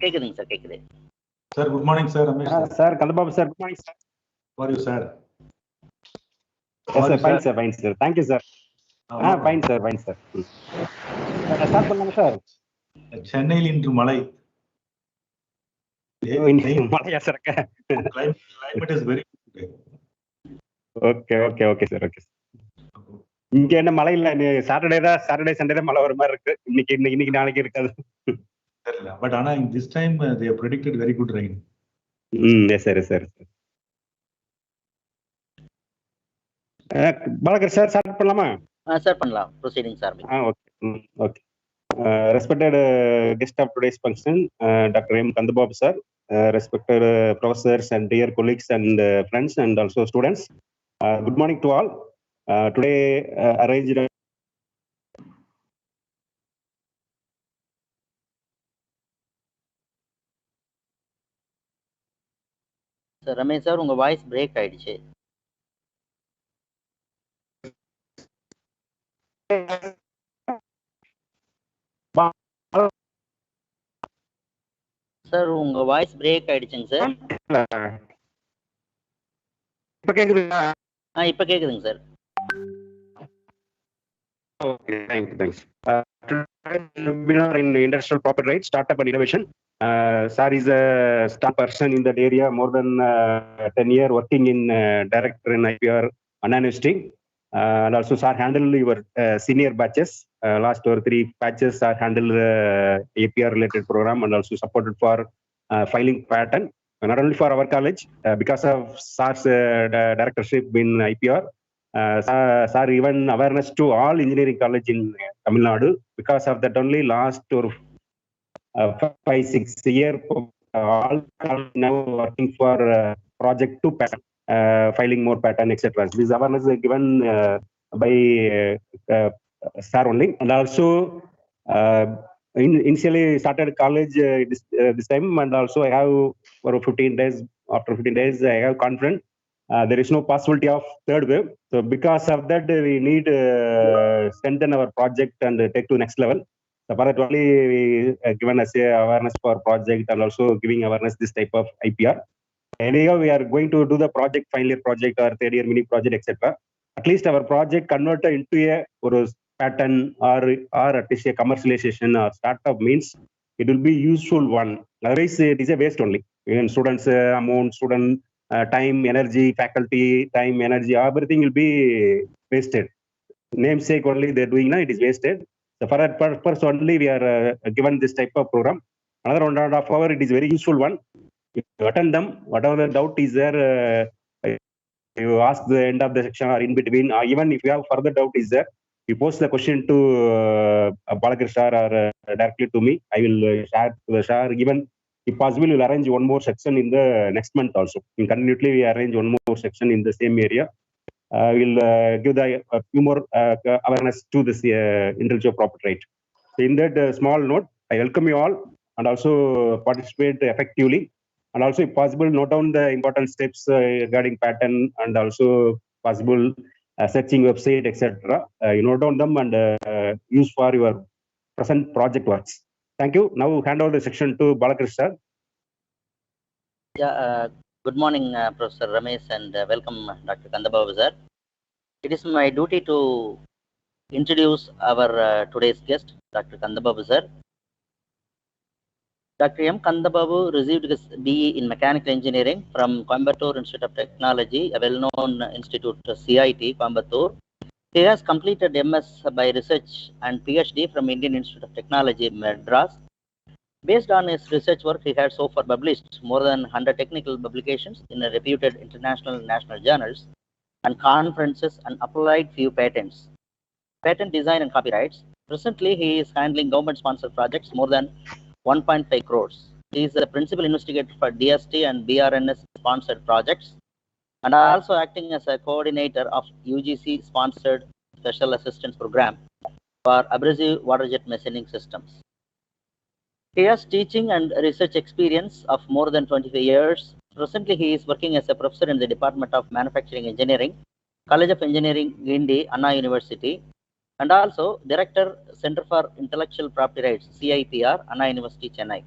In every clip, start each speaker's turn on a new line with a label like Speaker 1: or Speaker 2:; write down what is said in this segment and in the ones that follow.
Speaker 1: கேக்குதுங்க சார், கேக்குது.
Speaker 2: Sir, good morning, sir. Ramesh, sir.
Speaker 3: Sir, Kandababu, sir. Good morning, sir.
Speaker 2: How are you, sir?
Speaker 3: Yes, sir. Fine, sir. Fine, sir. Thank you, sir. Fine, sir. Fine, sir. Start பண்ணலாமா sir?
Speaker 2: சென்னையில் இன்று மழை.
Speaker 3: மழையா sir?
Speaker 2: Climate is very good.
Speaker 3: Okay, sir. Okay. இங்க என்ன மழை இல்ல. Saturday Sunday தான் மழை வர மாதிரி இருக்கு. இன்னைக்கு நாளைக்கு இருக்காது.
Speaker 2: But Anna, in this time they have predicted very good rain.
Speaker 3: Yes, sir. பாலகர் சார் ஸ்டார்ட் பண்ணலாமா?
Speaker 1: சார் பண்ணலாம். Proceeding sir.
Speaker 3: Okay. Respected guest of today's function, Dr. M. Kandababu sir, respected professors and dear colleagues and friends and also students. Good morning to all. Today arranged
Speaker 1: sir Ramesh sir, உங்க voice break ஆயிடுச்சு. Sir உங்க voice break ஆயிடுச்சுங்க sir.
Speaker 3: இப்ப கேக்குதுங்களா?
Speaker 1: இப்ப கேக்குதுங்க sir.
Speaker 3: Okay, thanks. Webinar in industrial property rights, startup and innovation. Sir is a star person in that area, more than 10 years working in director in IPR University. And also sir handle your senior batches. Last 2 or 3 batches are handled APR related program and also supported for filing patent. Not only for our college, because of SAR's directorship in IPR. Sir even awareness to all engineering college in Tamil Nadu. Because of that only last 5-6 years, all now working for project to patent, filing more patent, etc. This awareness is given by Sir only. And also initially started college this time, and also I have for 15 days. After 15 days, I have confidence. There is no possibility of third wave. So because of that, we need strengthen our project and take to next level. So for that only we given us a awareness for project and also giving awareness this type of IPR. Anyhow, we are going to do the project, final year project or third year mini project, etc. At least our project converted into a pattern or at least a commercialization or startup means it will be useful one. Otherwise, it is a waste only. Even students amount, student time, energy, faculty, time, energy, everything will be wasted. Namesake only they're doing now, it is wasted. So for that purpose only we are given this type of program. Another 1.5 hour, it is very useful one. You attend them, whatever the doubt is there, you ask the end of the section or in between, even if you have further doubt is there, you post the question to Balakar sir or directly to me. I will share to the sir. Even if possible, we will arrange one more section in the next month also. In continuously, we arrange one more section in the same area. We'll give a few more awareness to this intellectual property right. So in that small note, I welcome you all and also participate effectively. And also, if possible, note down the important steps regarding patent and also possible searching website, etc. You note down them and use for your present project works. Thank you. Now hand over the section to Balakar sir.
Speaker 1: Yeah, good morning, Professor Ramesh, and welcome, Dr. Kandababu sir. It is my duty to introduce our today's guest, Dr. Kandababu sir. Dr. M. Kandababu received his BE in Mechanical Engineering from Coimbatore Institute of Technology, a well-known institute, CIT, Coimbatore. He has completed MS by Research and PhD from Indian Institute of Technology, Madras. Based on his research work, he has so far published more than 100 technical publications in reputed international and national journals and conferences and applied few patents, patent design and copyrights. Presently, he is handling government-sponsored projects more than 1.5 crores. He is the principal investigator for DST and BRNS sponsored projects and also acting as a coordinator of UGC sponsored special assistance program for abrasive water jet machining systems. He has teaching and research experience of more than 25 years. Presently, he is working as a professor in the Department of Manufacturing Engineering, College of Engineering, Guindy, Anna University, and also Director, Center for Intellectual Property Rights, CIPR, Anna University, Chennai.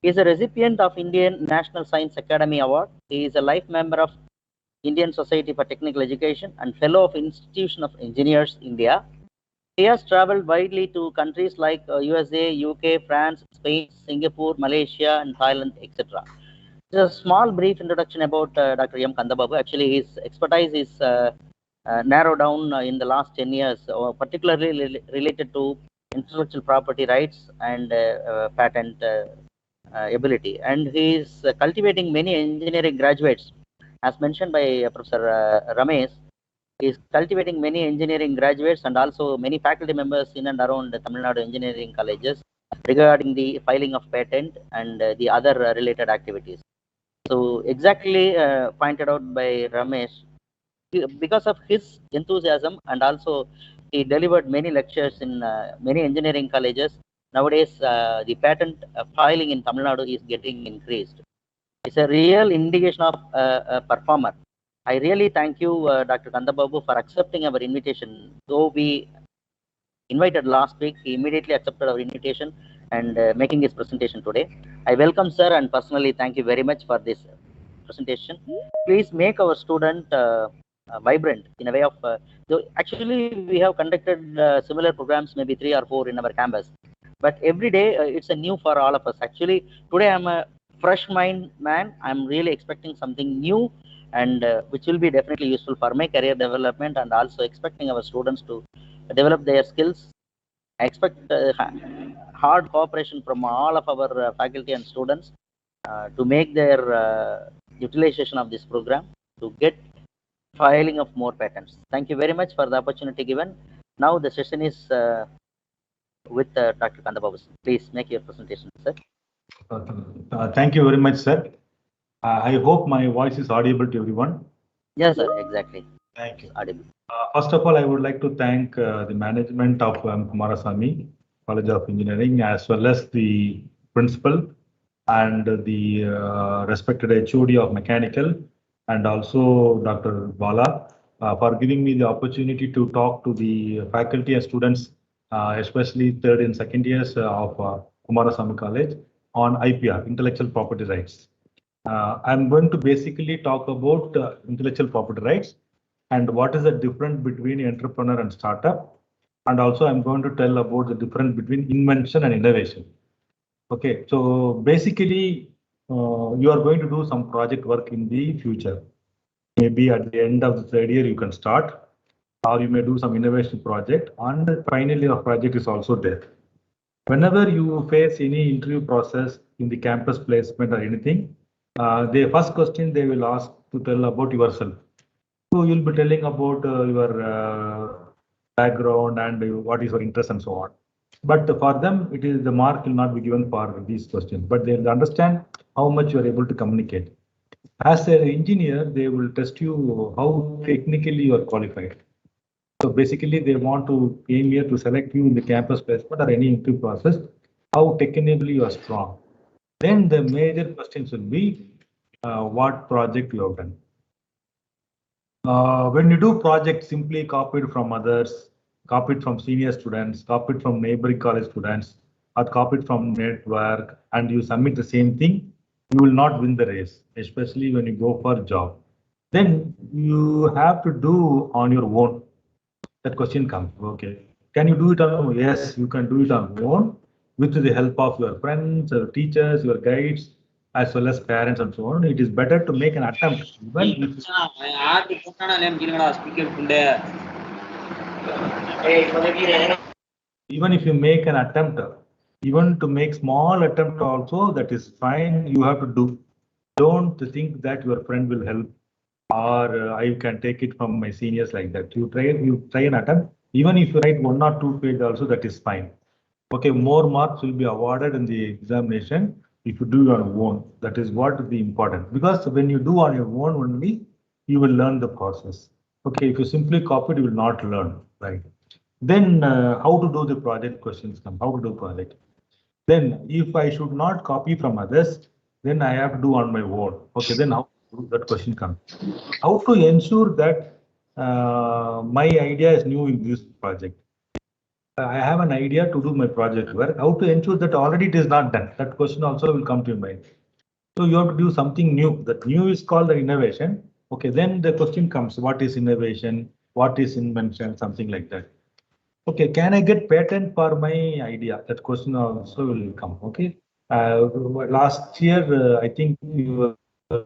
Speaker 1: He is a recipient of Indian National Science Academy Award. He is a life member of Indian Society for Technical Education and fellow of Institution of Engineers, India. He has traveled widely to countries like USA, UK, France, Spain, Singapore, Malaysia, and Thailand, etc. Just a small brief introduction about Dr. M. Kandababu. Actually, his expertise is narrowed down in the last 10 years, particularly related to intellectual property rights and patent ability. And he is cultivating many engineering graduates. As mentioned by Professor Ramesh, he is cultivating many engineering graduates and also many faculty members in and around the Tamil Nadu engineering colleges regarding the filing of patent and the other related activities. So exactly pointed out by Ramesh, because of his enthusiasm and also he delivered many lectures in many engineering colleges. Nowadays, the patent filing in Tamil Nadu is getting increased. It's a real indication of a performer. I really thank you, Dr. Kandababu, for accepting our invitation. Though we invited last week, he immediately accepted our invitation and making his presentation today. I welcome sir and personally thank you very much for this presentation. Please make our student vibrant in a way of, actually we have conducted similar programs, maybe 3 or 4 in our campus. But every day it's a new for all of us. Actually, today I'm a fresh mind man. I'm really expecting something new and which will be definitely useful for my career development and also expecting our students to develop their skills. I expect hard cooperation from all of our faculty and students to make their utilization of this program to get filing of more patents. Thank you very much for the opportunity given. Now the session is with Dr. Kandababu. Please make your presentation, sir.
Speaker 2: Thank you very much, sir. I hope my voice is audible to everyone.
Speaker 1: Yes, sir, exactly.
Speaker 2: Thank you.
Speaker 1: Audible.
Speaker 2: First of all, I would like to thank the management of Kumarasamy College of Engineering, as well as the principal and the respected HOD of Mechanical, and also Dr. Bala for giving me the opportunity to talk to the faculty and students, especially third and second years of Kumarasamy College on IPR, Intellectual Property Rights. I'm going to basically talk about intellectual property rights and what is the difference between entrepreneur and startup. And also I'm going to tell about the difference between invention and innovation. Okay, so basically you are going to do some project work in the future. Maybe at the end of the third year you can start, or you may do some innovation project, and finally your project is also there. Whenever you face any interview process in the campus placement or anything, the first question they will ask to tell about yourself. So you'll be telling about your background and what is your interest and so on. But for them, it is the mark will not be given for these questions, but they'll understand how much you are able to communicate. As an engineer, they will test you how technically you are qualified. So basically, they want to aim here to select you in the campus placement or any interview process, how technically you are strong. Then the major questions will be what project you have done. When you do projects simply copied from others, copied from senior students, copied from neighboring college students, or copied from network, and you submit the same thing, you will not win the race, especially when you go for a job. Then you have to do on your own. That question comes, okay. Can you do it on your own? Yes, you can do it on your own with the help of your friends, your teachers, your guides, as well as parents and so on. It is better to make an attempt. Even if you make an attempt, even to make small attempt also, that is fine. You have to do. Don't think that your friend will help or I can take it from my seniors like that. You try an attempt. Even if you write 1 or 2 pages also, that is fine. Okay, more marks will be awarded in the examination if you do on your own. That is what is the important, because when you do on your own only, you will learn the process. Okay, if you simply copy it, you will not learn, right? Then how to do the project questions come, how to do project. Then if I should not copy from others, then I have to do on my own. Okay, then how that question comes. How to ensure that my idea is new in this project? I have an idea to do my project work. How to ensure that already it is not done? That question also will come to your mind. So you have to do something new. That new is called the innovation. Okay, then the question comes, what is innovation? What is invention? Something like that. Okay, can I get patent for my idea? That question also will come. Okay. Last year, I think you were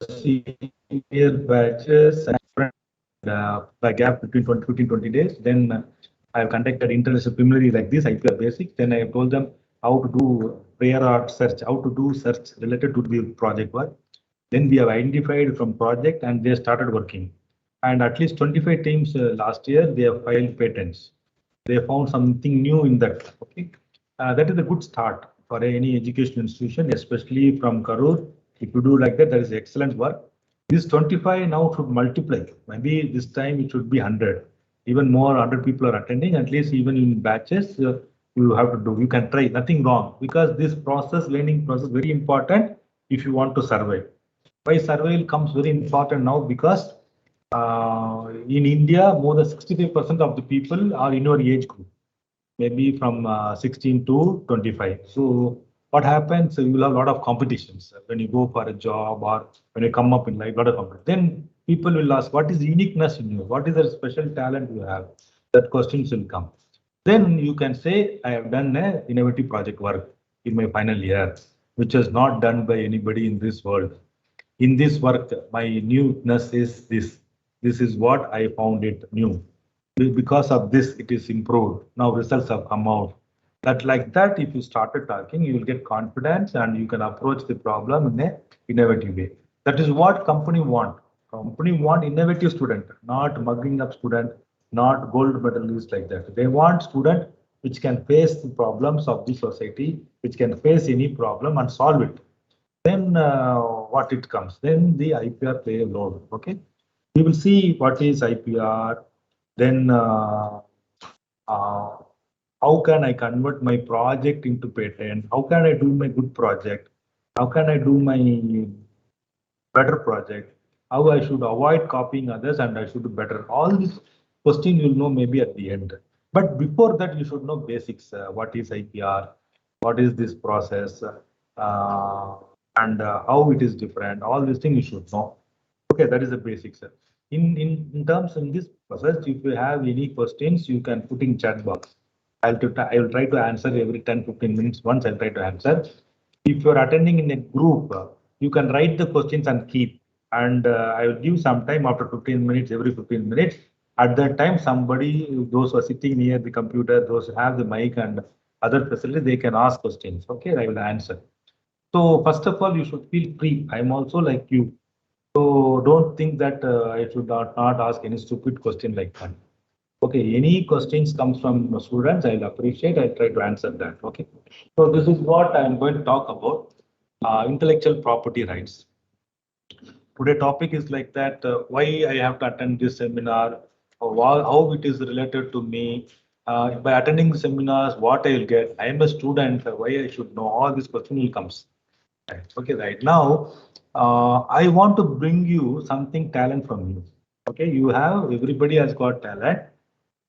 Speaker 2: senior batches the gap between 20, 15, 20 days. Then I have conducted interdisciplinary like this, IPR basic. Then I have told them how to do prior art search, how to do search related to the project work. Then we have identified from project and they started working. And at least 25 teams last year, they have filed patents. They found something new in that. Okay, that is a good start for any education institution, especially from Karur. If you do like that, that is excellent work. This 25 now should multiply. Maybe this time it should be 100. Even more 100 people are attending. At least even in batches, you have to do. You can try. Nothing wrong because this process, learning process, very important if you want to survive. Why survival comes very important now because in India, more than 65% of the people are in your age group, maybe from 16 to 25. So what happens, you will have a lot of competitions when you go for a job or when you come up in life, a lot of competition. Then people will ask, what is the uniqueness in you? What is the special talent you have? That questions will come. Then you can say, I have done an innovative project work in my final year, which was not done by anybody in this world. In this work, my newness is this. This is what I found it new. Because of this, it is improved. Now results have come out. That like that, if you started talking, you will get confidence and you can approach the problem in a innovative way. That is what company want. Company want innovative student, not mugging up student, not gold medalist like that. They want student which can face the problems of the society, which can face any problem and solve it. Then what it comes, then the IPR play a role. Okay, we will see what is IPR. Then uh, how can I convert my project into patent? How can I do my good project? How can I do my better project? How I should avoid copying others and I should do better? All these questions you'll know maybe at the end. But before that, you should know basics. What is IPR? What is this process? And how it is different? All these things you should know. Okay, that is the basics. In terms in this process, if you have any questions, you can put in chat box. I will try to answer every 10-15 minutes. Once I'll try to answer. If you're attending in a group, you can write the questions and keep. And I will give some time after 15 minutes, every 15 minutes. At that time, somebody, those who are sitting near the computer, those who have the mic and other facilities, they can ask questions. Okay, I will answer. So first of all, you should feel free. I'm also like you. So don't think that I should not ask any stupid question like that. Okay, any questions comes from students, I'll appreciate. I'll try to answer that. Okay. So this is what I'm going to talk about. Intellectual property rights. Today topic is like that. Why I have to attend this seminar, or how it is related to me. By attending seminars, what I will get. I am a student. Why I should know all this question will comes. Right. Okay, right now, I want to bring you something talent from you. Okay, you have everybody has got talent,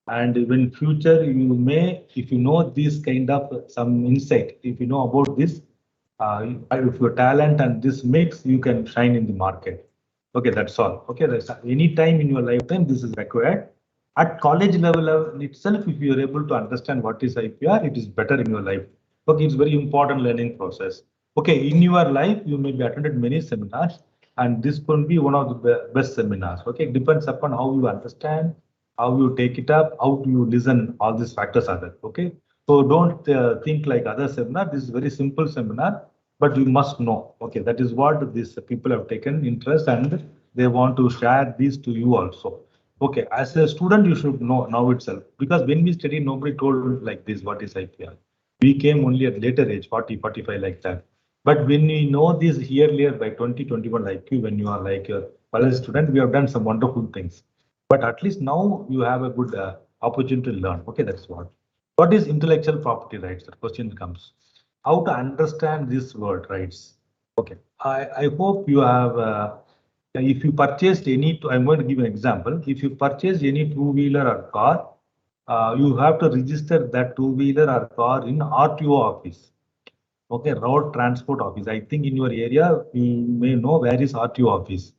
Speaker 2: and in future you may, if you know this kind of some insight, if you know about this, if your talent and this mix, you can shine in the market. Okay, that's all. Okay, that's any time in your lifetime this is required. At college level itself, if you are able to understand what is IPR, it is better in your life. Okay, it's very important learning process. Okay, in your life, you may be attended many seminars, and this could be one of the best seminars. Okay, it depends upon how you understand, how you take it up, how do you listen, all these factors are there. Okay, so don't think like other seminar. This is very simple seminar, but you must know. Okay, that is what these people have taken interest and they want to share this to you also. Okay, as a student, you should know now itself, because when we studied, nobody told like this, what is IPR. We came only at later age, 40, 45 like that. But when we know this earlier by 2021, like you, when you are like a college student, we have done some wonderful things. But at least now you have a good opportunity to learn. Okay, that's what. What is intellectual property rights? The question comes. How to understand this word rights? Okay, I hope you have. If you purchased any, I'm going to give an example. If you purchase any two-wheeler or car, you have to register that two-wheeler or car in RTO office. Okay, road transport office. I think in your area, you may know where is RTO office.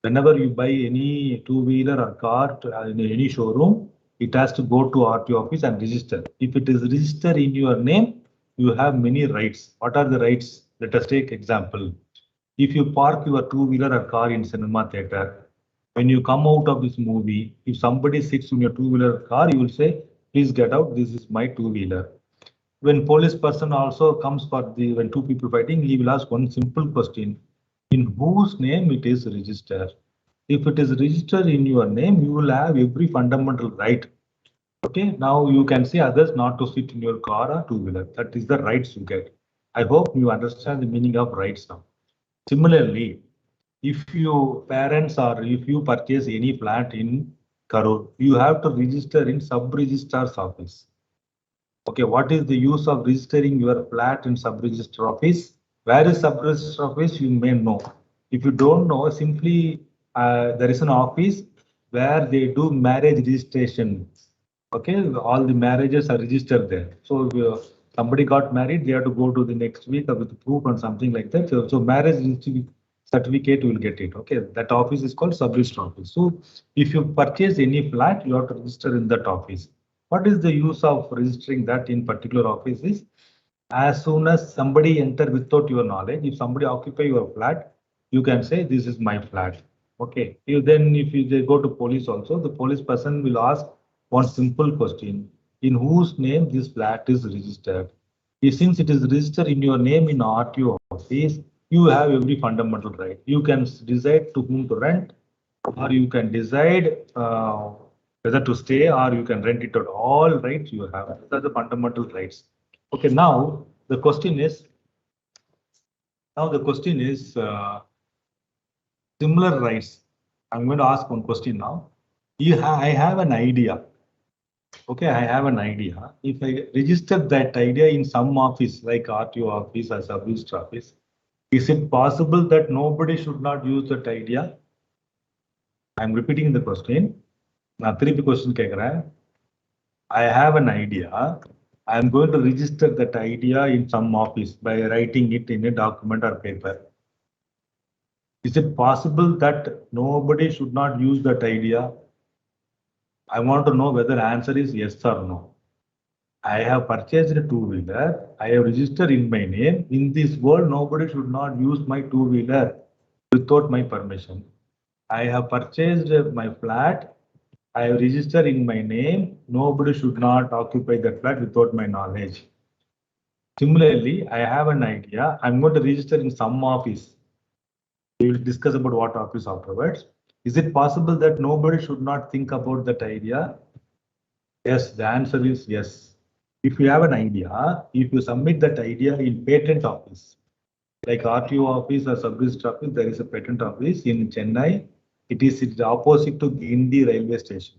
Speaker 2: Whenever you buy any two-wheeler or car in any showroom, it has to go to RTO office and register. If it is registered in your name, you have many rights. What are the rights? Let us take example. If you park your two-wheeler or car in cinema theater, when you come out of this movie, if somebody sits in your two-wheeler car, you will say, please get out, this is my two-wheeler. When police person also comes for the, when two people fighting, he will ask one simple question, in whose name it is registered. If it is registered in your name, you will have every fundamental right. Okay, now you can say others not to sit in your car or two-wheeler. That is the rights you get. I hope you understand the meaning of rights now. Similarly, if your parents or if you purchase any flat in Karur, you have to register in sub-registrar's office. Okay, what is the use of registering your flat in sub-register office? Where is sub-register office? You may know. If you don't know, simply there is an office where they do marriage registration. Okay, all the marriages are registered there. So if somebody got married, they have to go to the next week with proof and something like that. So marriage certificate will get it. Okay, that office is called sub-register office. So if you purchase any flat, you have to register in that office. What is the use of registering that in particular office is, as soon as somebody enter without your knowledge, if somebody occupy your flat, you can say this is my flat. Okay. If they go to police also, the police person will ask one simple question: in whose name this flat is registered? Since it is registered in your name in RTO office, you have every fundamental right. You can decide to whom to rent, or you can decide whether to stay, or you can rent it out. All rights you have. These are the fundamental rights. Okay, now the question is similar rights. I'm going to ask one question now. I have an idea. Okay, I have an idea. If I register that idea in some office like RTO office or sub-register office, is it possible that nobody should not use that idea? I'm repeating the question. Now, three question கேக்குறேன். I have an idea. I'm going to register that idea in some office by writing it in a document or paper. Is it possible that nobody should not use that idea? I want to know whether the answer is yes or no. I have purchased a two-wheeler. I have registered in my name. In this world, nobody should not use my two-wheeler without my permission. I have purchased my flat. I have registered in my name. Nobody should not occupy that flat without my knowledge. Similarly, I have an idea. I'm going to register in some office. We will discuss about what office afterwards. Is it possible that nobody should not think about that idea? Yes, the answer is yes. If you have an idea, if you submit that idea in patent office, like RTO office or sub-register office, there is a patent office in Chennai. It is opposite to Guindy railway station.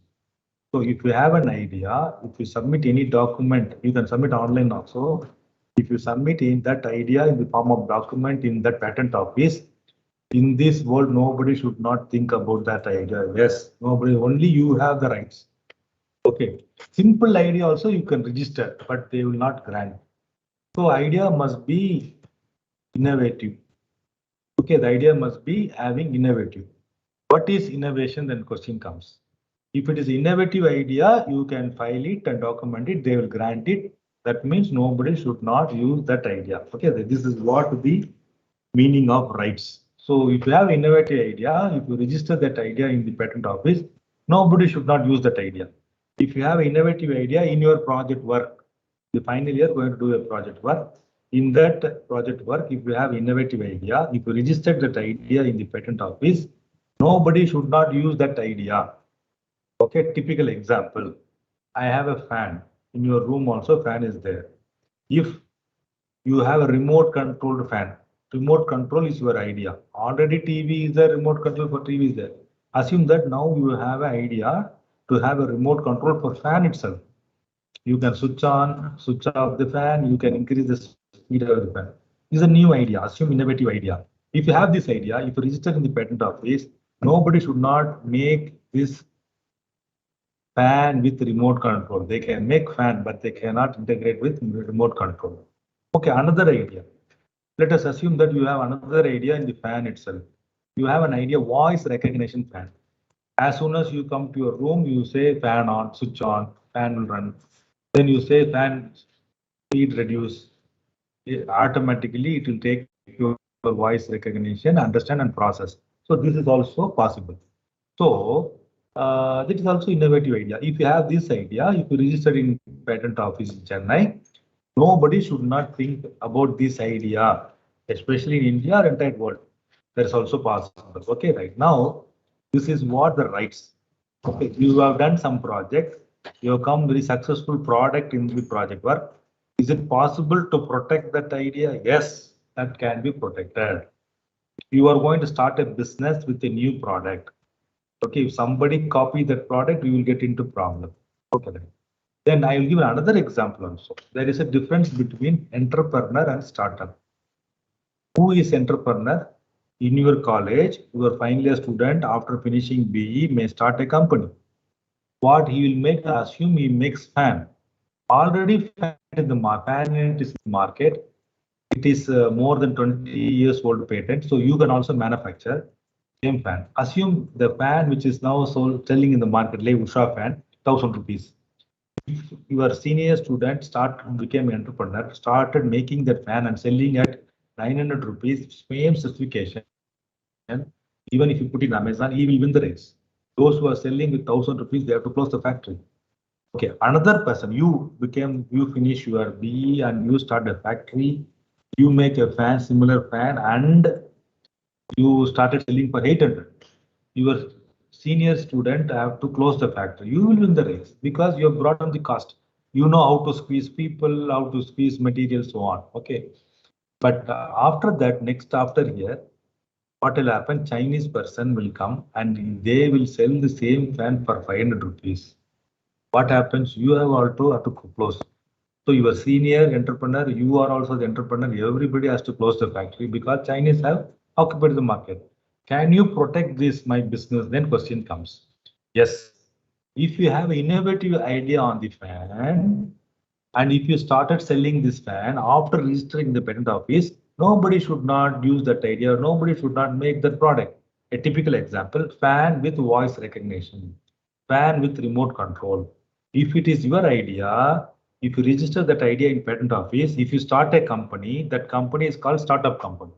Speaker 2: So if you have an idea, if you submit any document, you can submit online also. If you submit in that idea in the form of document in that patent office, in this world, nobody should not think about that idea. Yes, nobody, only you have the rights. Okay, simple idea also you can register, but they will not grant. So idea must be innovative. Okay, the idea must be having innovative. What is innovation? Then question comes. If it is innovative idea, you can file it and document it. They will grant it. That means nobody should not use that idea. Okay, this is what the meaning of rights. So if you have innovative idea, if you register that idea in the patent office, nobody should not use that idea. If you have innovative idea in your project work, the final year going to do a project work. In that project work, if you have innovative idea, if you register that idea in the patent office, nobody should not use that idea. Okay, typical example. I have a fan. In your room also fan is there. If you have a remote controlled fan, remote control is your idea. Already TV is there, remote control for TV is there. Assume that now you have an idea to have a remote control for fan itself. You can switch on, switch off the fan, you can increase the speed of the fan. This is a new idea, assume innovative idea. If you have this idea, if you register in the patent office, nobody should not make this fan with remote control. They can make fan, but they cannot integrate with remote control. Okay, another idea. Let us assume that you have another idea in the fan itself. You have an idea, voice recognition fan. As soon as you come to your room, you say fan on, switch on, fan will run. Then you say fan speed reduce. Automatically, it will take your voice recognition, understand and process. So this is also possible. So this is also innovative idea. If you have this idea, if you register in patent office in Chennai, nobody should not think about this idea, especially in India or entire world. That is also possible. Okay, right now, this is what the rights. Okay, you have done some project, you have come very successful product in the project work. Is it possible to protect that idea? Yes, that can be protected. You are going to start a business with a new product. Okay, if somebody copy that product, you will get into problem. Okay, then I will give another example also. There is a difference between entrepreneur and startup. Who is entrepreneur? In your college, your final year student after finishing BE may start a company. What he will make, assume he makes fan. Already fan in the market. It is more than 20 years old patent. So you can also manufacture same fan. Assume the fan which is now sold selling in the market, like Usha fan, 1,000 rupees. If your senior student became an entrepreneur, started making that fan and selling at 900 rupees, same specification, even if you put it in Amazon, he will win the race. Those who are selling with 1,000 rupees, they have to close the factory. Okay, another person, you finish your BE and you start a factory, you make a fan, similar fan, and you started selling for 800. Your senior student have to close the factory. You will win the race because you have brought down the cost. You know how to squeeze people, how to squeeze material, so on. Okay. But after that, after here, what will happen? Chinese person will come and they will sell the same fan for 500 rupees. What happens? You have to close. So your senior entrepreneur, you are also the entrepreneur. Everybody has to close the factory because Chinese have occupied the market. Can you protect this, my business? Then question comes. Yes. If you have an innovative idea on the fan, and if you started selling this fan after registering the patent office, nobody should not use that idea. Nobody should not make that product. A typical example, fan with voice recognition, fan with remote control. If it is your idea, if you register that idea in patent office, if you start a company, that company is called startup company.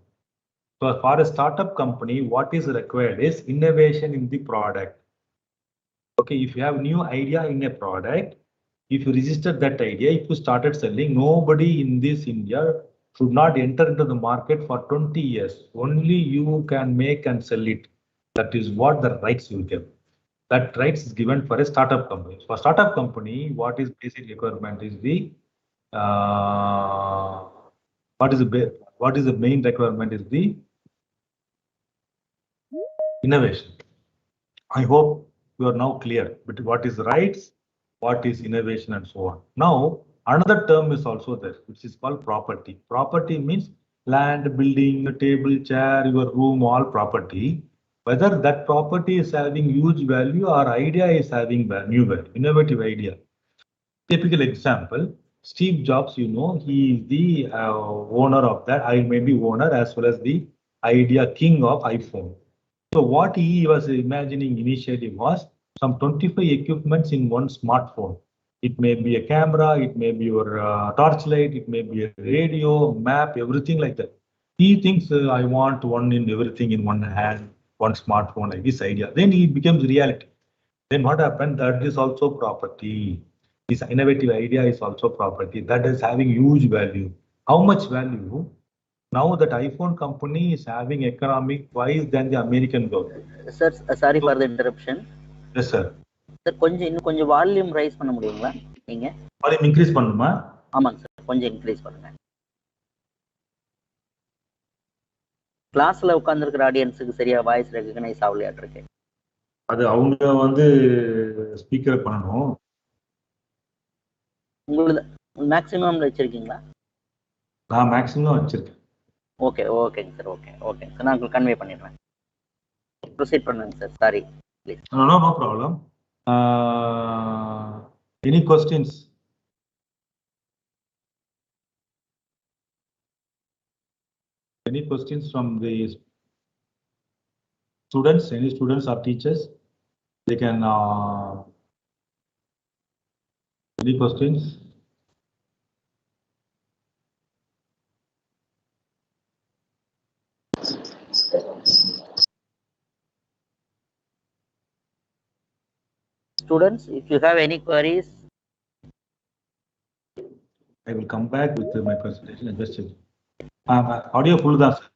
Speaker 2: So for a startup company, what is required is innovation in the product. Okay, if you have new idea in a product, if you register that idea, if you started selling, nobody in this India should not enter into the market for 20 years. Only you can make and sell it. That is what the rights you get. That rights is given for a startup company. For startup company, what is basic requirement is the what is the main requirement is the innovation. I hope you are now clear. But what is rights, what is innovation, and so on. Now, another term is also there, which is called property. Property means land, building, table, chair, your room, all property. Whether that property is having huge value or idea is having new value, innovative idea. Typical example, Steve Jobs, he is the owner of that. I may be owner as well as the idea king of iPhone. So what he was imagining initially was some 25 equipments in one smartphone. It may be a camera, it may be your torchlight, it may be a radio, map, everything like that. He thinks I want one in everything in one hand, one smartphone, like this idea. Then it becomes reality. Then what happened? That is also property. This innovative idea is also property. That is having huge value. How much value? Now that iPhone company is having economic wise than the American government.
Speaker 1: Sir, sorry for the interruption.
Speaker 2: Yes, sir.
Speaker 1: Sir, கொஞ்சம் volume rice பண்ண முடியுங்களா நீங்க?
Speaker 2: Volume increase பண்ணுமா?
Speaker 1: ஆமாங்க sir, கொஞ்சம் increase பண்ணுங்க. கிளாஸ்ல உட்கார்ந்திருக்கிற ஆடியன்ஸுக்கு சரியா வாய்ஸ் ரெகக்னைஸ் ஆகலையாட்டு இருக்கு.
Speaker 2: அது அவங்க ஸ்பீக்கர் பண்ணணும்.
Speaker 1: உங்களுக்கு மேக்ஸிமம்ல வச்சிருக்கீங்களா?
Speaker 2: நான் மேக்ஸிமம் வச்சிருக்கேன்.
Speaker 1: ஓகேங்க சார், ஓகேங்க சார், நான் உங்களுக்கு கன்வே பண்ணிடுறேன். ப்ரொசீட் பண்ணுங்க sir. Sorry please.
Speaker 2: No problem. Any questions? Any questions from the students? Any students or teachers? They can. Any questions?
Speaker 1: Students, if you have any queries,
Speaker 2: I will come back with my presentation and just check. Audio full தான் sir.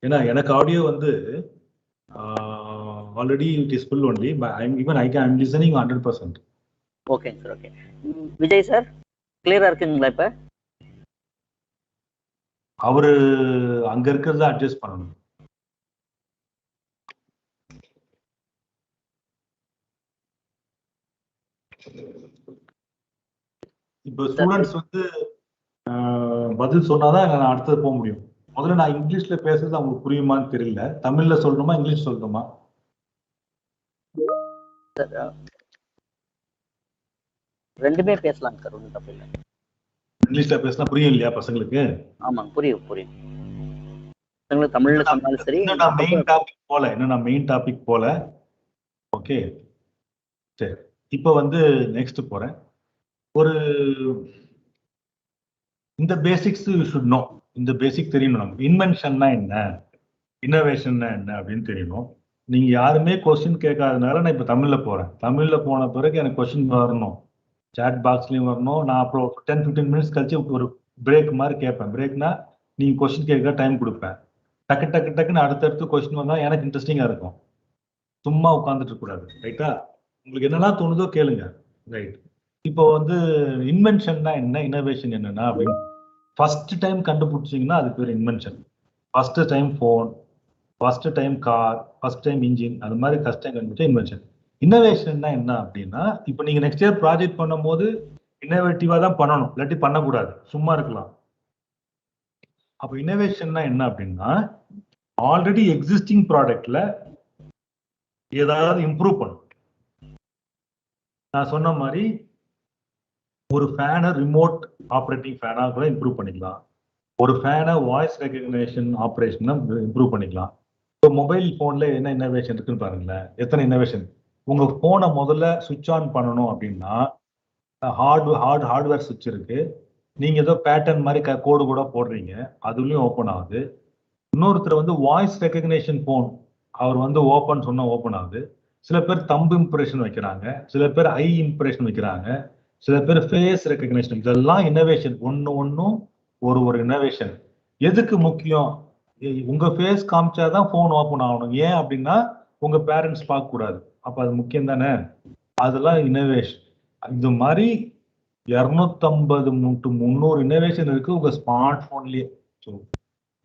Speaker 2: ஏன்னா எனக்கு audio வந்து already it is full only, but I'm listening 100%.
Speaker 1: Okay sir. Okay Vijay sir, கிளியரா இருக்குங்களா? இப்ப
Speaker 2: அவரு அங்க இருக்கிறத அட்ஜஸ்ட் பண்ணணும். இப்போ ஸ்டூடெண்ட்ஸ் வந்து பதில் சொன்னாதான் நான் அடுத்தது போக முடியும். முதல்ல நான் இங்கிலீஷ்ல பேசுறது அவங்களுக்கு புரியுமான்னு தெரியல. தமிழ்ல சொல்லணுமா இங்கிலீஷ் சொல்லணுமா?
Speaker 1: ரெண்டுமே பேசலாம் சார், ஒன்றும் தப்பு இல்லை.
Speaker 2: இங்கிலீஷ்ல பேசினா புரியும் இல்லையா பசங்களுக்கு?
Speaker 1: ஆமாங்க, புரியும் புரியும். தமிழ்ல சொன்னாலும் சரி.
Speaker 2: மெயின் டாபிக் போல. ஓகே சரி, இப்போ வந்து நெக்ஸ்ட் போறேன். ஒரு இந்த பேசிக்ஸ் யூ ஷுட் நோ. இந்த பேசிக் தெரியணும் நமக்கு. இன்வென்ஷன்னா என்ன, இன்னோவேஷன்னா என்ன அப்படின்னு தெரியணும். நீங்க யாருமே கொஸ்டின் கேட்காதனால நான் இப்ப தமிழ்ல போறேன். தமிழ்ல போன பிறகு எனக்கு கொஸ்டின் வரணும், சாட் பாக்ஸ்லயும் வரணும். நான் அப்புறம் 10-15 மினிட்ஸ் கழிச்சு ஒரு பிரேக் மாதிரி கேட்பேன். பிரேக்னா நீங்க கொஸ்டின் கேட்க டைம் கொடுப்பேன். டக்குன்னு அடுத்தடுத்து கொஸ்டின் வந்தா எனக்கு இன்ட்ரெஸ்டிங்கா இருக்கும். சும்மா உட்காந்துட்டு இருக்க கூடாது. ரைட்டா? உங்களுக்கு என்னெல்லாம் தோணுதோ கேளுங்க. ரைட். இப்போ வந்து இன்வென்ஷன்னா என்ன, இன்னோவேஷன் என்னன்னா அப்படின்னு ஃபர்ஸ்ட் டைம் கண்டுபிடிச்சிங்கன்னா அதுக்கு பேர் invention. First time phone, first time car, first time engine, அது மாதிரி ஃபர்ஸ்ட் டைம் கண்டுபிடிச்சா இன்வென்ஷன். இன்னோவேஷன்னா என்ன அப்படின்னா, இப்போ நீங்க நெக்ஸ்ட் இயர் ப்ராஜெக்ட் பண்ணும் போது இன்னோவேட்டிவா தான் பண்ணணும், இல்லாட்டி பண்ணக்கூடாது, சும்மா இருக்கலாம். அப்போ இன்னோவேஷன்னா என்ன அப்படின்னா, ஆல்ரெடி எக்ஸிஸ்டிங் ப்ராடக்ட்ல ஏதாவது இம்ப்ரூவ் பண்ணும். நான் சொன்ன மாதிரி ஒரு ஃபேனை ரிமோட் ஆப்ரேட்டிங் ஃபேனா கூட இம்ப்ரூவ் பண்ணிக்கலாம். ஒரு ஃபேனை வாய்ஸ் ரெகக்னேஷன் ஆப்ரேஷனை இம்ப்ரூவ் பண்ணிக்கலாம். இப்போ மொபைல் ஃபோன்ல என்ன இன்னோவேஷன் இருக்குன்னு பாருங்களேன். எத்தனை இன்னோவேஷன். உங்க ஃபோனை முதல்ல சுவிட்ச் ஆன் பண்ணணும் அப்படின்னா ஹார்ட்வேர் சுவிட்ச் இருக்கு. நீங்க ஏதோ பேட்டர்ன் மாதிரி கோடு கூட போடுறீங்க, அதுலயும் ஓப்பன் ஆகுது. இன்னொருத்தர் வந்து வாய்ஸ் ரெகக்னேஷன் ஃபோன், அவர் வந்து ஓப்பன் சொன்னா ஓப்பன் ஆகுது. சில பேர் தம்பு இம்ப்ரெஷன் வைக்கிறாங்க, சில பேர் ஐ இம்ப்ரெஷன் வைக்கிறாங்க, சில பேர் ஃபேஸ் ரெகக்னேஷன். இதெல்லாம் இன்னோவேஷன். ஒன்னும் ஒரு இன்னோவேஷன். எதுக்கு முக்கியம்? உங்க ஃபேஸ் காமிச்சாதான் போன் ஓப்பன் ஆகணும். ஏன் அப்படின்னா உங்க பேரண்ட்ஸ் பார்க்க கூடாது. அப்ப அது முக்கியம் தானே. அதெல்லாம் இன்னோவேஷன். இந்த மாதிரி 250-300 இன்னோவேஷன் இருக்கு உங்க ஸ்மார்ட் போன்லயே.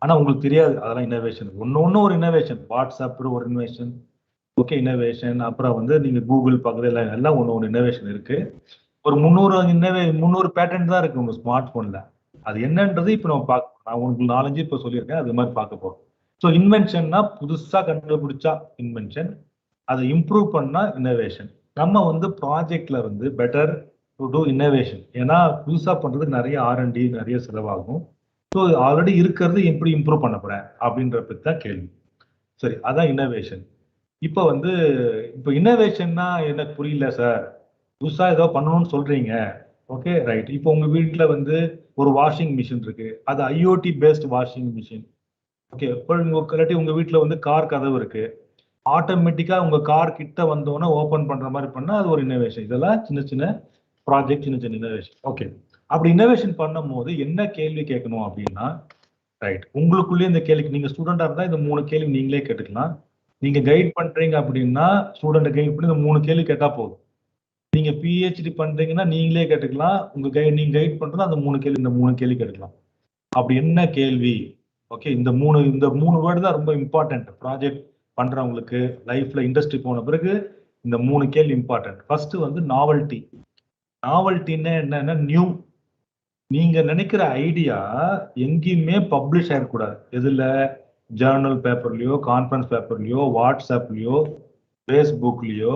Speaker 2: ஆனா உங்களுக்கு தெரியாது அதெல்லாம் இன்னோவேஷன். ஒன்னு ஒரு இன்னோவேஷன். வாட்ஸ்அப் ஒரு இன்னோவேஷன். Okay, innovation. அப்புறம் வந்து நீங்க கூகுள் பக்கத்துல எல்லாம் ஒன்னு இன்னோவேஷன் இருக்கு. ஒரு 300 பேட்டர்ன் தான் இருக்கு உங்க ஸ்மார்ட் போன்ல. அது என்னன்றது இப்ப நம்ம பார்க்க, நான் உங்களுக்கு 4-5 இப்ப சொல்லியிருக்கேன், அது மாதிரி பார்க்க போறோம். ஸோ இன்வென்ஷன்னா புதுசா கண்டுபிடிச்சா இன்வென்ஷன், அதை இம்ப்ரூவ் பண்ணா இன்னோவேஷன். நம்ம வந்து ப்ராஜெக்ட்ல வந்து பெட்டர் டு டூ இன்னோவேஷன். ஏன்னா புதுசா பண்றதுக்கு நிறைய R&D நிறைய செலவாகும். ஸோ ஆல்ரெடி இருக்கிறது எப்படி இம்ப்ரூவ் பண்ண போறேன் அப்படின்ற பத்தி தான் கேள்வி. சரி, அதான் இன்னோவேஷன். இப்போ வந்து இப்போ இன்னோவேஷன்னா எனக்கு புரியல சார், புதுசா ஏதோ பண்ணணும்னு சொல்றீங்க. Okay right. இப்போ உங்க வீட்டுல வந்து ஒரு வாஷிங் மிஷின் இருக்கு, அது IoT based washing machine. Okay, இல்லாட்டி உங்க வீட்டுல வந்து கார் கதவு இருக்கு, ஆட்டோமேட்டிக்கா உங்க கார் கிட்ட வந்தோன்னே ஓபன் பண்ற மாதிரி பண்ணா அது ஒரு இன்னோவேஷன். இதெல்லாம் சின்ன சின்ன ப்ராஜெக்ட், சின்ன சின்ன இன்னோவேஷன். ஓகே, அப்படி இன்னோவேஷன் பண்ணும் போது என்ன கேள்வி கேட்கணும் அப்படின்னா, ரைட், உங்களுக்குள்ளே இந்த கேள்வி, நீங்க ஸ்டூடெண்டா இருந்தா இந்த 3 கேள்வி நீங்களே கேட்டுக்கலாம். நீங்க கைட் பண்றீங்க அப்படின்னா ஸ்டூடெண்ட் கைட் பண்ணி இந்த 3 கேள்வி கேட்டா போதும். நீங்க PhD பண்றீங்கன்னா நீங்களே கேட்டுக்கலாம். நீங்க கைட் பண்றது அந்த 3 கேள்வி, இந்த 3 கேள்வி கேட்டுக்கலாம். அப்படி என்ன கேள்வி? ஓகே, இந்த மூணு வேர்டு தான் ரொம்ப இம்பார்ட்டன்ட். ப்ராஜெக்ட் பண்றவங்களுக்கு லைஃப்ல இண்டஸ்ட்ரி போன பிறகு இந்த 3 கேள்வி இம்பார்ட்டன்ட். ஃபர்ஸ்ட் வந்து நாவல்டி. நாவல்டின்னா என்னன்னா நியூ. நீங்க நினைக்கிற ஐடியா எங்கேயுமே பப்ளிஷ் ஆகக்கூடாது. எதுல? ஜேர்னல் பேப்பர்லயோ, கான்ஃபரன்ஸ் பேப்பர்லயோ, வாட்ஸ்அப்லயோ, ஃபேஸ்புக்லயோ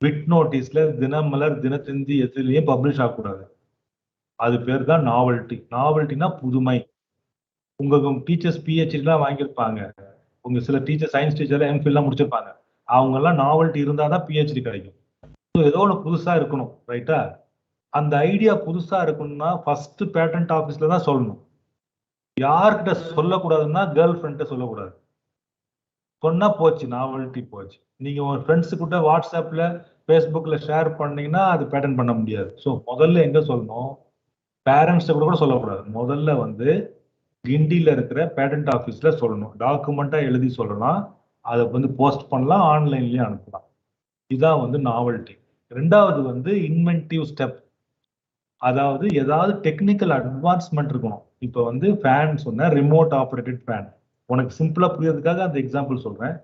Speaker 2: பிட் நோட்டீஸ்ல தினமலர் தினத்தந்தி எதுலயும் பப்ளிஷ் ஆகக்கூடாது. அது பேர் தான் நாவல்ட்டி. நாவல்ட்டினா புதுமை. உங்க டீச்சர்ஸ் பிஹெச்டிலாம் வாங்கியிருப்பாங்க, உங்க சில டீச்சர் சயின்ஸ் டீச்சர் எம்ஃபில்லாம் முடிச்சிருப்பாங்க, அவங்க எல்லாம் நாவல்ட்டி இருந்தாதான் பிஹெச்டி கிடைக்கும். ஏதோ ஒன்று புதுசா இருக்கணும், ரைட்டா? அந்த ஐடியா புதுசா இருக்கணும்னா ஃபர்ஸ்ட் பேட்டன்ட் ஆஃபீஸ்ல தான் சொல்லணும். யார்கிட்ட சொல்லக்கூடாதுன்னா கேர்ள் ஃப்ரெண்ட்ட சொல்லக்கூடாது. சொன்னா போச்சு, நாவல்ட்டி போச்சு. நீங்க உங்க ஃப்ரெண்ட்ஸு கிட்ட வாட்ஸ்அப்ல ஃபேஸ்புக்ல ஷேர் பண்ணீங்கன்னா அது பேட்டன் பண்ண முடியாது. ஸோ முதல்ல எங்க சொல்லணும்? பேரண்ட்ஸ் கூட சொல்லக்கூடாது. முதல்ல வந்து கிண்டியில இருக்கிற பேட்டன்ட் ஆஃபீஸ்ல சொல்லணும். டாக்குமெண்டா எழுதி சொல்லலாம். அதை வந்து போஸ்ட் பண்ணலாம், ஆன்லைன்லயும் அனுப்பலாம். இதான் வந்து நாவல்ட்டி. ரெண்டாவது வந்து இன்வென்டிவ் ஸ்டெப். அதாவது ஏதாவது டெக்னிக்கல் அட்வான்ஸ்மெண்ட் இருக்கணும். இப்போ வந்து ஃபேன் சொன்ன, ரிமோட் ஆப்ரேட்டட் ஃபேன். உனக்கு சிம்பிளா புரியறதுக்காக அந்த எக்ஸாம்பிள் சொல்றேன்.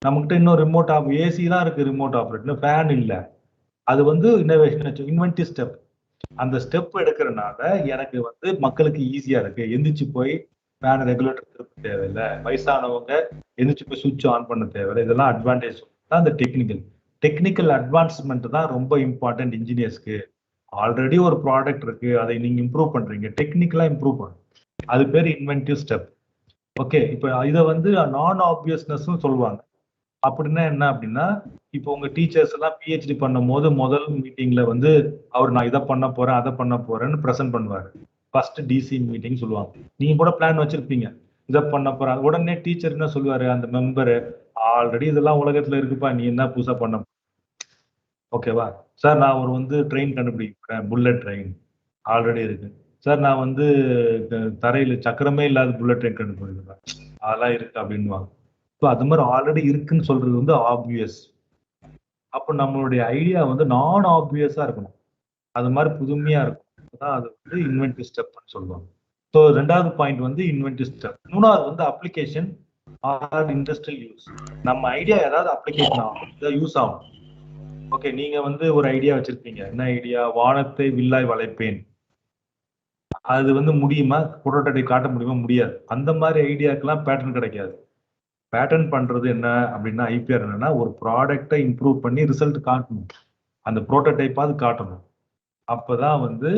Speaker 2: நம்மகிட்ட இன்னும் ரிமோட் ஏசி தான் இருக்கு, ரிமோட் ஆப்ரேட் ஃபேன் இல்லை. அது வந்து இன்னோவேஷன், இன்வென்டிவ் ஸ்டெப். அந்த ஸ்டெப் எடுக்கிறனால எனக்கு வந்து மக்களுக்கு ஈஸியா இருக்கு. எந்திரிச்சு போய் ஃபேன் ரெகுலேட்டர் திருப்ப தேவையில்லை, வயசானவங்க எந்திரிச்சு போய் சுவிட்ச் ஆன் பண்ண தேவையில்லை. இதெல்லாம் அட்வான்டேஜ் தான். அந்த டெக்னிக்கல் அட்வான்ஸ்மெண்ட் தான் ரொம்ப இம்பார்ட்டன்ட் இன்ஜினியர்ஸ்க்கு. ஆல்ரெடி ஒரு ப்ராடக்ட் இருக்கு, அதை நீங்க இம்ப்ரூவ் பண்றீங்க, டெக்னிக்கலா இம்ப்ரூவ் பண்ணுங்க. அது பேர் இன்வென்டிவ் ஸ்டெப். ஓகே, இப்போ இதை வந்து நான் ஆப்வியஸ்னஸ் சொல்லுவாங்க. அப்படின்னா என்ன அப்படின்னா, இப்போ உங்க டீச்சர்ஸ் எல்லாம் பிஹெச்டி பண்ணும் போது முதல் மீட்டிங்ல வந்து அவர் நான் இதை பண்ண போறேன் அதை பண்ண போறேன்னு ப்ரெசென்ட் பண்ணுவாரு. ஃபர்ஸ்ட் டிசி மீட்டிங் சொல்லுவாங்க. நீங்க கூட பிளான் வச்சிருப்பீங்க, இதை பண்ண போறேன். உடனே டீச்சர் என்ன சொல்லுவாரு, அந்த மெம்பரு, ஆல்ரெடி இதெல்லாம் உலகத்துல இருக்குப்பா, நீ என்ன புதுசா பண்ண. ஓகேவா சார், நான் ஒரு வந்து ட்ரெயின் கண்டுபிடிக்கிறேன், புல்லட் ட்ரெயின் ஆல்ரெடி இருக்கு. சார் நான் வந்து தரையில சக்கரமே இல்லாத புல்லட் ட்ரெயின் கண்டுபிடிக்கிறேன், அதெல்லாம் இருக்கு அப்படின்வாங்க. ஸோ அது மாதிரி ஆல்ரெடி இருக்குன்னு சொல்றது வந்து ஆப்வியஸ். அப்போ நம்மளுடைய ஐடியா வந்து நான் ஆப்வியஸா இருக்கணும், அது மாதிரி புதுமையா இருக்கும். அது வந்து இன்வென்டிவ் ஸ்டெப்னு சொல்லுவாங்க. ஸோ ரெண்டாவது பாயிண்ட் வந்து இன்வென்டிவ் ஸ்டெப். மூணாவது வந்து அப்ளிகேஷன் ஆர் இண்டஸ்ட்ரியல் யூஸ். நம்ம ஐடியா ஏதாவது அப்ளிகேஷன் ஆகும், ஏதாவது யூஸ் ஆகும். ஓகே, நீங்க வந்து ஒரு ஐடியா வச்சிருப்பீங்க. என்ன ஐடியா? வானத்தை வில்லாய் வளைப்பேன். அது வந்து முடியுமா? புரோட்டோடைப் காட்ட முடியுமா? முடியாது. அந்த மாதிரி ஐடியாக்கெல்லாம் பேட்டர்ன் கிடைக்காது. பேட்டர்ன் பண்றது என்ன அப்படின்னா, ஐபிஆர் என்னன்னா, ஒரு ப்ராடக்டை இம்ப்ரூவ் பண்ணி ரிசல்ட் காட்டணும், அந்த ப்ரோட்டோடைப்பாவது காட்டணும். அப்பதான் வந்து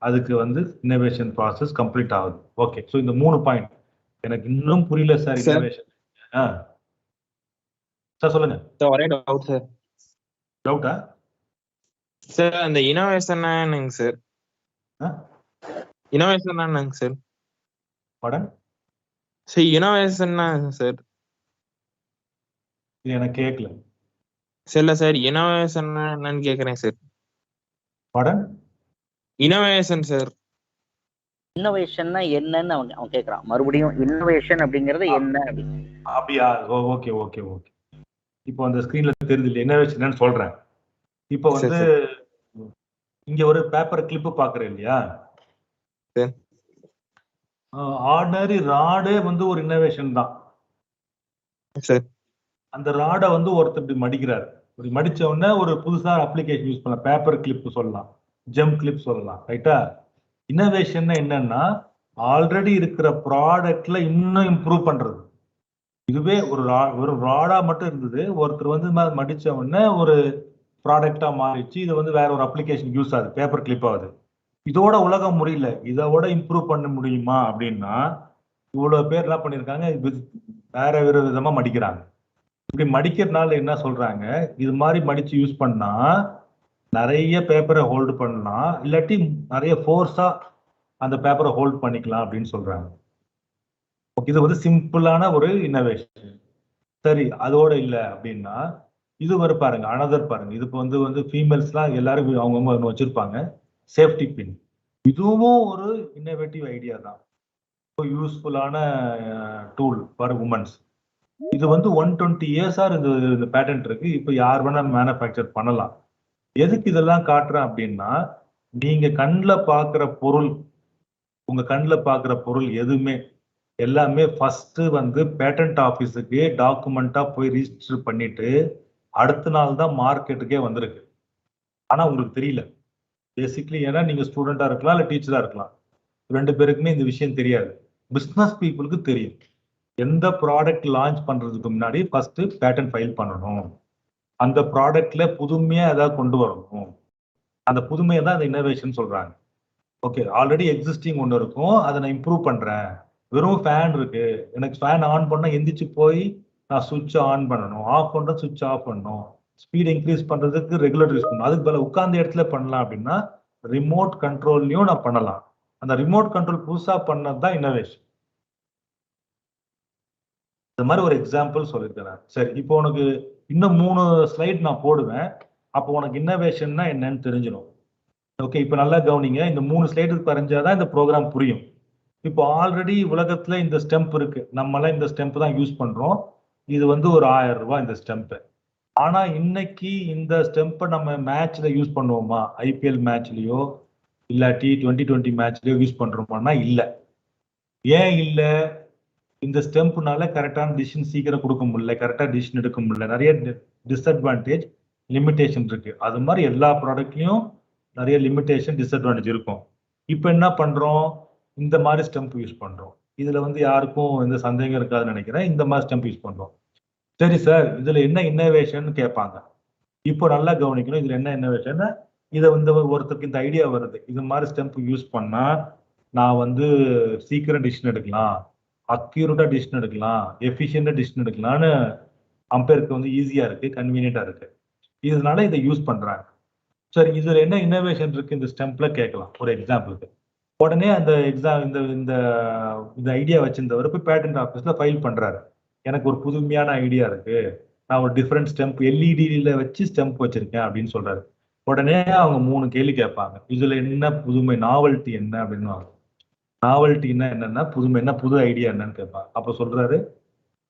Speaker 2: அதுக்கு வந்து இன்னோவேஷன் ப்ராசஸ் கம்ப்ளீட் ஆகுது. ஓகே, ஸோ இந்த 3 பாயிண்ட் எனக்கு இன்னும் புரியல சார். இன்னோவேஷன் சார் சொல்லுங்க.
Speaker 4: ஒரே டவுட் சார்.
Speaker 2: டவுட்டா
Speaker 4: சார்? அந்த இனோவேஷன் என்னங்க சார்? இனோவேஷன் என்னங்க சார்?
Speaker 2: படம்
Speaker 4: சார் இனோவேஷன் சார்
Speaker 2: எனக்கு கேட்கல.
Speaker 4: சரில சார், இனோவேஷன் என்னன்னு கேக்குறேன் சார்.
Speaker 2: படம்
Speaker 4: இனோவேஷன் சார்.
Speaker 1: இன்னோவேஷன்னா என்னன்னு அவன் கேட்கறான். மறுபடியும் இன்னோவேஷன் அப்படிங்கறது என்ன அப்படின்னு.
Speaker 2: அப்படியா? Okay okay okay. இப்போ அந்த ஸ்கிரீன்ல தெரியுது இல்லையா இன்னோவேஷன் சொல்றேன். இப்போ வந்து இங்க ஒரு பேப்பர் கிளிப் பாக்குறேன் இல்லையா? ஆர்டினரி ராடே வந்து ஒரு இன்னோவேஷன் தான். அந்த ராடை வந்து ஒருத்தர் இப்படி மடிக்கிறார். இப்படி மடிச்ச உடனே ஒரு புதுசா அப்ளிகேஷன் யூஸ் பண்ணலாம். பேப்பர் கிளிப் சொல்லலாம், ஜெம் கிளிப் சொல்லலாம், ரைட்டா? இன்னோவேஷன் என்னன்னா, ஆல்ரெடி இருக்கிற ப்ராடக்ட்ல இன்னும் இம்ப்ரூவ் பண்றது. இதுவே ஒரு ராடா மட்டும் இருந்தது, ஒருத்தர் வந்து மடிச்ச உடனே ஒரு ப்ராடக்டா மாறிச்சு. இது வந்து வேற ஒரு அப்ளிகேஷன் யூஸ் ஆகுது, பேப்பர் கிளிப் ஆகுது. இதோட உலகம் முடியல, இதோட இம்ப்ரூவ் பண்ண முடியுமா அப்படின்னா, இவ்வளவு பேர் என்ன பண்ணிருக்காங்க, வேற வேற விதமா மடிக்கிறாங்க. இப்படி மடிக்கிறதுனால என்ன சொல்றாங்க, இது மாதிரி மடிச்சு யூஸ் பண்ணா நிறைய பேப்பரை ஹோல்டு பண்ணலாம், இல்லாட்டி நிறைய ஃபோர்ஸா அந்த பேப்பரை ஹோல்ட் பண்ணிக்கலாம் அப்படின்னு சொல்றாங்க. இது வந்து சிம்பிளான ஒரு இன்னோவேஷன். சரி, அதோட இல்லை அப்படின்னா இது வரை பாருங்க, அனதர் பாருங்க. இது வந்து ஃபீமேல்ஸ்லாம் எல்லாரும் அவங்க வச்சிருப்பாங்க, சேஃப்டி பின். இதுவும் ஒரு இன்னோவேட்டிவ் ஐடியா தான், யூஸ்ஃபுல்லான டூல் ஃபார் உமன்ஸ். இது வந்து 120 இயர்ஸா இந்த பேட்டன்ட் இருக்கு. இப்போ யார் வேணா மேனுஃபேக்சர் பண்ணலாம். எதுக்கு இதெல்லாம் காட்டுறேன் அப்படின்னா, நீங்க கண்ணில் பார்க்குற பொருள், உங்க கண்ணில் பார்க்குற பொருள் எதுவுமே எல்லாமே ஃபர்ஸ்ட் வந்து பேட்டன்ட் ஆஃபீஸுக்கு டாக்குமெண்டா போய் ரிஜிஸ்டர் பண்ணிட்டு அடுத்த நாள் தான் மார்க்கெட்டுக்கே வந்திருக்கு. ஆனா உங்களுக்கு தெரியல பேசிக்லி. ஏன்னா நீங்க ஸ்டூடெண்டா இருக்கலாம், இல்லை டீச்சரா இருக்கலாம், 2 பேருக்குமே இந்த விஷயம் தெரியாது. பிஸ்னஸ் பீப்புளுக்கு தெரியும். எந்த ப்ராடக்ட் லான்ச் பண்றதுக்கு முன்னாடி ஃபர்ஸ்ட் பேட்டர்ன் ஃபைல் பண்ணணும். அந்த ப்ராடக்ட்ல புதுமையா ஏதாவது கொண்டு வரணும். அந்த புதுமையை தான் அந்த இன்னோவேஷன் சொல்றாங்க. ஓகே, ஆல்ரெடி எக்ஸிஸ்டிங் ஒன்று இருக்கும், அதை நான் இம்ப்ரூவ் பண்றேன். வெறும் ஃபேன் இருக்கு, எனக்கு ஃபேன் ஆன் பண்ண எந்திரிச்சு போய் நான் சுவிட்ச் ஆன் பண்ணணும், ஆஃப் பண்ற சுவிட்ச் ஆஃப் பண்ணணும், ஸ்பீட் இன்க்ரீஸ் பண்றதுக்கு ரெகுலேட்டர் யூஸ் பண்ணணும். அதுக்கு பதிலா உட்கார்ந்த இடத்துல பண்ணலாம் அப்படின்னா ரிமோட் கண்ட்ரோல்லையும் நான் பண்ணலாம். அந்த ரிமோட் கண்ட்ரோல் புதுசா பண்ணது தான் இன்னோவேஷன். இந்த மாதிரி ஒரு எக்ஸாம்பிள் சொல்லியிருக்கிறேன். சரி, இப்போ உனக்கு இன்னும் 3 ஸ்லைட் நான் போடுவேன், அப்போ உனக்கு இன்னோவேஷன்னா என்னன்னு தெரிஞ்சிடும். ஓகே, இப்போ நல்லா கவனிங்க. இந்த 3 ஸ்லைடுக்கு வரைஞ்சாதான் இந்த ப்ரோக்ராம் புரியும். இப்போ ஆல்ரெடி உலகத்துல இந்த ஸ்டெம்ப் இருக்கு, நம்மளாம் இந்த ஸ்டெம்ப் தான் யூஸ் பண்றோம். இது வந்து ஒரு 1000 ரூபாய் இந்த ஸ்டெம்ப். ஆனா இன்னைக்கு இந்த ஸ்டெம்பை நம்ம மேட்ச்ல யூஸ் பண்ணுவோமா? ஐபிஎல் மேட்ச்லயோ இல்லாட்டி 2020 மேட்ச்லயோ யூஸ் பண்றோமான்னா இல்ல. ஏன் இல்ல? இந்த ஸ்டெம்ப்னால கரெக்டான டிசிஷன் சீக்கிரம் கொடுக்க முடியல, கரெக்டா டிசிஷன் எடுக்க முடியல, நிறைய டிஸ்அட்வான்டேஜ் லிமிடேஷன் இருக்கு. அது மாதிரி எல்லா ப்ராடக்ட்லயும் நிறைய லிமிடேஷன் டிஸ்அட்வான்டேஜ் இருக்கும். இப்போ என்ன பண்றோம்? இந்த மாதிரி ஸ்டெம்ப் யூஸ் பண்றோம். இதுல வந்து யாருக்கும் எந்த சந்தேகம் இருக்காதுன்னு நினைக்கிறேன். இந்த மாதிரி ஸ்டெம்ப் யூஸ் பண்றோம். சரி சார், இதுல என்ன இன்னோவேஷன் கேட்பாங்க. இப்போ நல்லா கவனிக்கணும். இதுல என்ன இன்னோவேஷன்? இதை வந்து ஒருத்தருக்கு இந்த ஐடியா வருது, இது மாதிரி ஸ்டெம்ப் யூஸ் பண்ணா நான் வந்து சீக்கிரம் டிசிஷன் எடுக்கலாம், அக்யூரேட்டா டிசிஷன் எடுக்கலாம், எஃபிஷியண்டா டிசிஷன் எடுக்கலாம்னு அம்பேருக்கு வந்து ஈஸியா இருக்கு, கன்வீனியன்டா இருக்கு. இதனால இதை யூஸ் பண்றாங்க. சரி, இதுல என்ன இன்னோவேஷன் இருக்கு இந்த ஸ்டெம்ப்ல கேட்கலாம் ஒரு எக்ஸாம்பிளுக்கு. உடனே அந்த எக்ஸாம் இந்த இந்த இந்த ஐடியா வச்சிருந்தவர் போய் பேட்டன்ட் ஆஃபீஸ்ல ஃபைல் பண்றாரு. எனக்கு ஒரு புதுமையான ஐடியா இருக்கு, நான் ஒரு டிஃப்ரெண்ட் ஸ்டெம்ப் எல்இடியில வச்சு ஸ்டெம்ப் வச்சிருக்கேன் அப்படின்னு சொல்றாரு. உடனே அவங்க 3 கேள்வி கேட்பாங்க. இதுல என்ன புதுமை, நாவல்ட்டி என்ன அப்படின்னு. நாவல்ட்டின்னா என்னன்னா புதுமை என்ன, புது ஐடியா என்னன்னு கேட்பாங்க. அப்ப சொல்றாரு,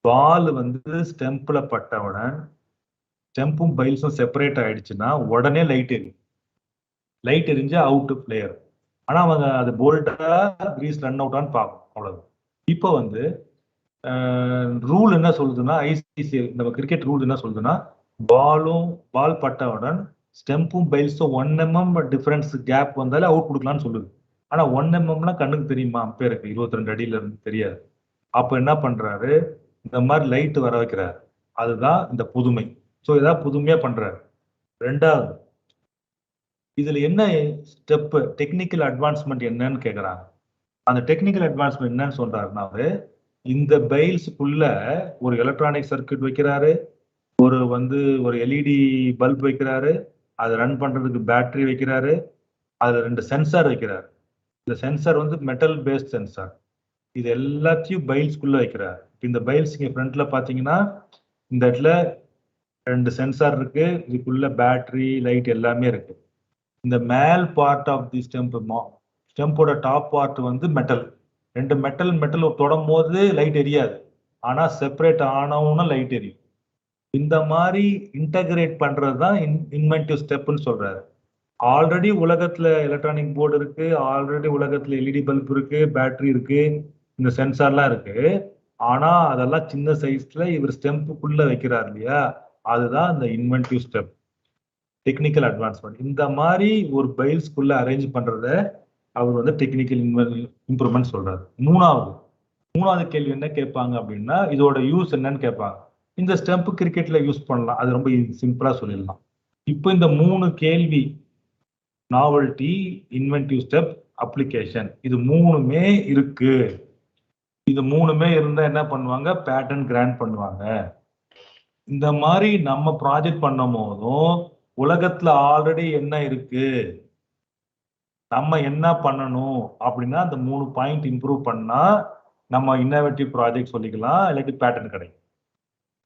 Speaker 2: பால் வந்து ஸ்டெம்ப்ல பட்டவுடன் ஸ்டெம்பும் பைல்ஸும் செப்பரேட் ஆயிடுச்சுன்னா உடனே லைட் எரியும். லைட் எரிஞ்சா அவுட் பிளேயர். ஆனா அவங்க அது போல்டா கிரீஸ் ரன் அவுட்டான்னு பார்க்கணும், அவ்வளவு. இப்போ வந்து ரூல் என்ன சொல்லுதுன்னா, ஐசிசி நம்ம கிரிக்கெட் ரூல் என்ன சொல்லுதுன்னா, பால் பட்டவுடன் ஸ்டெம்பும் பைல்ஸும் 1 mm டிஃபரன்ஸ் கேப் வந்தாலே அவுட் கொடுக்கலாம்னு சொல்லுது. ஆனா 1 mmலாம் கண்ணுக்கு தெரியுமா? அம்பேருக்கு 22 அடியில இருந்து தெரியாது. அப்ப என்ன பண்றாரு, இந்த மாதிரி லைட் வர வைக்கிறாரு. அதுதான் இந்த புதுமை. ஸோ ஏதாவது புதுமையா பண்றாரு. ரெண்டாவது, இதுல என்ன ஸ்டெப் டெக்னிக்கல் அட்வான்ஸ்மெண்ட் என்னன்னு கேட்கறாங்க. அந்த டெக்னிக்கல் அட்வான்ஸ்மெண்ட் என்னன்னு சொல்றாருன்னா, இந்த பைல்ஸுக்குள்ள ஒரு எலக்ட்ரானிக் சர்க்யூட் வைக்கிறாரு, ஒரு எல்இடி பல்ப் வைக்கிறாரு, அதை ரன் பண்றதுக்கு பேட்டரி வைக்கிறாரு, அதுல 2 சென்சார் வைக்கிறாரு. இந்த சென்சார் வந்து மெட்டல் பேஸ்ட் சென்சார். இது எல்லாத்தையும் பைல்ஸ்குள்ள வைக்கிறாரு. இந்த பைல்ஸ் இங்க ஃப்ரண்ட்ல பாத்தீங்கன்னா இந்த இடத்துல 2 சென்சார் இருக்கு, இதுக்குள்ள பேட்டரி லைட் எல்லாமே இருக்கு. இந்த மேல் பார்ட் ஆஃப் தி ஸ்டெம்போட டாப் பார்ட் வந்து மெட்டல். 2 மெட்டல் தொடும் போது லைட் எரியாது, ஆனா செப்பரேட் ஆனவுன்னா லைட் எரியும். இந்த மாதிரி இன்டகிரேட் பண்றதுதான் இன்வென்டிவ் ஸ்டெப்னு சொல்றாரு. ஆல்ரெடி உலகத்துல எலக்ட்ரானிக் போர்டு இருக்கு, ஆல்ரெடி உலகத்துல எல்இடி பல்ப் இருக்கு, பேட்டரி இருக்கு, இந்த சென்சார்லாம் இருக்கு. ஆனா அதெல்லாம் சின்ன சைஸ்ல இவர் ஸ்டெம்புக்குள்ள வைக்கிறார் இல்லையா, அதுதான் இந்த இன்வென்டிவ் ஸ்டெப், டெக்னிக்கல் அட்வான்ஸ்மெண்ட். இந்த மாதிரி ஒரு பைல்ஸ்குள்ள அரேஞ்ச் பண்றத அவர் வந்து டெக்னிக்கல் இம்ப்ரூவ்மெண்ட் சொல்றாரு. மூணாவது கேள்வி என்ன கேட்பாங்க அப்படின்னா, இதோட யூஸ் என்னன்னு கேட்பாங்க. இந்த ஸ்டெம்ப் கிரிக்கெட்ல யூஸ் பண்ணலாம், அது ரொம்ப சிம்பிளா சொல்லிடலாம். இப்போ இந்த 3 கேள்வி, நாவல்ட்டி, இன்வென்டிவ் ஸ்டெப், அப்ளிகேஷன், இது 3மே இருக்கு. இது 3மே இருந்தா என்ன பண்ணுவாங்க? பேட்டன் கிராண்ட் பண்ணுவாங்க. இந்த மாதிரி நம்ம ப்ராஜெக்ட் பண்ணும் போதும் உலகத்துல ஆல்ரெடி என்ன இருக்கு, நம்ம என்ன பண்ணணும் அப்படின்னா அந்த 3 பாயிண்ட் இம்ப்ரூவ் பண்ணா நம்ம இன்னோவேட்டிவ் ப்ராஜெக்ட் சொல்லிக்கலாம், இல்லாட்டி பேட்டன் கிடைக்கும்.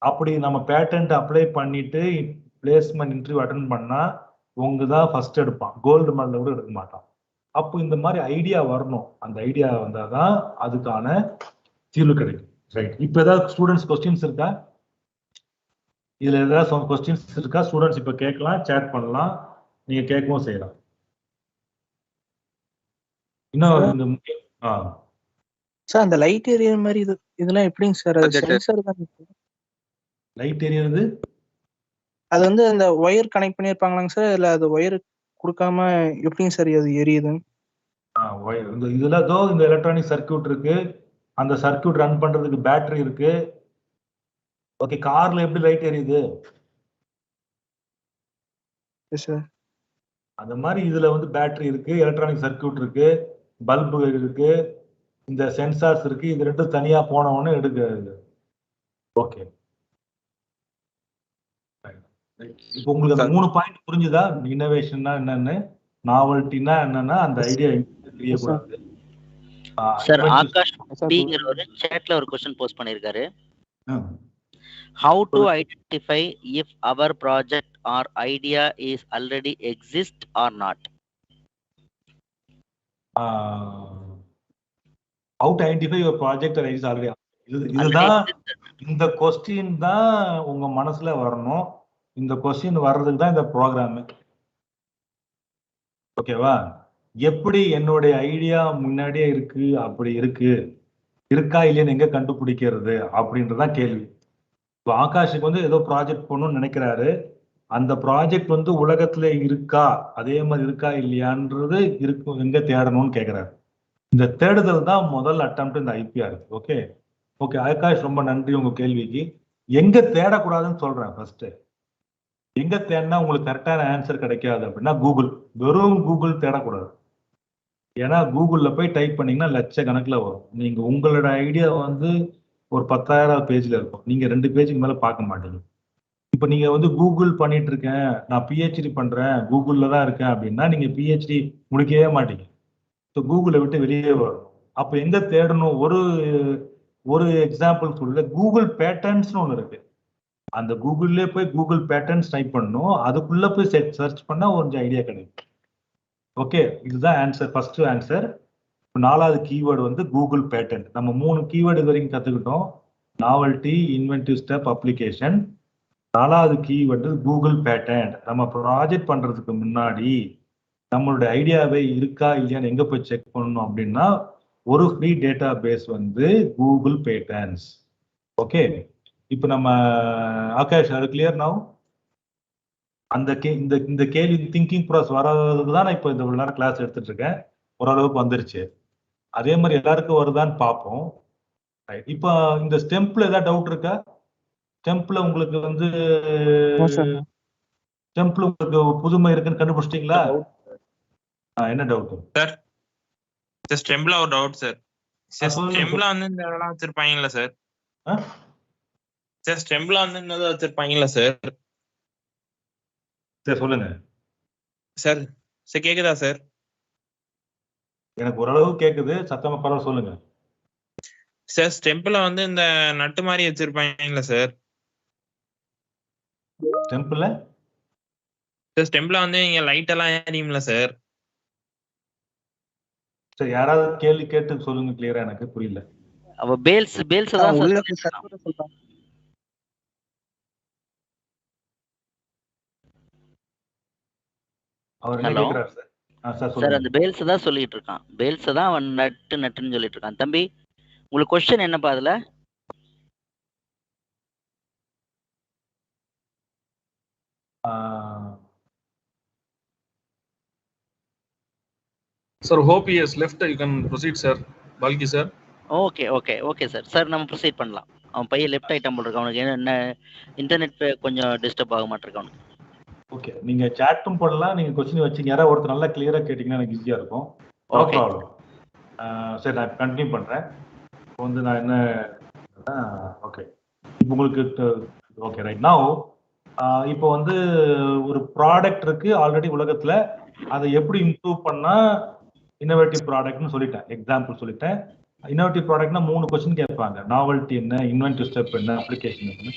Speaker 2: அப்படி நம்ம பேட்டன்ட் அப்ளை பண்ணிட்டு பிளேஸ்மெண்ட் இன்டர்வியூ அட்டன் பண்ணா உங்க தான் ஃபர்ஸ்ட் எடுப்பான், கோல்டு மெடல் கூட எடுக்க மாட்டான். அப்போ இந்த மாதிரி ஐடியா வரணும். அந்த ஐடியா வந்தாதான் அதுக்கான தீர்வு கிடைக்கும். ரைட், இப்போ ஏதாவது ஸ்டூடெண்ட்ஸ் கொஸ்டின்ஸ் இருக்கா? இதுல ஏதாவது கொஸ்டின்ஸ் இருக்கா? ஸ்டூடெண்ட்ஸ் இப்ப கேட்கலாம், சேட் பண்ணலாம், நீங்க கேட்கவும் செய்யலாம். இன்னும்
Speaker 5: சார் அந்த லைட் எரியற மாதிரி இதெல்லாம் எப்படிங்க சார்? அது சென்சார் தான்.
Speaker 2: லைட் எரியறது
Speaker 5: அது வந்து அந்த ஒயர் கனெக்ட் பண்ணிருப்பாங்களாங்க சார், இல்ல அது ஒயர் கொடுக்காம எப்படிங்க சார் அது எரியுது?
Speaker 2: இதுல இந்த எலக்ட்ரானிக் சர்க்யூட் இருக்கு, அந்த சர்க்யூட் ரன் பண்றதுக்கு பேட்டரி இருக்கு. ஓகே, கார்ல எப்படி லைட் எரியுது அந்த மாதிரி இதுல வந்து பேட்டரி இருக்கு, எலக்ட்ரானிக் சர்க்யூட் இருக்கு, பல்பு இருக்கு, இந்த சென்சார்ஸ் இருக்கு. இது ரெண்டும் தனியா போனவொன்னு எடுக்க. ஓகே, இப்போ உங்களுக்கு அந்த 3 பாயிண்ட் புரிஞ்சுதா? இன்னோவேஷன்னா என்னன்னு, நாவல்ட்டினா என்னன்னா அந்த ஐடியா தெரியக்கூடாது.
Speaker 1: சார் ஆகாஷ் ஒரு chatல ஒரு क्वेश्चन போஸ்ட் பண்ணிருக்காரு. How to identify if our project or idea is already exist or not?
Speaker 2: How to identify your project or is already. இதுதான் இந்த क्वेश्चन தான் உங்க மனசுல வரணும். இந்த क्वेश्चन வர்றதுக்கு தான் இந்த ப்ரோக்ராம். ஓகேவா? எப்படி என்னுடைய ஐடியா முன்னாடியே இருக்கு, அப்படி இருக்கா இல்லைன்னு எங்க கண்டுபிடிக்கிறது அப்படின்றதான் கேள்வி. இப்போ ஆகாஷுக்கு வந்து ஏதோ ப்ராஜெக்ட் பண்ணணும்னு நினைக்கிறாரு. அந்த ப்ராஜெக்ட் வந்து உலகத்துல இருக்கா, அதே மாதிரி இருக்கா இல்லையான்றது இருக்கும், எங்க தேடணும்னு கேட்கிறாரு. இந்த தேடுதல் தான் முதல் அட்டெம்ப்ட் இந்த IPR. ஓகே ஓகே ஆகாஷ், ரொம்ப நன்றி உங்க கேள்விக்கு. எங்க தேடக்கூடாதுன்னு சொல்றேன். ஃபர்ஸ்ட் எங்க தேடினா உங்களுக்கு கரெக்டான ஆன்சர் கிடைக்காது அப்படின்னா கூகுள். வெறும் கூகுள் தேடக்கூடாது. ஏன்னா கூகுள்ல போய் டைப் பண்ணீங்கன்னா லட்சக்கணக்கில் வரும். நீங்க உங்களோட ஐடியா வந்து ஒரு 10,000 பேஜ்ல இருக்கும், நீங்க 2 பேஜுக்கு மேல பார்க்க மாட்டீங்க. இப்ப நீங்க வந்து கூகுள் பண்ணிட்டு இருக்கேன், நான் PhD பண்றேன், கூகுள்ல தான் இருக்கேன் அப்படின்னா நீங்க PhD முடிக்கவே மாட்டீங்க. ஸோ கூகுளை விட்டு வெளியே வரும். அப்ப எங்க தேடணும்? ஒரு எக்ஸாம்பிள் சொல்ல, கூகுள் பேட்டர்ன்ஸ்னு ஒன்று இருக்கு. அந்த கூகுள்லேயே போய் கூகுள் பேட்டர்ன்ஸ் டைப் பண்ணணும், அதுக்குள்ள போய் சர்ச் பண்ணா ஒரு ஐடியா கிடைக்கும். ஓகே, இதுதான் ஆன்சர், ஃபர்ஸ்ட் ஆன்சர். 4வது கீவேர்டு வந்து கூகுள் பேட்டர்ன். நம்ம 3 கீவேர்டு இது வரைக்கும் கத்துக்கிட்டோம். Novelty, inventive step, application. 4வது கீவேர்டு கூகுள் பேட்டர்ன். நம்ம ப்ராஜெக்ட் பண்றதுக்கு முன்னாடி நம்மளுடைய ஐடியாவே இருக்கா இல்லையான்னு எங்க போய் செக் பண்ணணும் அப்படின்னா ஒரு ஃப்ரீ டேட்டா பேஸ் வந்து கூகுள் பேட்டர்ன்ஸ். ஓகே, இப்போ நம்ம ஆகாஷ், அது கிளியர் நவ்? அந்த இந்த கேள்வி திங்கிங் ப்ராசஸ் வராததுக்கு தான் நான் இப்போ இந்த நேரம் கிளாஸ் எடுத்துட்டு இருக்கேன். ஓரளவுக்கு வந்துருச்சு. அதே மாதிரி எல்லாருக்கும் வருதான்னு பார்ப்போம். இப்போ இந்த ஸ்டெம்ப்ல ஏதாவது டவுட் இருக்கா? ஸ்டெம்ப்ல உங்களுக்கு வந்து ஸ்டெம்ப்ல உங்களுக்கு புதுமை இருக்குன்னு கண்டுபிடிச்சிட்டீங்களா? என்ன டவுட்
Speaker 4: சார்? ஸ்டெம்ப்ல ஒரு டவுட் சார். ஸ்டெம்ப்ல வந்து இந்த இதெல்லாம் வச்சிருப்பாங்கல்ல சார்? சார் ஸ்டெம்ப்ல வந்து இந்த வச்சிருப்பாங்கல்ல சார்?
Speaker 2: சார் சொல்லுங்க
Speaker 4: சார். சார் கேக்குதா சார்?
Speaker 2: எனக்கு ஓரளவு கேக்குது, சத்தமா பரவாயில்ல, சொல்லுங்க
Speaker 4: சார். ஸ்டெம்ப்ல வந்து இந்த நட்டு மாதிரி வச்சிருப்பாங்கல்ல சார்?
Speaker 2: ஸ்டெம்ப்ல
Speaker 4: சார் ஸ்டெம்ப்ல வந்து இங்க லைட் எல்லாம் எரியும்ல சார்?
Speaker 2: சார் யாராவது கேள்வி கேட்டு சொல்லுங்க, கிளியரா எனக்கு புரியல.
Speaker 1: அவ பேல்ஸ் தான்
Speaker 5: உள்ள சர்வரை சொல்றாங்க.
Speaker 2: அவர் என்ன கேக்குறாரு சார்?
Speaker 1: சார் அந்த பேல்ஸ் தான் சொல்லிட்டு இருக்கான். பேல்ஸ் தான் அவன் நட்டுன்னு சொல்லிட்டு இருக்கான். தம்பி, உங்களுக்கு क्वेश्चन என்னப்பா அதுல?
Speaker 6: Sir, hope he has left. You can proceed, sir. Balki, sir.
Speaker 1: Okay sir. Sir நம்ம ப்ரொசீட் பண்ணலாம். அவன் பையன் லெஃப்ட் ஐட்டம் போல இருக்கு. அவனுக்கு என்ன இன்டர்நெட் கொஞ்சம் டிஸ்டர்ப் ஆக மாட்டிருக்கு அவனுக்கு.
Speaker 2: ஓகே, நீங்க சாட்டும் போடலாம், நீங்க क्वेश्चन வச்சீங்க. யாராவது ஒருத்தர் நல்லா கிளியரா கேட்டீங்கன்னா எனக்கு ஈஸியா இருக்கும். No problem. சரி, நான் கண்டினியூ பண்றேன். இப்போ வந்து நான் என்ன, ஓகே இப்போ உங்களுக்கு ஓகே ரைட் நவ். இப்போ வந்து ஒரு ப்ராடக்ட் இருக்கு ஆல்ரெடி உலகத்துல, அதை எப்படி இம்ப்ரூவ் பண்ணா இன்னோவேட்டிவ் ப்ராடக்ட்னு சொல்லிட்டேன், எக்ஸாம்பிள் சொல்லிட்டேன். இன்னோவேட்டிவ் ப்ராடக்ட்னா 3 क्वेश्चन கேட்பாங்க. நாவல்ட்டி என்ன, இன்வென்டிவ் ஸ்டெப் என்ன, அப்ளிகேஷன் என்ன.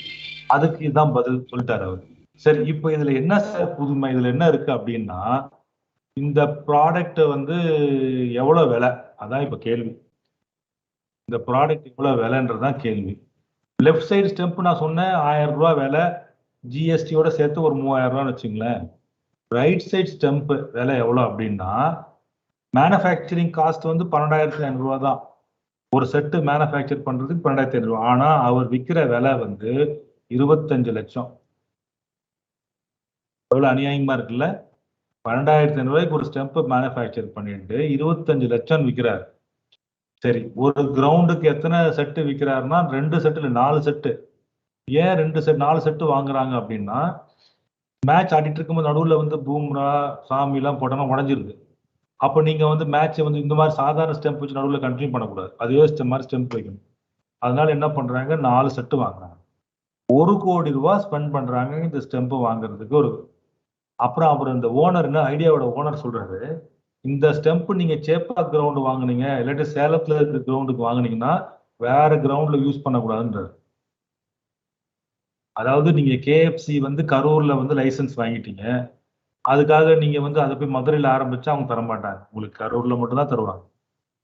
Speaker 2: அதுக்கு இதுதான் பதில் சொல்லிட்டாரு அவர். சரி, இப்போ இதுல என்ன புதுமை, இதுல என்ன இருக்கு அப்படின்னா, இந்த ப்ராடக்ட் வந்து எவ்வளவு விலை, அதான் இப்ப கேள்வி. இந்த ப்ராடக்ட் எவ்வளவு விலைன்றதுதான் கேள்வி. லெஃப்ட் சைடு ஸ்டெம்ப் நான் சொன்னேன் 1000 ரூபாய் விலை, ஜிஎஸ்டியோட சேர்த்து ஒரு 3000 ரூபான்னு வச்சுங்களேன். ரைட் சைடு ஸ்டெம்ப் விலை எவ்வளவு அப்படின்னா, மேனுஃபேக்சரிங் காஸ்ட் வந்து 12,500 ரூபாய் தான். ஒரு செட்டு மேனுஃபேக்சர் பண்றதுக்கு 12,500 ரூபாய். ஆனா அவர் விற்கிற விலை வந்து 25 லட்சம். எவ்வளவு அநியாயமா இருக்குல்ல? 12,500 ரூபாய்க்கு ஒரு ஸ்டெம்ப் மேனுஃபேக்சர் பண்ணிட்டு 25 லட்சம் விற்கிறார். சரி, ஒரு கிரவுண்டுக்கு எத்தனை செட்டு விற்கிறாருன்னா 2 செட்டு இல்லை 4 செட்டு. ஏன் 4 செட்டு வாங்குறாங்க அப்படின்னா, மேட்ச் ஆடிட்டு இருக்கும்போது நடுவில் வந்து பூம்ரா சாமி எல்லாம் போட்டோம்னா உடஞ்சிருது. அப்போ நீங்க வந்து மேட்ச் வந்து இந்த மாதிரி சாதாரண ஸ்டெம்ப் வச்சு நடுவில் கண்டினியூ பண்ணக்கூடாது, அதே மாதிரி ஸ்டெம்ப் வைக்கணும். அதனால என்ன பண்றாங்க, 4 செட்டு வாங்குறாங்க. 1 கோடி ரூபாய் ஸ்பெண்ட் பண்றாங்க இந்த ஸ்டெம்ப் வாங்குறதுக்கு. அப்புறம் அவர் இந்த ஓனர் என்ன ஐடியாவோட ஓனர் சொல்றாரு, இந்த ஸ்டெம்ப் நீங்க சேப்பாக் கிரவுண்ட் வாங்குனீங்க, இல்லாட்டி சேலத்துல இருக்கிற கிரவுண்டுக்கு வாங்குனீங்கன்னா வேற கிரவுண்ட்ல யூஸ் பண்ணக்கூடாதுன்றாரு. அதாவது நீங்க KFC வந்து கரூர்ல வந்து லைசன்ஸ் வாங்கிட்டீங்க, அதுக்காக நீங்க வந்து அதை போய் மதுரையில் ஆரம்பிச்சா அவங்க தர மாட்டாங்க, உங்களுக்கு கரூர்ல மட்டும் தான் தருவாங்க.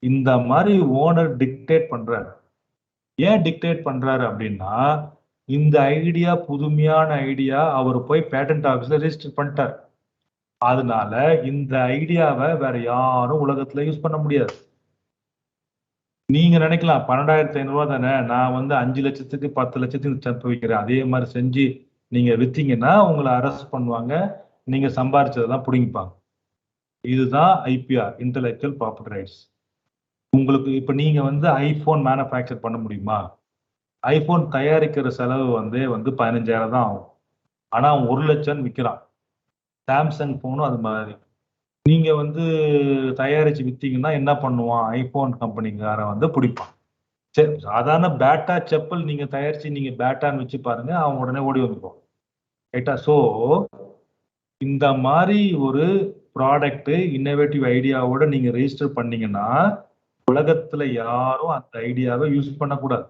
Speaker 2: இந்த மாதிரி ஓனர் டிக்டேட் பண்றாரு. ஏன் டிக்டேட் பண்றாரு அப்படின்னா, இந்த ஐடியா புதுமையான ஐடியா, அவர் போய் பேட்டன்ட் ஆபீஸ்ல ரெஜிஸ்டர் பண்ணிட்டார். அதனால இந்த ஐடியாவை வேற யாரும் உலகத்துல யூஸ் பண்ண முடியாது. நீங்க நினைக்கலாம் 12,500 தானே, நான் வந்து 5 லட்சத்துக்கு 10 லட்சத்துக்கு ஸ்டெம்ப் வைக்கிறேன், அதே மாதிரி செஞ்சு நீங்க வித்தீங்கன்னா உங்களை அரெஸ்ட் பண்ணுவாங்க, நீங்க சம்பாரிச்சதெல்லாம் பிடிங்கிப்பாங்க. இதுதான் IPR, இன்டெலெக்சுவல் ப்ராப்பர்ட்டி ரைட்ஸ். உங்களுக்கு இப்ப நீங்க வந்து ஐபோன் மேனுஃபேக்சர் பண்ண முடியுமா? ஐபோன் தயாரிக்கிற செலவு வந்து 15,000 தான் ஆகும். ஆனா அவன் 1 லட்சம் விற்கிறான். சாம்சங் போனும் அது மாதிரி. நீங்க வந்து தயாரிச்சு வித்தீங்கன்னா என்ன பண்ணுவான், ஐபோன் கம்பெனிக்காரன் வந்து பிடிப்பான். சரி, சாதாரண பேட்டா செப்பல் நீங்க தயாரிச்சு நீங்க பேட்டான்னு வச்சு பாருங்க, அவன் உடனே ஓடி வந்துருவான். ரைட்டா? ஸோ இந்த மாதிரி ஒரு ப்ராடக்ட் இன்னோவேட்டிவ் ஐடியாவோட நீங்க ரெஜிஸ்டர் பண்ணீங்கன்னா உலகத்துல யாரும் அந்த ஐடியாவை யூஸ் பண்ணக்கூடாது.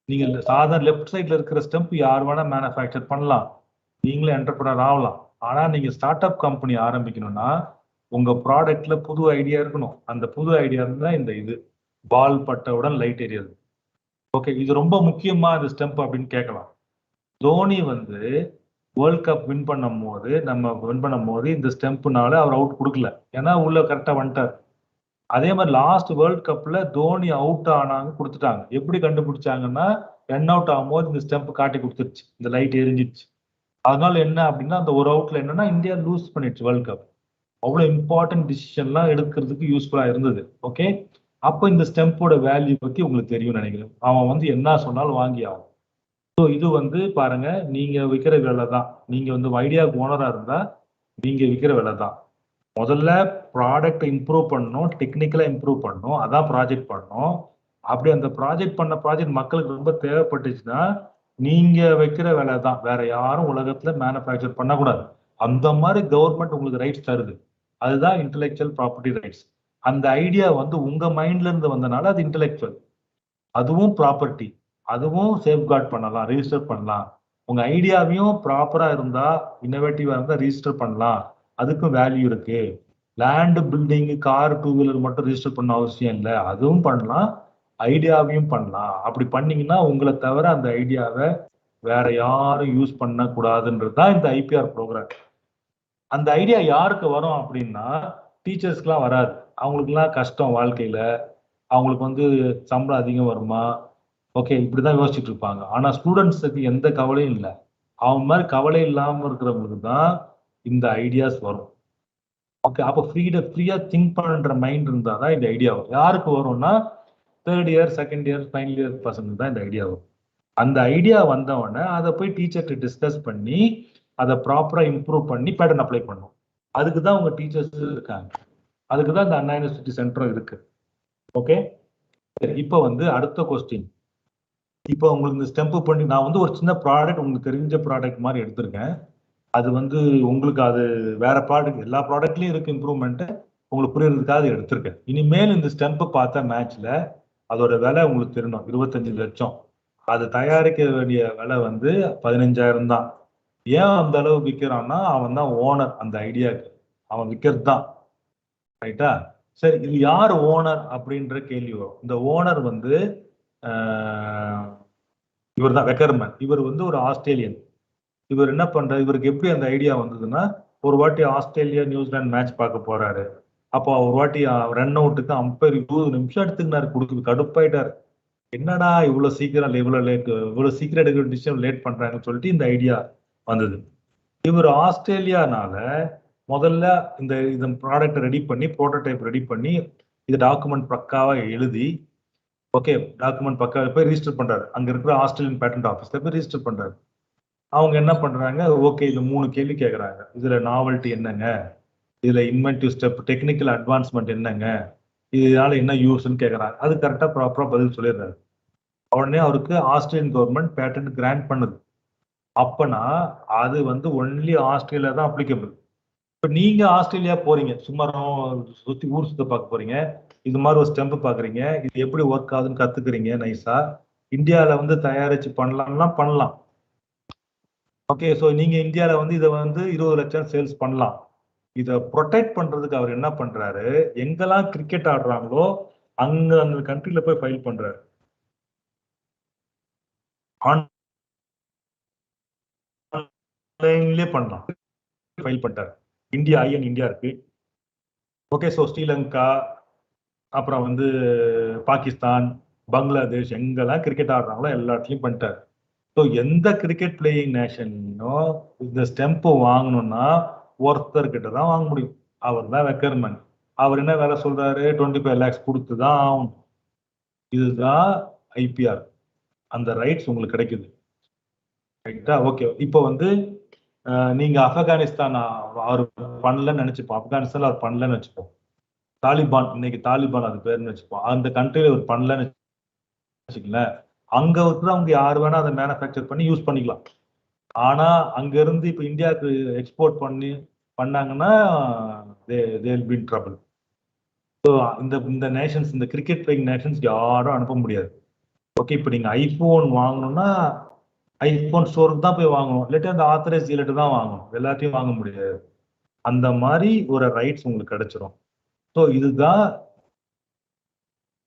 Speaker 2: நீங்க சாதாரண லெஃப்ட் சைட்ல இருக்கிற ஸ்டெம்ப் யார் வேணா மேனுஃபேக்சர் பண்ணலாம், நீங்களே என்டர்பிரனர் ஆகலாம். ஆனா நீங்க ஸ்டார்ட் அப் கம்பெனி ஆரம்பிக்கணும்னா உங்க ப்ராடக்ட்ல புது ஐடியா இருக்கணும். அந்த புது ஐடியா இருந்தா இந்த இது பால் பட்டவுடன் லைட் எரியுது. ஓகே, இது ரொம்ப முக்கியமா இந்த ஸ்டெம்ப் அப்படின்னு கேட்கலாம். தோனி வந்து வேர்ல்ட் கப் வின் பண்ணும் போது இந்த ஸ்டெம்ப்னால அவர் அவுட் கொடுக்கல, ஏன்னா உள்ள கரெக்டா வந்துட்டார். அதே மாதிரி லாஸ்ட் வேர்ல்ட் கப்ல தோனி அவுட் ஆனாங்க, கொடுத்துட்டாங்க. எப்படி கண்டுபிடிச்சாங்கன்னா, ரன் அவுட் ஆகும்போது இந்த ஸ்டெம்ப் காட்டி கொடுத்துருச்சு, இந்த லைட் எரிஞ்சிருச்சு. அதனால என்ன அப்படின்னா, அந்த ஒரு அவுட்ல என்னன்னா இந்தியா லூஸ் பண்ணிடுச்சு வேர்ல்ட் கப். அவ்வளவு இம்பார்ட்டன்ட் டிசிஷன்லாம் எடுக்கிறதுக்கு யூஸ்ஃபுல்லா இருந்தது. ஓகே, அப்போ இந்த ஸ்டெம்போட வேல்யூ பத்தி உங்களுக்கு தெரியும் நினைக்கிறேன். அவன் வந்து என்ன சொன்னாலும் வாங்கி ஆகும். ஸோ இது வந்து பாருங்க, நீங்க விற்கிற விலை தான். நீங்க வந்து ஐடியாவுக்கு ஓனரா இருந்தா நீங்க விற்கிற விலை தான். முதல்ல ப்ராடக்ட் இம்ப்ரூவ் பண்ணணும், டெக்னிக்கலா இம்ப்ரூவ் பண்ணணும், அதான் ப்ராஜெக்ட் பண்ணணும். அப்படி அந்த ப்ராஜெக்ட் மக்களுக்கு ரொம்ப தேவைப்பட்டுச்சுன்னா நீங்க வைக்கிற வேலை தான், வேற யாரும் உலகத்துல மேனுஃபேக்சர் பண்ணக்கூடாது. அந்த மாதிரி கவர்மெண்ட் உங்களுக்கு ரைட்ஸ் தருது, அதுதான் இன்டெலெக்சுவல் ப்ராப்பர்ட்டி ரைட்ஸ். அந்த ஐடியா வந்து உங்க மைண்ட்ல இருந்து வந்தனால அது இன்டெலெக்சுவல், அதுவும் ப்ராப்பர்ட்டி, அதுவும் சேஃப்கார்ட் பண்ணலாம், ரெஜிஸ்டர் பண்ணலாம். உங்க ஐடியாவையும் ப்ராப்பரா இருந்தா, இன்னோவேட்டிவா இருந்தா ரெஜிஸ்டர் பண்ணலாம், அதுக்கும் வேல்யூ இருக்கு. லேண்ட், பில்டிங், கார், 2 வீலர் மட்டும் ரெஜிஸ்டர் பண்ண அவசியம் இல்லை, அதுவும் பண்ணலாம், ஐடியாவையும் பண்ணலாம். அப்படி பண்ணீங்கன்னா உங்களை தவிர அந்த ஐடியாவை வேற யாரும் யூஸ் பண்ண கூடாதுன்றது தான் இந்த IPR ப்ரோக்ராம். அந்த ஐடியா யாருக்கு வரும் அப்படின்னா, டீச்சர்ஸ்க்குலாம் வராது. அவங்களுக்குலாம் கஷ்டம் வாழ்க்கையில, அவங்களுக்கு வந்து சம்பளம் அதிகம் வருமா, ஓகே, இப்படிதான் யோசிச்சுட்டு இருப்பாங்க. ஆனா ஸ்டூடெண்ட்ஸுக்கு எந்த கவலையும் இல்லை. அவங்க மாதிரி கவலை இல்லாம இருக்கிறவங்களுக்கு தான் இந்த ஐடியாஸ் வரும். ஓகே, அப்போ ஃப்ரீயா திங்க் பண்ற மைண்ட் இருந்தா தான் இந்த ஐடியா வரும். யாருக்கு வரும்னா, 3rd year, 2nd year, final year பசங்க தான் இந்த ஐடியா வரும். அந்த ஐடியா வந்தவொடனே அதை போய் டீச்சர்கிட்ட டிஸ்கஸ் பண்ணி அதை ப்ராப்பரா இம்ப்ரூவ் பண்ணி பேட்டர்ன் அப்ளை பண்ணும். அதுக்கு தான் உங்க டீச்சர்ஸ் இருக்காங்க, அதுக்கு தான் இந்த அண்ணா யூனிவர்சிட்டி சென்டரும் இருக்கு. ஓகே, சரி, இப்போ வந்து அடுத்த கொஸ்டின். இப்போ உங்களுக்கு இந்த ஸ்டெம்ப் பண்ணி நான் வந்து ஒரு சின்ன ப்ராடக்ட், உங்களுக்கு தெரிஞ்ச ப்ராடக்ட் மாதிரி எடுத்திருக்கேன். அது வந்து உங்களுக்கு அது வேற ப்ராடக்ட், எல்லா ப்ராடக்ட்லயும் இருக்கு இம்ப்ரூவ்மெண்ட், உங்களுக்கு புரியறதுக்காக எடுத்திருக்கேன். இனிமேல் இந்த ஸ்டெம்ப் பார்த்த மேட்ச்ல அதோட விலை உங்களுக்கு தெரியணும், 25 லட்சம். அது தயாரிக்க வேண்டிய விலை வந்து 15,000 தான். ஏன் அந்த அளவு விற்கிறான்னா, அவன் தான் ஓனர் அந்த ஐடியாவுக்கு, அவன் விற்கிறது தான். ரைட்டா? சரி, இது யார் ஓனர் அப்படின்ற கேள்வி வரும். இந்த ஓனர் வந்து இவர் தான் வெக்கர்மேன். இவர் வந்து ஒரு ஆஸ்திரேலியன். இவர் என்ன பண்றாரு, இவருக்கு எப்படி அந்த ஐடியா வந்ததுன்னா, ஒரு வாட்டி ஆஸ்திரேலியா நியூசிலாந்து மேட்ச் பார்க்க போறாரு. அப்போ ஒரு வாட்டி ரன் அவுட்டுக்கு அம்பையர் 20 நிமிஷம் எடுத்துக்கினாரு, கொடுக்குது, கடுப்பாயிட்டாரு. என்னடா இவ்வளவு சீக்கிரம் இவ்வளவு சீக்கிரம் எடுக்கிற டிசிஷன் லேட் பண்றாங்கன்னு சொல்லிட்டு இந்த ஐடியா வந்தது. இவர் ஆஸ்திரேலியானால முதல்ல இந்த ப்ராடக்ட் ரெடி பண்ணி, ப்ரோட்டோடைப் ரெடி பண்ணி இது டாக்குமெண்ட் பக்காவா எழுதி, ஓகே டாக்குமெண்ட் பக்காவா போய் ரிஜிஸ்டர் பண்றாரு. அங்க இருக்கிற ஆஸ்திரேலியன் பேட்டன்ட் ஆஃபீஸ்ல போய் ரிஜிஸ்டர் பண்றாரு. அவங்க என்ன பண்றாங்க, ஓகே இந்த 3 கேள்வி கேட்கறாங்க. இதுல நாவல்ட்டி என்னங்க, இதுல இன்வென்டிவ் ஸ்டெப், டெக்னிக்கல் அட்வான்ஸ்மெண்ட் என்னங்க, இதனால என்ன யூஸ்ன்னு கேட்கறாங்க. அது கரெக்டா ப்ராப்பரா பதில் சொல்லிடுறாரு. உடனே அவருக்கு ஆஸ்திரேலியன் கவர்மெண்ட் பேட்டன்ட் கிராண்ட் பண்ணுது. அப்பனா அது வந்து ஒன்லி ஆஸ்திரேலியா தான் அப்ளிகபிள். இப்ப நீங்க ஆஸ்திரேலியா போறீங்க, சும்மா சுத்தி ஊர் சுத்த பார்க்க போறீங்க, இது மாதிரி ஒரு ஸ்டெம்ப் பாக்குறீங்க, இது எப்படி ஒர்க் ஆகுதுன்னு கத்துக்கிறீங்க நைஸா, இந்தியாவில வந்து தயாரிச்சு பண்ணலாம்னா பண்ணலாம். ஓகே, ஸோ நீங்க இந்தியாவில வந்து இதை வந்து 20 லட்சம் சேல்ஸ் பண்ணலாம். இதை ப்ரொடெக்ட் பண்றதுக்கு அவர் என்ன பண்றாரு, எங்கெல்லாம் கிரிக்கெட் ஆடுறாங்களோ அங்க அந்த கண்ட்ரில போய் ஃபைல் பண்றாரு. ஆன்லைன்லயே பண்ணலாம், ஃபைல் பண்ணிட்டாரு. இந்தியா ஐஎன் இந்தியா இருக்கு. ஓகே, ஸோ ஸ்ரீலங்கா, அப்புறம் வந்து பாகிஸ்தான், பங்களாதேஷ், எங்கெல்லாம் கிரிக்கெட் ஆடுறாங்களோ எல்லா இடத்துலையும் பண்ணிட்டாரு. ஸோ எந்த கிரிக்கெட் பிளேயிங் நேஷனும் இந்த ஸ்டெம்ப் வாங்கணும்னா ஒருத்தர்கிட்ட தான் வாங்க முடியும். அவர் தான் ரெக்யர்மெண்ட். அவர் என்ன வேலை சொல்றாரு, 25 lakhs கொடுத்து தான் ஆகணும். இதுதான் ஐபிஆர். அந்த ரைட்ஸ் உங்களுக்கு கிடைக்குது. ரைட்டா? ஓகே, இப்போ வந்து நீங்க ஆப்கானிஸ்தான் அவர் பண்ணலன்னு நினைச்சுப்போம், ஆப்கானிஸ்தான் அவர் பண்ணலன்னு வச்சுப்போம், தாலிபான், இன்னைக்கு தாலிபான் அது பேருன்னு வச்சுப்போம், அந்த கண்ட்ரியில ஒரு பண்ணலன்னு வச்சுக்கல, அங்க இருக்கிறவங்க யாரு வேணா அதை மேனுஃபேக்சர் பண்ணி யூஸ் பண்ணிக்கலாம். ஆனா அங்க இருந்து இப்ப இந்தியாவுக்கு எக்ஸ்போர்ட் பண்ணாங்கன்னா they'll be in trouble. So இந்த நேஷன்ஸ், இந்த கிரிக்கெட் பிளேயிங் நேஷன்ஸ் யாரும் அனுப்ப முடியாது. ஓகே, இப்போ நீங்க ஐபோன் வாங்கணும்னா ஐபோன் ஸ்டோருக்கு தான் போய் வாங்கணும், இல்லாட்டி அந்த ஆத்தரைஸ் டீலர்ட்டு தான் வாங்கணும், எல்லாத்தையும் வாங்க முடியாது. அந்த மாதிரி ஒரு ரைட்ஸ் உங்களுக்கு கிடைச்சிரும். ஸோ இதுதான்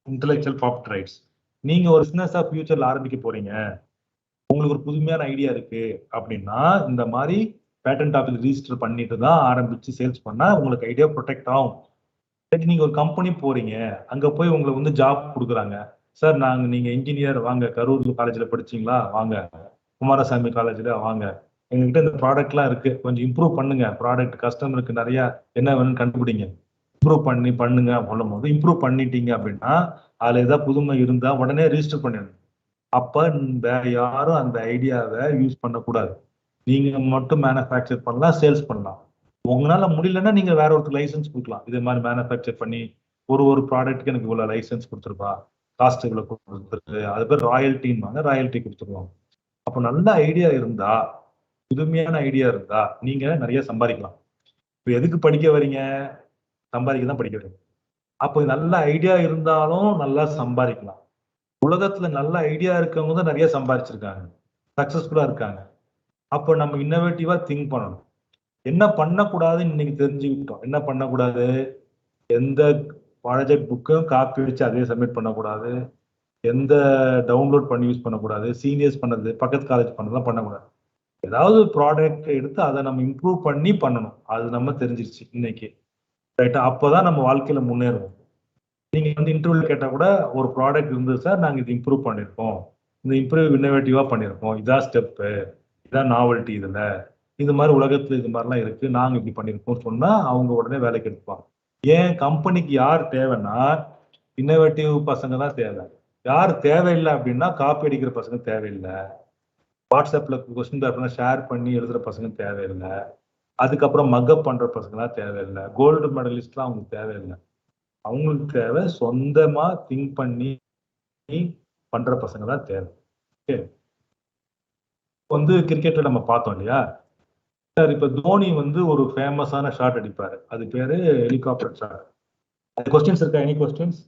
Speaker 2: இன்டெலெக்சுவல் ப்ராப்பர்ட்டி ரைட்ஸ். நீங்க ஒரு பிசினஸா ஃபியூச்சர்ல ஆரம்பிக்க போறீங்க, உங்களுக்கு ஒரு புதுமையான ஐடியா இருக்கு அப்படின்னா இந்த மாதிரி பேட்டன்ட் ஆஃபீஸ் ரிஜிஸ்டர் பண்ணிட்டு தான் ஆரம்பிச்சு சேல்ஸ் பண்ணா உங்களுக்கு ஐடியா ப்ரொடெக்ட் ஆகும். நீங்க ஒரு கம்பெனி போறீங்க, அங்க போய் உங்களுக்கு வந்து ஜாப் கொடுக்குறாங்க, சார் நீங்க இன்ஜினியர் வாங்க, கரூர் காலேஜ்ல படிச்சீங்களா வாங்க, குமாரசாமி காலேஜ்ல வாங்க, எங்ககிட்ட இந்த ப்ராடக்ட்லாம் இருக்கு, கொஞ்சம் இம்ப்ரூவ் பண்ணுங்க, ப்ராடக்ட் கஸ்டமருக்கு நிறைய என்ன வேணும்னு கண்டுபிடிங்க, இம்ப்ரூவ் பண்ணுங்க சொல்லும் போது இம்ப்ரூவ் பண்ணிட்டீங்க அப்படின்னா அதுல ஏதாவது புதுமை இருந்தா உடனே ரிஜிஸ்டர் பண்ணிடணும். அப்ப வேற யாரும் அந்த ஐடியாவை யூஸ் பண்ணக்கூடாது. நீங்க மட்டும் மேனுஃபேக்சர் பண்ணலாம், சேல்ஸ் பண்ணலாம். உங்களால முடியலன்னா நீங்க வேற ஒருத்தர் லைசன்ஸ் கொடுக்கலாம், இதே மாதிரி மேனுஃபேக்சர் பண்ணி ஒரு ப்ராடக்ட்டுக்கு எனக்கு இவ்வளவு லைசன்ஸ் கொடுத்துருப்பா, காஸ்ட் இவ்வளவு கொடுத்துருக்கு, அது பேர் ராயல்ட்டின்னு, ராயல்ட்டி கொடுத்துருவாங்க. அப்போ நல்ல ஐடியா இருந்தா, புதுமையான ஐடியா இருந்தா நீங்க நிறைய சம்பாதிக்கலாம். இப்போ எதுக்கு படிக்க வரீங்க, சம்பாதிக்க தான் படிக்க வரீங்க. அப்போ நல்ல ஐடியா இருந்தாலும் நல்லா சம்பாதிக்கலாம். உலகத்துல நல்ல ஐடியா இருக்கவங்க தான் நிறைய சம்பாதிச்சிருக்காங்க, சக்சஸ்ஃபுல்லா இருக்காங்க. அப்போ நம்ம இன்னோவேட்டிவா திங்க் பண்ணணும். என்ன பண்ணக்கூடாதுன்னு இன்னைக்கு தெரிஞ்சுக்கிட்டோம். என்ன பண்ணக்கூடாது, எந்த ப்ராஜெக்ட் புக்கும் காப்பி அடிச்சு அதே சப்மிட் பண்ணக்கூடாது, எந்த டவுன்லோட் பண்ணி யூஸ் பண்ணக்கூடாது, சீனியர்ஸ் பண்ணது, பக்கத்து காலேஜ் பண்ணதெல்லாம் பண்ணக்கூடாது. ஏதாவது ப்ராடக்ட் எடுத்து அதை நம்ம இம்ப்ரூவ் பண்ணி பண்ணணும். அது நம்ம தெரிஞ்சிருச்சு இன்னைக்கு, ரைட்டா? அப்போதான் நம்ம வாழ்க்கையில முன்னேறுவோம். நீங்க வந்து இன்டர்வியூல கேட்டா கூட ஒரு ப்ராடக்ட் இருந்தது சார், நாங்க இது இம்ப்ரூவ் பண்ணிருக்கோம், இந்த இம்ப்ரூவ் இன்னோவேட்டிவா பண்ணிருக்கோம், இதான் ஸ்டெப்பு, இதான் நாவல்ட்டி, இதுல இது மாதிரி உலகத்துல இது மாதிரிலாம் இருக்கு, நாங்க இப்படி பண்ணிருக்கோம் சொன்னா அவங்க உடனே வேலைக்கு எடுப்பாங்க. ஏன் கம்பெனிக்கு யார் தேவைன்னா இன்னோவேட்டிவ் பசங்க தான் தேவை. யார் தேவையில்லை அப்படின்னா காப்பி அடிக்கிற பசங்க தேவையில்லை, வாட்ஸ்அப்ல கொஸ்டின் பேப்பர்லாம் ஷேர் பண்ணி எழுதுற பசங்க தேவையில்லை, அதுக்கப்புறம் மக்கப் பண்ற பசங்கலாம் தேவையில்லை, கோல்டு மெடலிஸ்ட்லாம் அவங்களுக்கு தேவையில்லை. அவங்களுக்கு தேவை சொந்தமா திங்க் பண்ணி பண்ற பசங்க தான் தேவை. ஓகே, வந்து கிரிக்கெட்ல நம்ம பார்த்தோம் இல்லையா சார், இப்ப தோனி வந்து ஒரு ஃபேமஸான ஷாட் அடிப்பாரு, அது பேரு ஹெலிகாப்டர் ஷாட். கொஸ்டின்ஸ் இருக்கா? Any questions?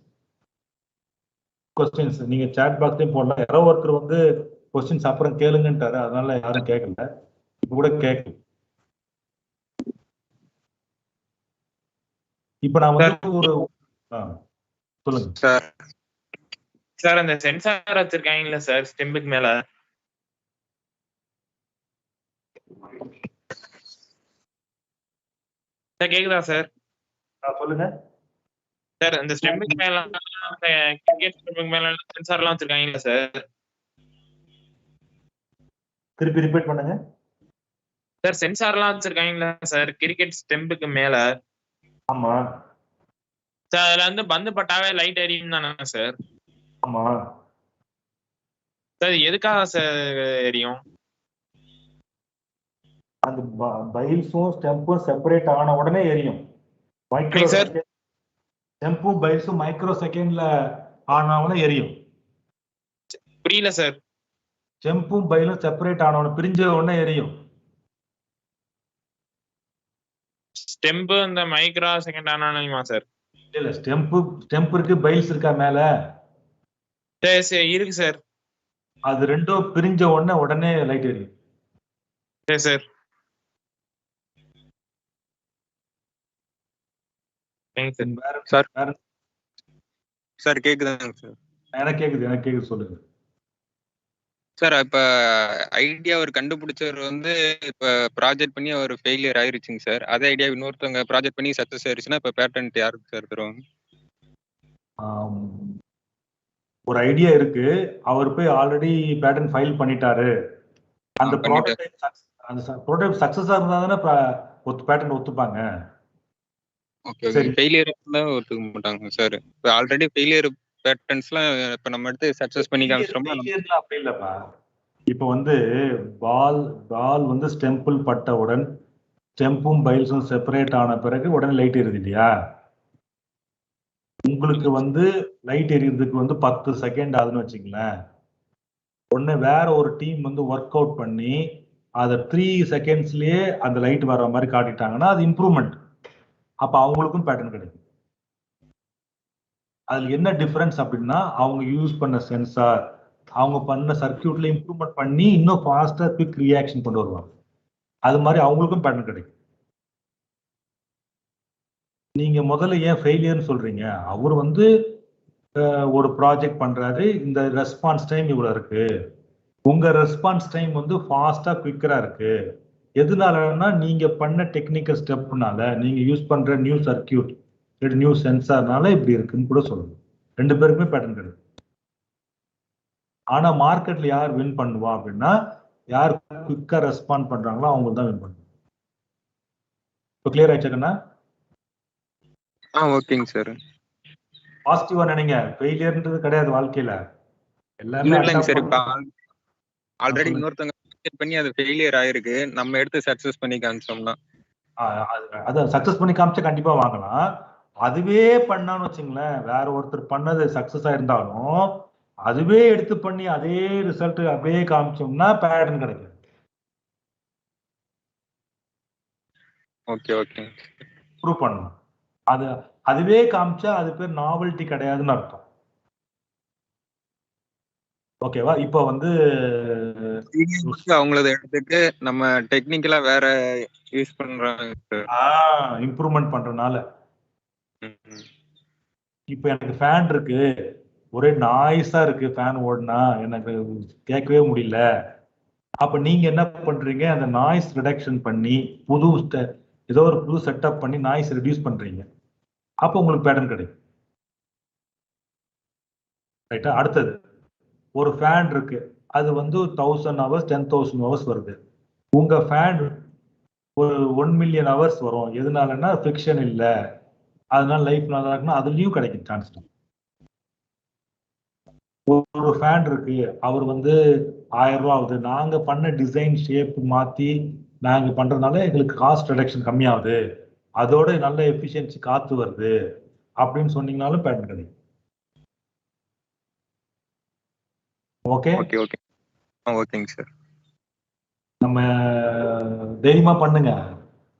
Speaker 2: கொஸ்டின்ஸ் நீங்க சாட் பாக்ஸ்லயும் போடலாம். யாரோ ஒருத்தர் வந்து கொஸ்டின்ஸ் அப்புறம் கேளுங்கன்ட்டாரு, அதனால யாரும் கேட்கல, இப்ப கூட கேட்கல. இப்ப நான் வந்து ஒரு சொல்லுங்க
Speaker 4: சார். சார் அந்த சென்சார் வச்சிருக்காங்கல்ல சார் ஸ்டெம்புக்கு மேல, சார் கேக்குதா சார்?
Speaker 2: சொல்லுங்க
Speaker 4: சார். அந்த ஸ்டெம்புக்கு மேல, கிரிக்கெட் ஸ்டெம்புக்கு மேல சென்சார்லாம் வச்சிருக்காங்கல்ல சார்,
Speaker 2: திருப்பி ரிப்பீட் பண்ணுங்க
Speaker 4: சார். சென்சார்லாம் வச்சிருக்காங்கல்ல சார் கிரிக்கெட் ஸ்டெம்புக்கு மேல?
Speaker 2: ஆமா.
Speaker 4: சார் அதுல வந்து பந்து பட்டாவே லைட் எரியும் தானே சார்?
Speaker 2: ஆமா
Speaker 4: சார் எதுக்காக சார் எரியும்?
Speaker 2: அந்த பைல்ஸும் ஸ்டெம்பும் செப்பரேட் ஆன உடனே எரியும். மைக்ரோ
Speaker 4: சார்
Speaker 2: ஸ்டெம்பும் பைல்ஸும் மைக்ரோ செகண்ட்ல ஆன உடனே எரியும்.
Speaker 4: புரியல சார்.
Speaker 2: ஸ்டெம்பும் பைலும் செப்பரேட் ஆன உடனே பிரிஞ்ச உடனே எரியும்.
Speaker 4: ஸ்டெம்ப் இந்த மைக்ரோ செகண்ட் ஆனாலுமா சார்?
Speaker 2: இல்ல ஸ்டெம்ப் இருக்கு, பைல்ஸ் இருக்கா மேல?
Speaker 4: சரி இருக்கு சார்.
Speaker 2: அது ரெண்டும் பிரிஞ்ச உடனே லைட் எரியும்.
Speaker 4: சரி சார்.
Speaker 7: சார் சார் கேக்குதாங்க சார்?
Speaker 2: எனக்கு கேக்குது சொல்லுங்க
Speaker 7: சார். இப்ப ஐடியா அவர் கண்டுபிடிச்சவர் வந்து இப்ப ப்ராஜெக்ட் பண்ணி அவர் ஃபெயிலியர் ஆயிருச்சுங்க சார். அதே ஐடியா இன்னொருத்தவங்க ப்ராஜெக்ட் பண்ணி சக்சஸ் ஆயிருச்சுன்னா இப்ப பேட்டன்ட் யாருக்கு சார் தருவாங்க?
Speaker 2: ஒரு ஐடியா இருக்கு, அவர் போய் ஆல்ரெடி பேட்டன்ட் ஃபைல் பண்ணிட்டாரு. அந்த ப்ரோடக்ட் சக்சஸா இருந்தா தானே பேட்டன்ட் ஒத்துப்பாங்க.
Speaker 7: Okay okay. ஃபெயிலியர் இருந்தா ஒத்துக்க மாட்டாங்க சார். இப்ப ஆல்ரெடி ஃபெயிலியர் பேட்டன்ட்ஸ்லாம் இப்ப நம்ம எடுத்து சக்சஸ் பண்ணி காமிச்சிட்டோம்னா
Speaker 2: அப்படி இல்லப்பா. இப்ப வந்து பால் வந்து ஸ்டெம்பிள் பட்டவுடன் ஸ்டெம்பும் பைல்ஸும் செப்பரேட் ஆன பிறகு உடனே லைட் எரியுது இல்லையா? உங்களுக்கு வந்து லைட் எரியறதுக்கு வந்து 10 செகண்ட் ஆகுதுன்னு வச்சுங்களேன். உடனே வேற ஒரு டீம் வந்து ஒர்க் அவுட் பண்ணி அதை 3 செகண்ட்ஸ்லயே அந்த லைட் வர்ற மாதிரி காட்டிட்டாங்கன்னா அது இம்ப்ரூவ்மெண்ட். அப்ப அவங்களுக்கும் பேட்டர்ன் கிடைக்கும். அதுல என்ன டிஃபரன்ஸ் அப்படின்னா, அவங்க யூஸ் பண்ண சென்சார், அவங்க பண்ண சர்க்கியூட்ல இம்ப்ரூவ்மெண்ட் பண்ணி இன்னும் ஃபாஸ்டா குவிக் ரியாக்ஷன் கொண்டு வருவாங்க. அது மாதிரி அவங்களுக்கும் பேட்டர்ன் கிடைக்கும். நீங்க முதல்ல ஏன் ஃபெயிலியர்னு சொல்றீங்க? அவர் வந்து ஒரு ப்ராஜெக்ட் பண்றாரு, இந்த ரெஸ்பான்ஸ் டைம் இவ்வளவு இருக்கு, உங்க ரெஸ்பான்ஸ் டைம் வந்து ஃபாஸ்டா குவிக்கரா இருக்கு. எதனாலன்னா நீங்க பண்ண டெக்னிக்கல் ஸ்டெப்னால, நீங்க யூஸ் பண்ற நியூ சர்க்கியூட், நியூ சென்சார்னால இப்படி இருக்குன்னு கூட சொல்லுங்க. ரெண்டு பேருக்குமே பேட்டர்ன் கிடைக்கும். ஆனா மார்க்கெட்ல யார் வின் பண்ணுவா அப்படின்னா, யார் குவிக்கா ரெஸ்பாண்ட் பண்றாங்களோ அவங்க தான் வின் பண்ணுவாங்க. இப்போ கிளியர் ஆயிடுச்சுக்கண்ணா?
Speaker 7: ஓகேங்க சார்.
Speaker 2: பாசிட்டிவா நினைங்க, ஃபெயிலியர்ன்றது கிடையாது வாழ்க்கையில. எல்லாமே
Speaker 7: இல்லைங்க சார். இப்ப ஆல்ரெடி இன்னொருத்தவங்க பண்ணி அது ஃபெயிலியர் ஆயிருக்கு, நம்ம எடுத்து சக்சஸ் பண்ணி காமிச்சோம்னா
Speaker 2: அதான் சக்சஸ் பண்ணி காமிச்சா கண்டிப்பா வாங்கலாம். அதுவே பண்ணான்னு வச்சுங்களேன், வேற ஒருத்தர் பண்ணது சக்சஸ் ஆயிருந்தாலும் அதுவே எடுத்து பண்ணி அதே ரிசல்ட் அப்படியே காமிச்சோம்னா பேட்டர்ன் கிடைக்கும்.
Speaker 7: Okay okay.
Speaker 2: ப்ரூவ் பண்ணணும். அதுவே காமிச்சா அது பேர் நாவல்ட்டி கிடையாதுன்னு அர்த்தம். ஓகேவா? இப்போ வந்து
Speaker 7: அவங்களத எடுத்துட்டு நம்ம டெக்னிக்கலா வேற யூஸ் பண்றாங்க
Speaker 2: இம்ப்ரூவ்மெண்ட் பண்றதுனால. இப்போ எனக்கு ஃபேன் இருக்கு, ஒரே நாய்ஸா இருக்கு, ஃபேன் ஓடுனா எனக்கு கேட்கவே முடியல. அப்ப நீங்க என்ன பண்றீங்க, அந்த நாய்ஸ் ரிடக்ஷன் பண்ணி ஏதோ ஒரு புது செட்டப் பண்ணி நாய்ஸ் ரெடியூஸ் பண்றீங்க. அப்போ உங்களுக்கு பேட்டர்ன் கிடைக்கும். ரைட்டா? அடுத்தது ஒரு ஃபேன் இருக்கு, அது வந்து 1000 ஹவர்ஸ் 10,000 ஹவர்ஸ் வருது. உங்க ஃபேன் ஒரு 1 மில்லியன் ஹவர்ஸ் வரும். எதனாலன்னா ஃபிக்ஷன் இல்லை, அதனால லைஃப் நல்லா இருக்குன்னா அதுலயும் கிடைக்கும் சான்ஸ். ஒரு ஃபேன் இருக்கு, அவர் வந்து 1000 ரூபா ஆகுது, நாங்க பண்ண டிசைன் ஷேப் மாத்தி நாங்க பண்றதுனால எங்களுக்கு காஸ்ட் ரிடக்ஷன் கம்மியாகுது, அதோட நல்ல எஃபிஷியன்சி காத்து வருது அப்படின்னு சொன்னீங்கனாலும் பேட்டர்ன் கிடைக்கும். Okay
Speaker 7: okay okay. ஓகேங்க சார். நம்ம
Speaker 2: தைரியமா பண்ணுங்க,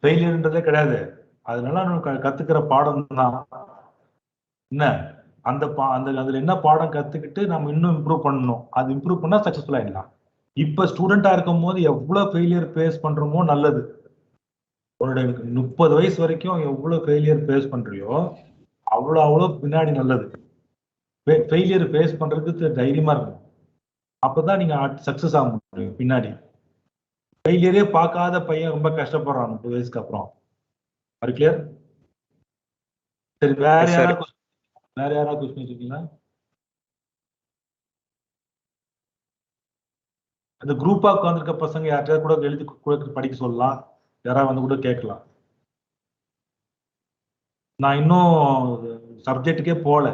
Speaker 2: ஃபெயிலியர்ன்றதே கிடையாது. அதனால நம்ம கத்துக்கிற பாடம் தான் என்ன, அந்த அதுல என்ன பாடம் கத்துக்கிட்டு நம்ம இன்னும் இம்ப்ரூவ் பண்ணணும். அது இம்ப்ரூவ் பண்ணா சக்சஸ்ஃபுல் ஆயிடலாம். இப்ப ஸ்டூடெண்டா இருக்கும் போது எவ்வளவு ஃபெயிலியர் ஃபேஸ் பண்றோமோ நல்லது. உன்னுடைய 30 வயசு வரைக்கும் எவ்வளவு ஃபெயிலியர் ஃபேஸ் பண்றியோ அவ்வளவு பின்னாடி நல்லது. ஃபெயிலியர் ஃபேஸ் பண்றதுக்கு தைரியமா இருக்கும். அப்பதான் நீங்க சக்சஸ் ஆக முடியும். பின்னாடி ஃபெயிலியரே பார்க்காத பையன் ரொம்ப கஷ்டப்படுறான் 30 வயசுக்கு அப்புறம். அது கிளியர்? சரி, வேற யாராவது கொஸ்டின் வச்சிருக்கீங்களா? அந்த குரூப்பா உட்காந்துருக்க பசங்க யார்கிட்ட கூட எழுதி கூட படிக்க சொல்லலாம், யாராவது வந்து கூட கேட்கலாம். நான் இன்னும் சப்ஜெக்ட்டுக்கே போகல.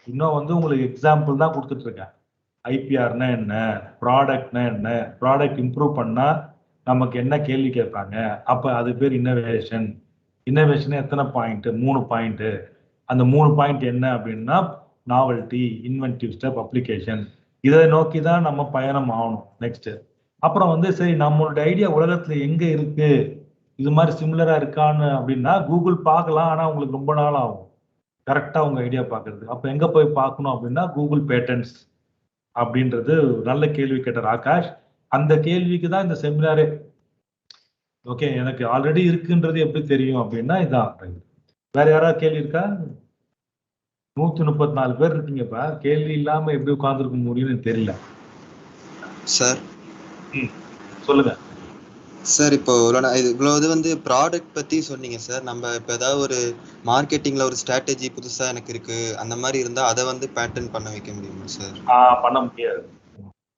Speaker 2: இன்னும் வந்து உங்களுக்கு எக்ஸாம்பிள் தான் கொடுத்துட்டு இருக்கேன். ஐபிஆர்னா என்ன, ப்ராடக்ட்னா என்ன, ப்ராடக்ட் இம்ப்ரூவ் பண்ணா நமக்கு என்ன கேள்வி கேட்பாங்க, அப்ப அது பேர் இன்னோவேஷன். இன்னோவேஷன் எத்தனை பாயிண்ட்? 3 பாயிண்ட். அந்த 3 பாயிண்ட் என்ன அப்படின்னா நாவல்டி, இன்வென்டிவ் ஸ்டெப், அப்ளிகேஷன். இதை நோக்கி தான் நம்ம பயணம் ஆகணும் நெக்ஸ்ட். அப்புறம் வந்து சரி நம்மளோட ஐடியா உலகத்துல எங்க இருக்கு, இது மாதிரி சிமிலரா இருக்கான்னு அப்படின்னா கூகுள் பார்க்கலாம், ஆனா உங்களுக்கு ரொம்ப நாள் ஆகும் கரெக்டா உங்க ஐடியா பார்க்கறது. அப்ப எங்க போய் பார்க்கணும் அப்படின்னா கூகுள் பேட்டன்ஸ் அப்படின்றது நல்ல கேள்வி கேட்டார் ஆகாஷ். அந்த கேள்விக்கு தான் இந்த செமினாரே. ஓகே, எனக்கு ஆல்ரெடி இருக்குன்றது எப்படி தெரியும் அப்படின்னா இதான். வேற யாராவது கேள்வி இருக்கா? 134 பேர் இருக்கீங்கப்பா, கேள்வி இல்லாம எப்படி உட்கார்ந்துருக்க முடியும்னு தெரியல
Speaker 8: சார்.
Speaker 2: சொல்லுங்க
Speaker 8: சார் இப்போ இவ்வளோ இது வந்து ப்ராடக்ட் பத்தி சொன்னீங்க சார். நம்ம இப்போ ஏதாவது ஒரு மார்க்கெட்டிங்ல ஒரு ஸ்ட்ராட்டஜி புதுசா எனக்கு இருக்கு அந்த மாதிரி இருந்தா அதை வந்து பேட்டர்ன் பண்ண வைக்க முடியுமா சார்?
Speaker 2: பண்ண முடியாது,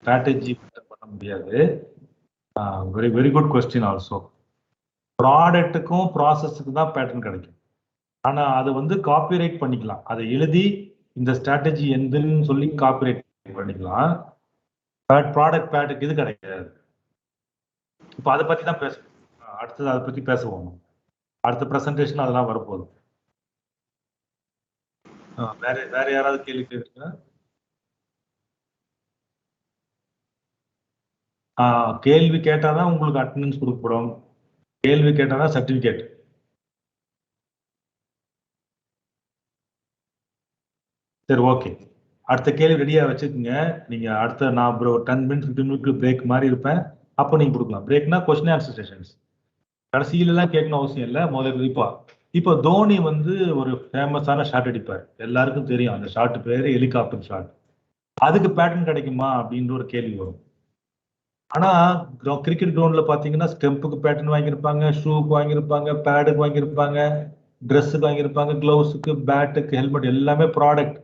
Speaker 2: ஸ்ட்ராட்டஜி பண்ண முடியாது. Very very good question. Also ப்ராடக்ட்டுக்கும் ப்ராசஸுக்கு தான் பேட்டர்ன் கிடைக்கும். ஆனா அது வந்து காப்பிரைட் பண்ணிக்கலாம், அதை எழுதி இந்த ஸ்ட்ராட்டஜி எதுன்னு சொல்லி காப்பிரைட் பண்ணிக்கலாம். ப்ராடக்ட் பேட்டர்ன் இது கிடைக்காது. இப்போ அதை பத்தி தான் பேச அடுத்தது, அதை பத்தி பேசுவோம் அடுத்த பிரசன்டேஷன், அதெல்லாம் வரப்போகுது. வேற யாராவது கேள்வி கேட்குறீங்க? கேள்வி கேட்டாதான் உங்களுக்கு அட்டெண்டன்ஸ் கொடுக்கப்படும், கேள்வி கேட்டாதான் சர்டிபிகேட். சரி, ஓகே. அடுத்த கேள்வி ரெடியா வச்சுக்கோங்க. நீங்க அடுத்த நான் ஒரு 10 மினிட்ஸ் 15 மினிட்ல பிரேக் மாதிரி இருப்பேன், அப்போ நீங்க கொடுக்கலாம். பிரேக்னா கொஸ்டின் ஆன்சர் செஷன்ஸ். கடைசியில எல்லாம் கேட்கணும் அவசியம் இல்லை, முதல்ல இப்போ தோனி வந்து ஒரு ஃபேமஸான ஷாட் அடிப்பார், எல்லாருக்கும் தெரியும். அந்த ஷாட் பேரு ஹெலிகாப்டர் ஷாட். அதுக்கு பேட்டர்ன் கிடைக்குமா அப்படின்ற ஒரு கேள்வி வரும். ஆனா கிரிக்கெட் கிரவுண்ட்ல பாத்தீங்கன்னா ஸ்டெம்புக்கு பேட்டர்ன் வாங்கியிருப்பாங்க, ஷூக்கு வாங்கியிருப்பாங்க, பேடுக்கு வாங்கியிருப்பாங்க, ட்ரெஸ்ஸுக்கு வாங்கியிருப்பாங்க, கிளவுஸுக்கு, பேட்டுக்கு, ஹெல்மெட், எல்லாமே ப்ராடக்ட்,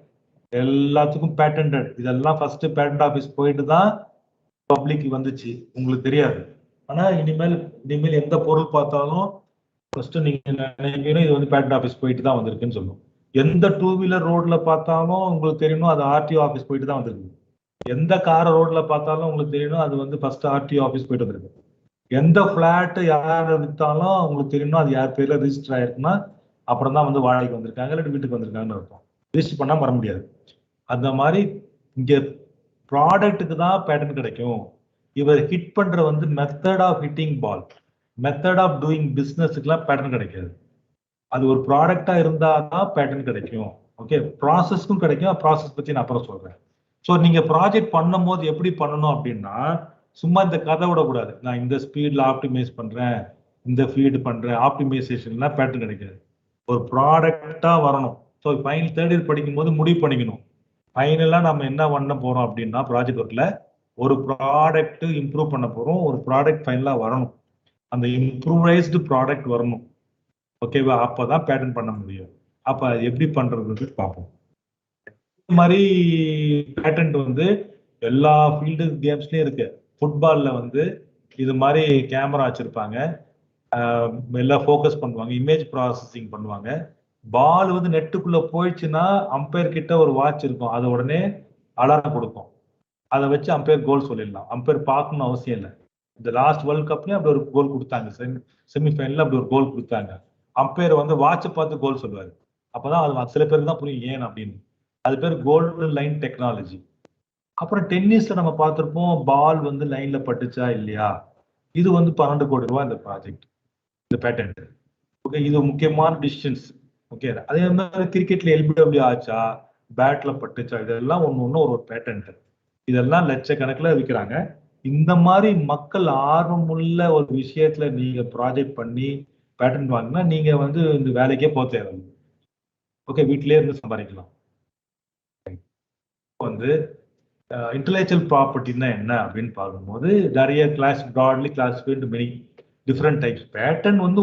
Speaker 2: எல்லாத்துக்கும் பேட்டன்ட். இதெல்லாம் ஃபர்ஸ்ட் பேட்டன்ட் ஆஃபீஸ் போயிட்டு தான் பப்ளிக் வந்துச்சு, உங்களுக்கு தெரியாது. ஆனா இனிமேல் எந்த பொருள் பார்த்தாலும் ஃபர்ஸ்ட் நீங்க நினைக்கணும் இது வந்து பேட்டன்ட் ஆஃபீஸ் போயிட்டு தான் வந்திருக்குன்னு சொல்லுவோம். எந்த 2 வீலர் ரோட்ல பார்த்தாலும் உங்களுக்கு தெரியணும் அது ஆர்டிஓ ஆஃபீஸ் போயிட்டு தான் வந்திருக்கு. எந்த கார் ரோட்ல பார்த்தாலும் உங்களுக்கு தெரியணும் அது வந்து ஃபர்ஸ்ட் ஆர்டிஓ ஆஃபீஸ் போயிட்டு வந்திருக்கு. எந்த பிளாட் யார் வித்தாலும் உங்களுக்கு தெரியணும் அது யார் பேர்ல ரிஜிஸ்டர் ஆயிருக்குன்னா அப்புறம் தான் வந்து வாடகைக்கு வந்திருக்காங்க இல்லை வீட்டுக்கு வந்திருக்காங்கன்னு அர்த்தம். ரிஜிஸ்டர் பண்ணா வர முடியாது. அந்த மாதிரி இங்க ப்ராடக்ட்டுக்கு தான் பேட்டர்ன் கிடைக்கும். இவர் ஹிட் பண்ற வந்து method of hitting ball, method of doing பிசினஸுக்குலாம் பேட்டர்ன் கிடைக்காது. அது ஒரு ப்ராடக்டா இருந்தா தான் பேட்டர்ன் கிடைக்கும். ஓகே, ப்ராசஸ்க்கும் கிடைக்கும். ப்ராசஸ் பத்தி நான் அப்புறம் சொல்றேன். ஸோ நீங்க ப்ராஜெக்ட் பண்ணும் போது எப்படி பண்ணணும் அப்படின்னா, சும்மா இந்த கதை விடக்கூடாது. நான் இந்த ஸ்பீட்ல ஆப்டிமைஸ் பண்றேன், இந்த ஃபீட் பண்றேன், ஆப்டிமைசேஷன்லாம் பேட்டர்ன் கிடைக்காது. ஒரு ப்ராடக்டா வரணும். ஸோ ஃபைனல் தேர்ட் இயர் படிக்கும் போது முடிவு பண்ணிக்கணும், ஃபைனலா நம்ம என்ன பண்ண போறோம் அப்படின்னா ப்ராஜெக்ட் ஒர்க்ல ஒரு ப்ராடக்ட் இம்ப்ரூவ் பண்ண போறோம். ஒரு ப்ராடக்ட் ஃபைனலா வரணும், அந்த இம்ப்ரூவைஸ்டு ப்ராடக்ட் வரணும். ஓகேவா? அப்பதான் பேட்டர்ன் பண்ண முடியும். அப்ப எப்படி பண்றது பார்ப்போம். இந்த மாதிரி பேட்டன்ட் வந்து எல்லா ஃபீல்டு கேம்ஸ்லயும் இருக்கு. ஃபுட்பால்ல வந்து இது மாதிரி கேமரா வச்சிருப்பாங்க, எல்லாம் ஃபோக்கஸ் பண்ணுவாங்க, இமேஜ் ப்ராசஸிங் பண்ணுவாங்க. பால் வந்து நெட்டுக்குள்ள போயிடுச்சுன்னா அம்பையர் கிட்ட ஒரு வாட்ச் இருக்கும், அது உடனே அலாரம் கொடுக்கும். அதை வச்சு அம்பையர் கோல் சொல்லிடலாம். அம்பையர் பார்க்கணும் அவசியம் இல்லை. இந்த லாஸ்ட் வேர்ல்ட் கப்லயும் அப்படி ஒரு கோல் கொடுத்தாங்க, செமிஃபைனல்ல அப்படி ஒரு கோல் கொடுத்தாங்க. அம்பையர் வந்து வாட்சை பார்த்து கோல் சொல்லுவாரு. அப்பதான் அது சில பேருக்கு தான் புரியும் ஏன் அப்படின்னு. அது பேர் கோல்டன் லைன் டெக்னாலஜி. அப்புறம் டென்னிஸ்ல நம்ம பார்த்திருப்போம், பால் வந்து லைன்ல பட்டுச்சா இல்லையா, இது வந்து 12 கோடி ரூபாய் இந்த ப்ராஜெக்ட், இந்த பேட்டன்ட். ஓகே, இது முக்கியமான டிசிஷன்ஸ். ஓகே, அதே மாதிரி கிரிக்கெட்ல எல்பிடபிள்யூ ஆச்சா, பேட்ல பட்டுச்சா, இதெல்லாம் ஒண்ணு ஒரு பேட்டன்ட். இதெல்லாம் லட்சக்கணக்கில் விற்கிறாங்க. இந்த மாதிரி மக்கள் ஆர்வமுள்ள ஒரு விஷயத்துல நீங்க ப்ராஜெக்ட் பண்ணி பேட்டன்ட் வாங்கினா நீங்க வந்து இந்த வேலைக்கே போக தேவையில்லை. ஓகே, வீட்டிலேயே இருந்து சம்பாதிக்கலாம். வந்து இன்டெலெக்சுவல் ப்ராப்பர்ட்டினா என்ன அப்படின்னு பார்க்கும்போது நிறைய broadly classified many different types. Patent வந்து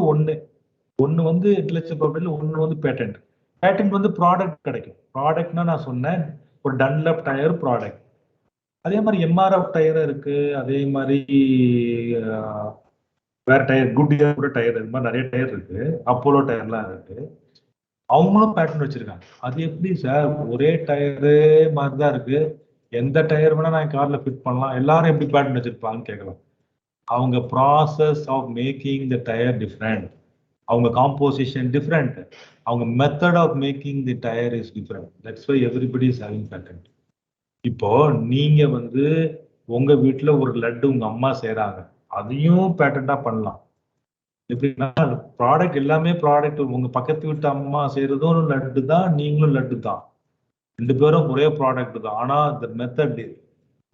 Speaker 2: ஒன்று வந்து இன்டெலெக்சுவல் ப்ராப்பர்ட்டியில், ஒன்று வந்து பேட்டன்ட். பேட்டன்ட் வந்து ப்ராடக்ட் கிடைக்கும். ப்ராடக்ட்னா நான் சொன்னேன் ஒரு டன்லப் டயர் ப்ராடக்ட். அதே மாதிரி எம்ஆர்எஃப் டயர் இருக்கு, அதே மாதிரி வேற டயர், குட் இயர் டயர், இது மாதிரி நிறைய டயர் இருக்கு, அப்போலோ டயர்லாம் இருக்கு. அவங்களும் பேட்டர்ன் வச்சிருக்காங்க. அது எப்படி சார் ஒரே டயரு மாதிரி தான் இருக்கு, எந்த டயர் வேணா நான் கார்ல ஃபிட் பண்ணலாம், எல்லாரும் எப்படி பேட்டர்ன் வச்சிருப்பாங்கன்னு கேட்கலாம். அவங்க process of making the tyre different, அவங்க காம்போசிஷன் டிஃப்ரெண்ட், அவங்க method of making the tyre is different. That's why everybody is having patent. இப்போ நீங்க வந்து உங்க வீட்டுல ஒரு லட்டு உங்க அம்மா செய்யறாங்க, அதையும் பேட்டர்னா பண்ணலாம். எப்படின்னா ப்ராடக்ட் எல்லாமே ப்ராடக்ட், உங்க பக்கத்து வீட்டு அம்மா செய்யறதும் லட்டு தான், நீங்களும் லட்டு தான், ரெண்டு பேரும் ஒரே ப்ராடக்ட் தான். ஆனா இந்த மெத்தட்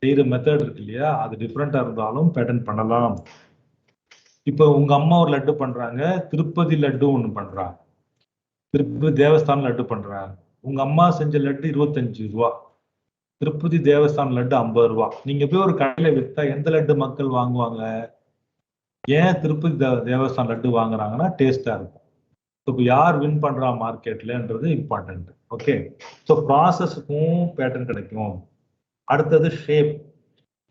Speaker 2: செய்யற மெத்தட் இருக்கு இல்லையா, அது டிஃப்ரெண்டா இருந்தாலும் பேட்டர்ன் பண்ணலாம். இப்போ உங்க அம்மா ஒரு லட்டு பண்றாங்க, திருப்பதி லட்டு ஒண்ணு பண்றாங்க, திருப்பதி தேவஸ்தானம் லட்டு பண்றாங்க. உங்க அம்மா செஞ்ச லட்டு 25 ரூபா, திருப்பதி தேவஸ்தானம் லட்டு 50 ரூபா. நீங்க போய் ஒரு கடையில வித்தா எந்த லட்டு மக்கள் வாங்குவாங்க? ஏன் திருப்பதி தேவஸ்தானம் லட்டு வாங்குறாங்கன்னா டேஸ்டா இருக்கும். இப்போ யார் வின் பண்றா மார்க்கெட்லன்றது இம்பார்ட்டன்ட். ஓகே, ஸோ ப்ராசஸுக்கும் பேட்டர்ன் கிடைக்கும். அடுத்தது ஷேப்.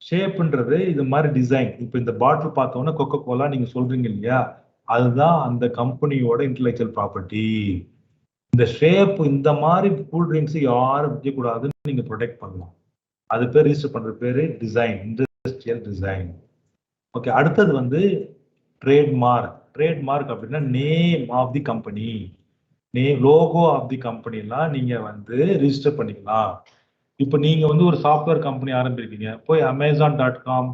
Speaker 2: ஷேப்ன்றது இது மாதிரி டிசைன். இப்போ இந்த பாட்டில் பார்த்தோன்னா கொக்கோ கோலா நீங்க சொல்றீங்க இல்லையா, அதுதான் அந்த கம்பெனியோட இன்டெலெக்சுவல் ப்ராப்பர்ட்டி. இந்த ஷேப் இந்த மாதிரி கூல் ட்ரிங்க்ஸ் யாரும் விற்கக்கூடாதுன்னு நீங்க ப்ரொடெக்ட் பண்ணலாம். அது பேர் ரிஜிஸ்டர் பண்ற பேரு டிசைன், இண்டஸ்ட்ரியல் டிசைன். ஓகே, அடுத்தது வந்து ட்ரேட்மார்க். ட்ரேட்மார்க் அப்படின்னா name of the company, name logo of the company எல்லாம் நீங்க வந்து ரிஜிஸ்டர் பண்ணிக்கலாம். இப்போ நீங்க வந்து ஒரு சாஃப்ட்வேர் கம்பெனி ஆரம்பிக்கிறீங்க, போய் Amazon.com,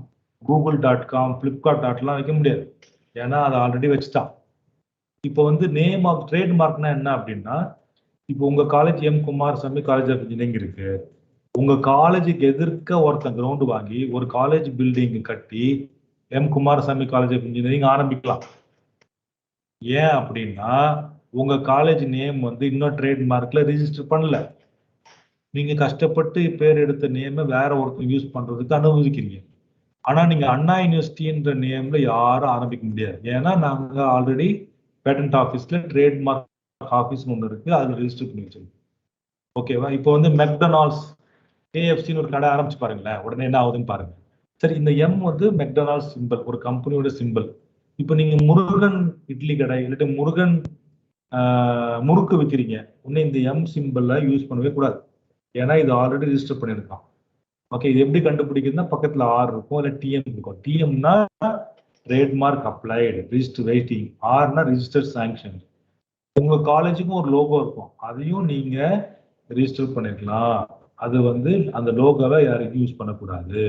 Speaker 2: Google.com, Flipkart.com வைக்க முடியாது, ஏன்னா அதை ஆல்ரெடி வச்சுட்டான். இப்போ வந்து நேம் ஆஃப் ட்ரேட்மார்க்னா என்ன அப்படின்னா, இப்போ உங்க college M Kumarasamy college of engineering இருக்கு, உங்க காலேஜுக்கு எதிர்க்க ஒருத்தன் கிரவுண்ட் வாங்கி ஒரு காலேஜ் பில்டிங் கட்டி M Kumarasamy college of engineering ஆரம்பிக்கலாம். ஏன் அப்படின்னா உங்க காலேஜ் நேம் வந்து இன்னும் ட்ரேட்மார்க்ல ரிஜிஸ்டர் பண்ணல, நீங்க கஷ்டப்பட்டு பேர் எடுத்த நேமை வேற ஒருத்தர் யூஸ் பண்றதுக்கு அனுமதிக்கிறீங்க. ஆனா நீங்க அண்ணா யூனிவர்சிட்டின்ற நேம்ல யாரும் ஆரம்பிக்க முடியாது, ஏன்னா நாங்க ஆல்ரெடி பேட்டன்ட் ஆஃபீஸ்ல ட்ரேட்மார்க் ஆஃபீஸ் ஒன்று இருக்கு, அதுல ரிஜிஸ்டர் பண்ணி வச்சிருக்கோம். ஓகேவா? இப்போ வந்து மெக்டொனால்ட்ஸ் KFCன்னு ஒரு கடை ஆரம்பிச்சு பாருங்களேன், உடனே என்ன ஆகுதுன்னு பாருங்க. சரி, இந்த எம் வந்து மெக்டொனால்ட்ஸ் சிம்பிள், ஒரு கம்பெனியோட சிம்பிள். இப்போ நீங்க முருகன் இட்லி கடை இல்லாட்டி முருகன் முறுக்கு விற்கிறீங்க, உடனே இந்த எம் சிம்பிள யூஸ் பண்ணவே கூடாது, ஏன்னா இது ஆல்ரெடி ரிஜிஸ்டர் பண்ணியிருக்கான். ஓகே, இது எப்படி கண்டுபிடிக்குதுன்னா பக்கத்துல ஆர் இருக்கும், இல்லை டிஎம் இருக்கும். டிஎம்னா ட்ரேட்மார்க் அப்ளைடு, ரிஜிஸ்டர் வெயிட்டிங். ஆர்னா ரிஜிஸ்டர் சாங்ஷன். உங்க காலேஜுக்கும் ஒரு லோகோ இருக்கும், அதையும் நீங்க ரிஜிஸ்டர் பண்ணிருக்கலாம். அது வந்து அந்த லோகோவை யாருக்கும் யூஸ் பண்ணக்கூடாது.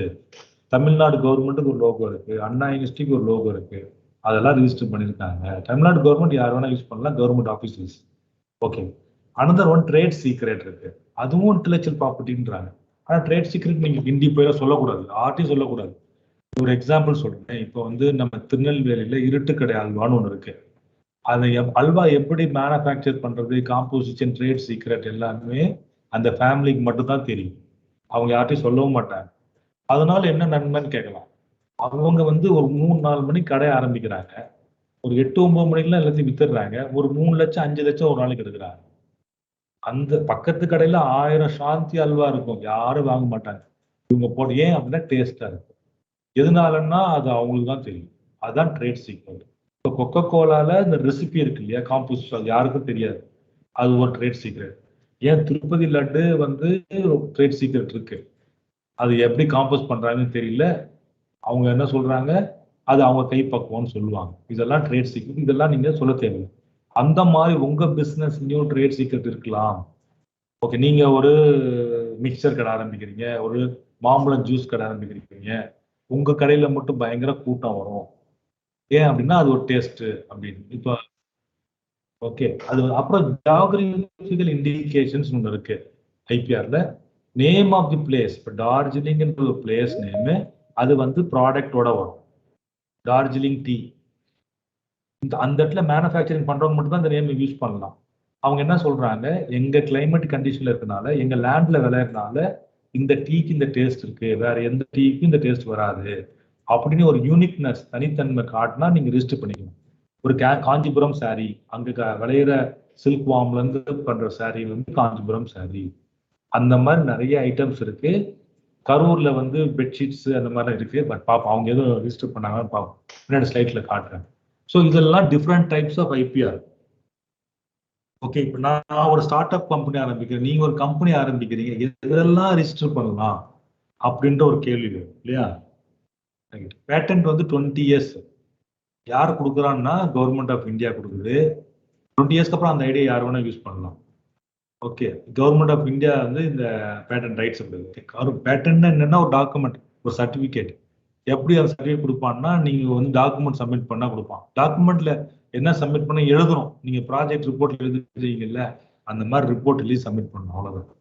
Speaker 2: தமிழ்நாடு கவர்மெண்ட்டுக்கு ஒரு லோகோ இருக்கு, அண்ணா யூனிவர்சிட்டிக்கு ஒரு லோகோ இருக்கு, அதெல்லாம் ரிஜிஸ்டர் பண்ணியிருக்காங்க. தமிழ்நாடு கவர்மெண்ட் யார் வேணா யூஸ் பண்ணலாம், government offices. Okay, another one trade secret இருக்கு, அதுவும் இன்டெலெக்சுவல் ப்ராப்பர்ட்டின்றாங்க. ஆனால் ட்ரேட் சீக்ரெட் நீங்க ஹிந்தி போயில சொல்லக்கூடாது, ஆர்ட்டையும் சொல்லக்கூடாது. ஒரு எக்ஸாம்பிள் சொல்றேன். இப்போ வந்து நம்ம திருநெல்வேலியில இருட்டுக்கடை அல்வான்னு ஒன்று இருக்கு, அதை அல்வா எப்படி மேனுஃபேக்சர் பண்றது, காம்போசிஷன், ட்ரேட் சீக்ரெட் எல்லாமே அந்த ஃபேமிலிக்கு மட்டும் தான் தெரியும், அவங்க யார்ட்டையும் சொல்லவும் மாட்டாங்க. அதனால என்ன நன்மைன்னு கேட்கலாம். அவங்க வந்து ஒரு 3-4 மணிக்கு கடை ஆரம்பிக்கிறாங்க, ஒரு 8-9 மணிக்கெல்லாம் எல்லாத்தையும் வித்துடுறாங்க, ஒரு 3 லட்சம் 5 லட்சம் ஒரு நாளைக்கு எடுக்கிறாங்க. அந்த பக்கத்து கடையில 1000 சாந்தி அல்வா இருக்கும், யாரும் வாங்க மாட்டாங்க. இவங்க போட்டு ஏன் அப்படின்னா டேஸ்டா இருக்கும். எதனாலன்னா அது அவங்களுக்கு தான் தெரியும், அதுதான் ட்ரேட் சீக்ரெட். இப்போ கொக்கோ கோலால இந்த ரெசிபி இருக்கு இல்லையா, காம்போசிஷன், அது யாருக்கும் தெரியாது, அது ஒரு ட்ரேட் சீக்ரெட். ஏன் திருப்பதி லட்டு வந்து ட்ரேட் சீக்ரெட் இருக்கு, அது எப்படி காம்போஸ் பண்றாங்கன்னு தெரியல, அவங்க என்ன சொல்றாங்க, அது அவங்க கைப்பக்குவம்னு சொல்லுவாங்க. இதெல்லாம் ட்ரேட் சீக்ரெட், இதெல்லாம் நீங்க சொல்ல தேவையில்லை. அந்த மாதிரி உங்க பிசினஸ்லயும் ட்ரேட் சீக்ரெட் இருக்கலாம். ஓகே, நீங்க ஒரு மிக்சர் கடை ஆரம்பிக்கிறீங்க, ஒரு மாம்பழம் ஜூஸ் கடை ஆரம்பிக்கிறீங்க, உங்க கடையில மட்டும் பயங்கர கூட்டம் வரும். ஏன் அப்படின்னா அது ஒரு டேஸ்ட் அப்படின்னு. இப்போ ஓகே, அது அப்புறம் ஜியோகிராபிக்கல் இண்டிகேஷன்ஸ் ஒன்று இருக்கு ஐபிஆர்ல. நேம் ஆஃப் தி பிளேஸ், இப்போ டார்ஜிலிங் ஒரு பிளேஸ் நேம், அது வந்து ப்ராடக்டோட வரும். டார்ஜிலிங் டீ, அந்த இடத்துல மேனுஃபேக்சரிங் பண்றவங்க மட்டும் தான் இந்த நேம் யூஸ் பண்ணலாம். அவங்க என்ன சொல்றாங்க, எங்க கிளைமேட் கண்டிஷன்ல இருக்கனால, எங்க லேண்ட்ல விளையறதுனால இந்த டீக்கு இந்த டேஸ்ட் இருக்கு, வேற எந்த டீக்கும் இந்த டேஸ்ட் வராது அப்படின்னு ஒரு யூனிக்னஸ், தனித்தன்மை காட்டினா நீங்க ரிஜிஸ்டர் பண்ணிக்கணும். ஒரு காஞ்சிபுரம் சாரி, அங்க விளையிற சில்க் வார்ம்ல இருந்து பண்ற சாரி வந்து காஞ்சிபுரம் சாரி. அந்த மாதிரி நிறைய ஐட்டம்ஸ் இருக்கு. கரூர்ல வந்து பெட்ஷீட்ஸ் அந்த மாதிரி இருக்கு. பட் பாப்போம் அவங்க எதுவும் ரிஜிஸ்டர் பண்ணாங்கன்னு பார்ப்போம், பின்னாடி ஸ்லைட்ல காட்டுறேன். ஸோ இதெல்லாம் different types of IPR. Okay, இப்போ நான் ஒரு ஸ்டார்ட் அப் கம்பெனி ஆரம்பிக்கிறேன், நீங்க ஒரு கம்பெனி ஆரம்பிக்கிறீங்க, எதெல்லாம் ரிஜிஸ்டர் பண்ணலாம் அப்படின்ற ஒரு கேள்வி வரும் இல்லையா? பேட்டன்ட் வந்து 20 இயர்ஸ் யார் கொடுக்குறான்னா கவர்மெண்ட் ஆஃப் இந்தியா கொடுக்குது. 20 இயர்ஸ்க்கு அப்புறம் அந்த ஐடியா யார் வேணா யூஸ் பண்ணலாம். ஓகே, கவர்மெண்ட் ஆஃப் இந்தியா வந்து இந்த பேட்டன் ரைட்ஸ் கொடுக்குது. பேட்டன்ட்னா என்னன்னா ஒரு டாக்குமெண்ட், ஒரு சர்டிபிகேட். எப்படி அந்த சர்டிஃபிகேட் கொடுப்பான்னா, நீங்க வந்து டாக்குமெண்ட் சப்மிட் பண்ணா கொடுப்பான். டாக்குமெண்ட்ல என்ன சப்மிட் பண்ண எழுதணும், நீங்க ப்ராஜெக்ட் ரிப்போர்ட் எழுதுறீங்கல்ல, அந்த மாதிரி ரிப்போர்ட் எழுதி சப்மிட் பண்ணணும், அவ்வளவுதான்.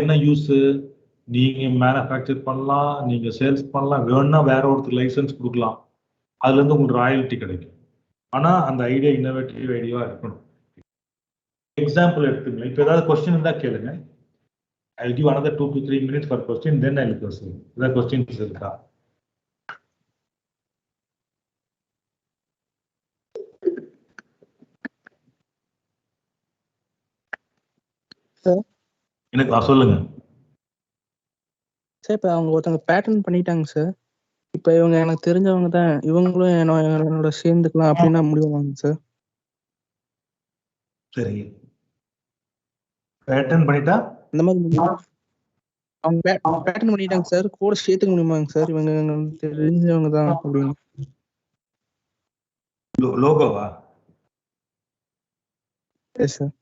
Speaker 2: என்ன யூஸ்? நீங்க மேனுஃபேக்சர் பண்ணலாம், நீங்க சேல்ஸ் பண்ணலாம், வேணும்னா வேற ஒருத்தர் லைசன்ஸ் கொடுக்கலாம், அதுல இருந்து உங்களுக்கு ராயல்ட்டி கிடைக்கும். ஆனா அந்த ஐடியா இன்னோவேட்டிவ் ஐடியாவா இருக்கணும். எக்ஸாம்பிள் எடுத்துக்கலாம், இப்போ ஏதாவது கொஸ்டின் இருந்தா கேளுங்க. I'll give another 2 to 3 minutes for question, then I'll proceed. The question is இருக்கா?
Speaker 5: சார்
Speaker 2: எனக்கு சொல்லுங்க
Speaker 5: சார். இப்போ அவங்க ஒருத்தவங்க பேட்டர்ன் பண்ணிட்டாங்க சார். இப்போ இவங்க எனக்கு தெரிஞ்சவங்க தான், இவங்களும் என்னோட சேர்ந்துக்கலாம் அப்படின்னா முடிவாங்க சார்?
Speaker 2: சரி, பேட்டர்ன் பண்ணிட்டா
Speaker 5: இந்த மாதிரி அவங்க பேட்டர்ன் பண்ணிட்டாங்க சார், கூட சேர்த்துக்க முடியுமாங்க சார்? இவங்க தெரிஞ்சவங்க தான் அப்படின்னு.
Speaker 2: லோகோவா?
Speaker 5: Yes sir.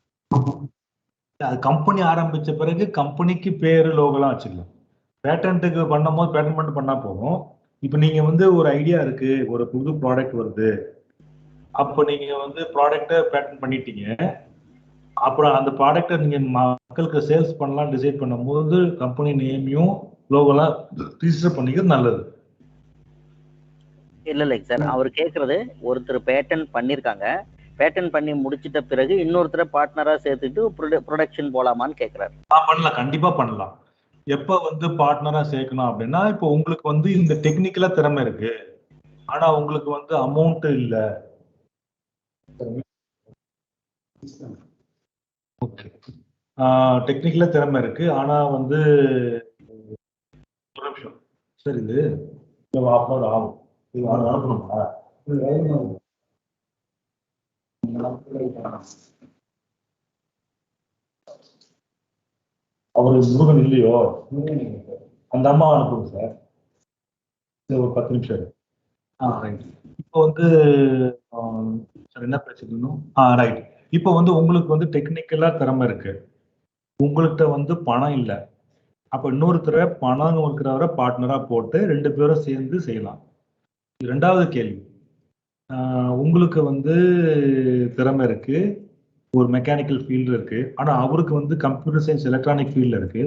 Speaker 2: அது கம்பெனி ஆரம்பிச்ச பிறகு கம்பெனிக்கு பேரு லோகோலாம் வச்சுக்கலாம். பேட்டன்ட்டுக்கு பண்ணும்போது பேட்டன் மட்டும் பண்ணா போகும். இப்போ நீங்க வந்து ஒரு ஐடியா இருக்கு, ஒரு புது ப்ராடக்ட் வருது, அப்போ நீங்க வந்து ப்ராடக்ட்டை பேட்டன் பண்ணிட்டீங்க, அப்புறம் அந்த ப்ராடக்ட்டை நீங்க மக்களுக்கு சேல்ஸ் பண்ணலாம் டிசைட் பண்ணும்போது கம்பெனி நேமையும் லோகோலாம் ரிஜிஸ்டர் பண்ணிக்கிறது நல்லது.
Speaker 1: இல்லைங்க சார், அவர் கேட்கறது ஒருத்தர் பேட்டன் பண்ணியிருக்காங்க, பேட்டன் பண்ணி முடிச்சிட்ட பிறகு இன்னொருத்தரை பார்ட்னரா சேர்த்துட்டு ப்ரொடக்ஷன் போலாமான்னு கேட்கிறாரு.
Speaker 2: பண்ணலாம், கண்டிப்பா பண்ணலாம். எப்ப வந்து பார்ட்னரா சேர்க்கணும் அப்படின்னா, இப்போ உங்களுக்கு வந்து இந்த டெக்னிக்கலா திறமை இருக்கு, ஆனா உங்களுக்கு வந்து அமௌண்ட் இல்ல. ஓகே, டெக்னிக்கலா திறமை இருக்கு, ஆனா வந்து ஒரு நிமிஷம் சார், இது அப்லோட் ஆகும், இது அனுப்பணுமா? அவரு முருகன் இல்லையோ, அந்த அம்மா அனுப்புங்க சார். ஒரு 10 நிமிஷம் இருக்கு. ரைட். இப்போ வந்து சார் என்ன பேசிக்கணும்? ரைட். இப்போ வந்து உங்களுக்கு வந்து டெக்னிக்கலா திறமை இருக்கு, உங்கள்கிட்ட வந்து பணம் இல்லை, அப்ப இன்னொருத்தர பணம் இருக்கிறவரை பார்ட்னரா போட்டு 2 பேரும் சேர்ந்து செய்யலாம். இரண்டாவது கேள்வி, உங்களுக்கு வந்து திறமை இருக்கு, ஒரு மெக்கானிக்கல் ஃபீல்டு இருக்கு, ஆனா அவருக்கு வந்து கம்ப்யூட்டர் சயின்ஸ் எலக்ட்ரானிக் ஃபீல்டு இருக்கு,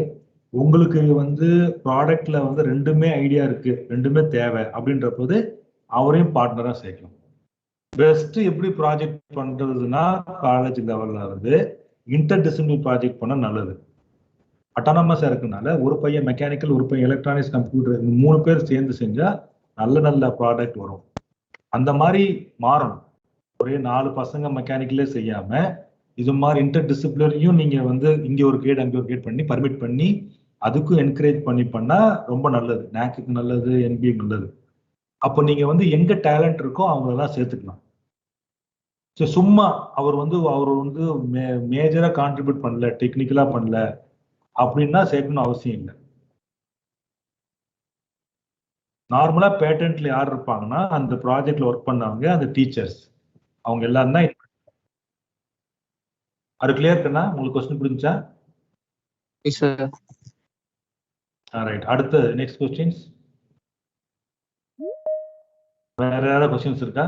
Speaker 2: உங்களுக்கு வந்து ப்ராடக்ட்ல வந்து ரெண்டுமே ஐடியா இருக்கு, ரெண்டுமே தேவை அப்படின்ற போது அவரையும் பார்ட்னரா சேர்க்கலாம். பெஸ்ட் எப்படி ப்ராஜெக்ட் பண்றதுன்னா, காலேஜ் லெவல்ல இருந்து இன்டர் டிசிப்ளினரி ப்ராஜெக்ட் பண்ண நல்லது. அட்டானமஸா இருக்கனால ஒரு பையன் மெக்கானிக்கல், ஒரு பையன் எலக்ட்ரானிக்ஸ், கம்ப்யூட்டர், 3 பேர் சேர்ந்து செஞ்சா நல்ல நல்ல ப்ராடக்ட் வரும். அந்த மாதிரி மாறணும். ஒரே 4 பசங்க மெக்கானிக்கலே செய்யாம இது மாதிரி இன்டர் டிசிப்ளினரியும் நீங்க வந்து இங்க ஒரு கேட் அங்க ஒரு கேட் பண்ணி பர்மிட் பண்ணி அதுக்கும் என்கரேஜ் பண்ணி பண்ணா ரொம்ப நல்லது. நேக்குக்கு நல்லது, என்பிஏ நல்லது. அப்போ நீங்க வந்து எங்க டேலண்ட் இருக்கோ அவங்களெல்லாம் சேர்த்துக்கலாம். சும்மா அவர் வந்து மேஜரா கான்ட்ரிபியூட் பண்ணல, டெக்னிக்கலா பண்ணல அப்படின்னா சேர்க்கணும் அவசியம் இல்லை. நார்மலா பேட்டன்ட்ல யார் இருப்பாங்கன்னா, அந்த ப்ராஜெக்ட்ல ஒர்க் பண்ணவங்க, அந்த டீச்சர்ஸ், அவங்க எல்லாரும் தான். அது கிளியர் பண்ணா உங்களுக்கு கொஸ்டின் புரிஞ்சா? ரைட். அடுத்து நெக்ஸ்ட் கொஸ்டின்ஸ். வேற ஏதாவது கொஸ்டின்ஸ் இருக்கா?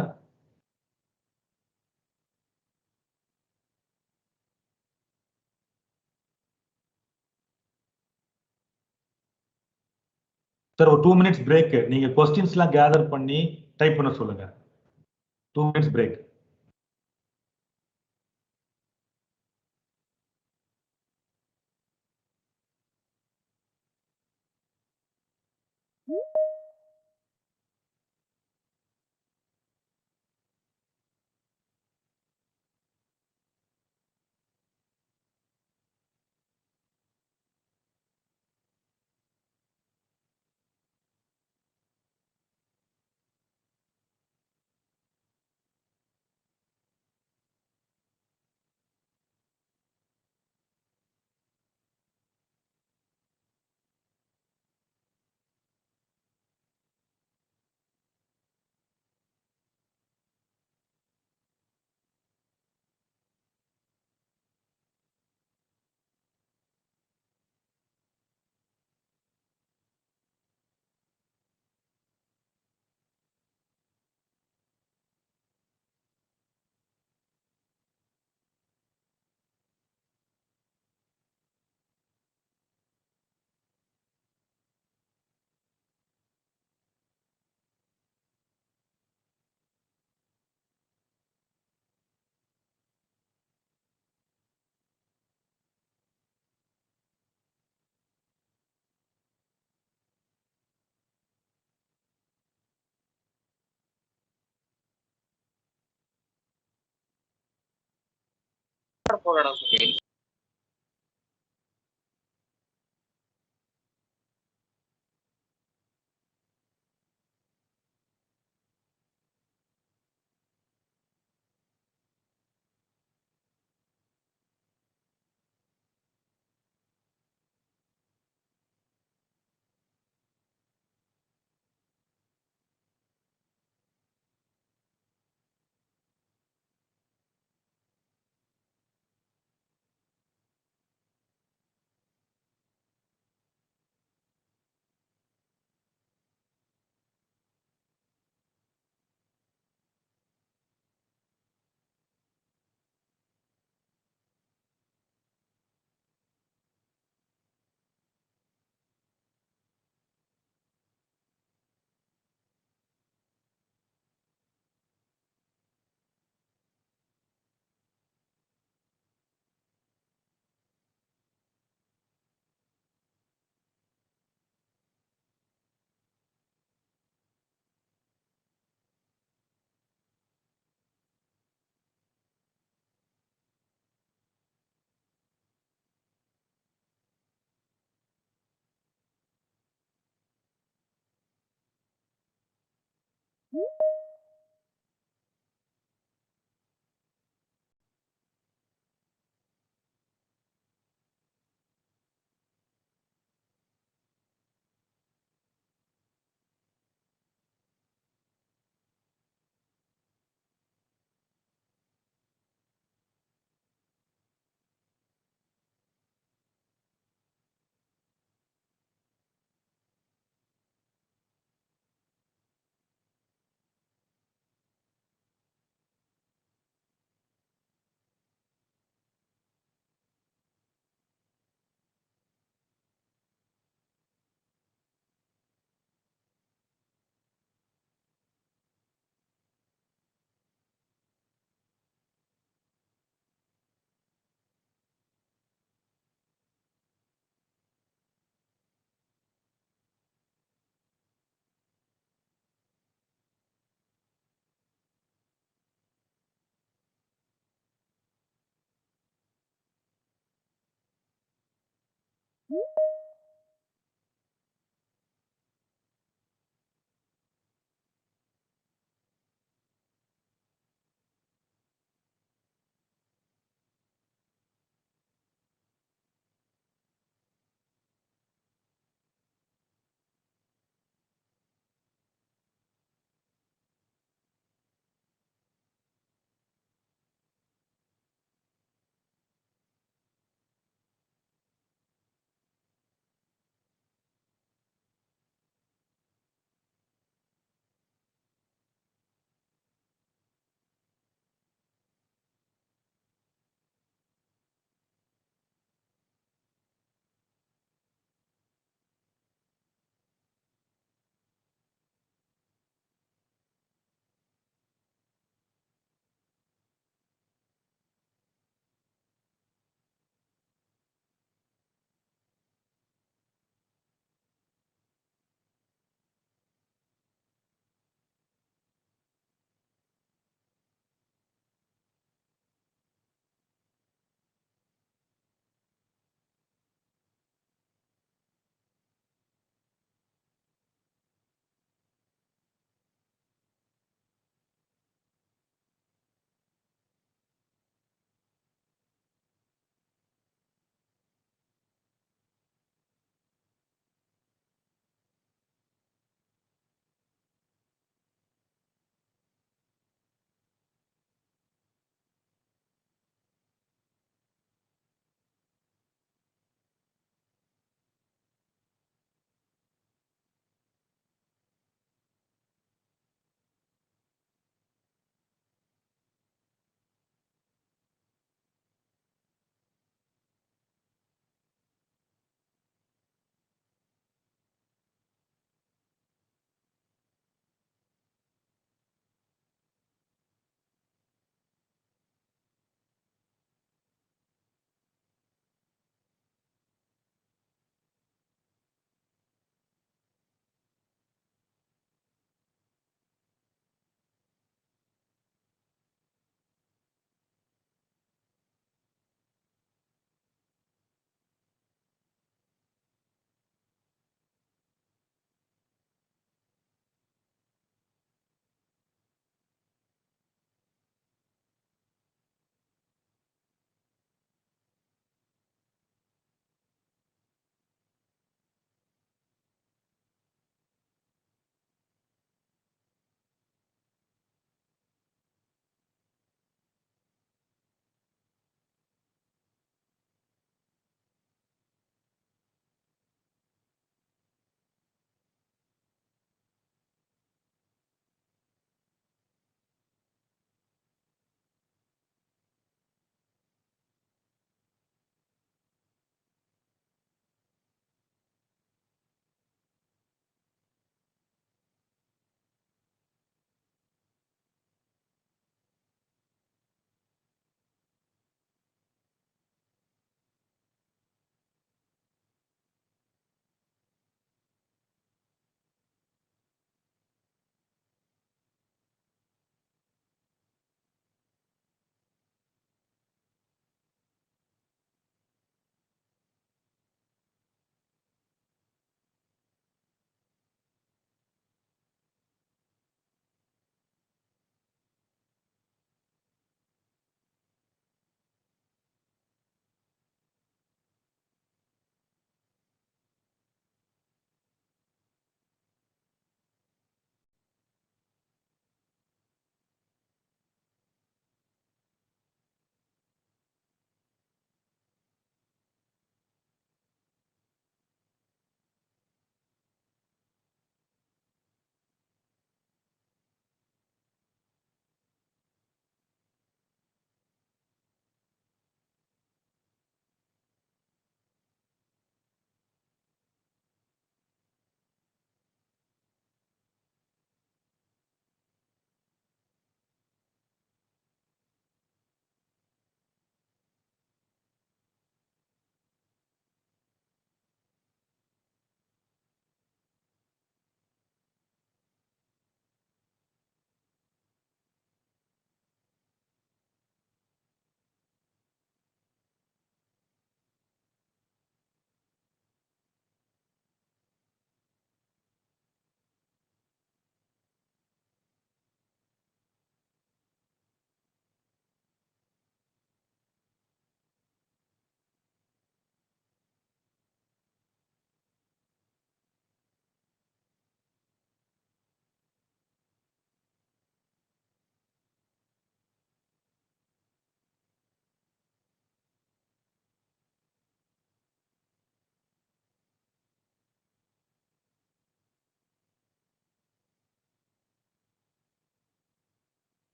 Speaker 2: சார் ஒரு 2 மினிட்ஸ் பிரேக், நீங்க கொஸ்டின்ஸ் எல்லாம் கேதர் பண்ணி டைப் பண்ண சொல்லுங்க. 2 minutes break.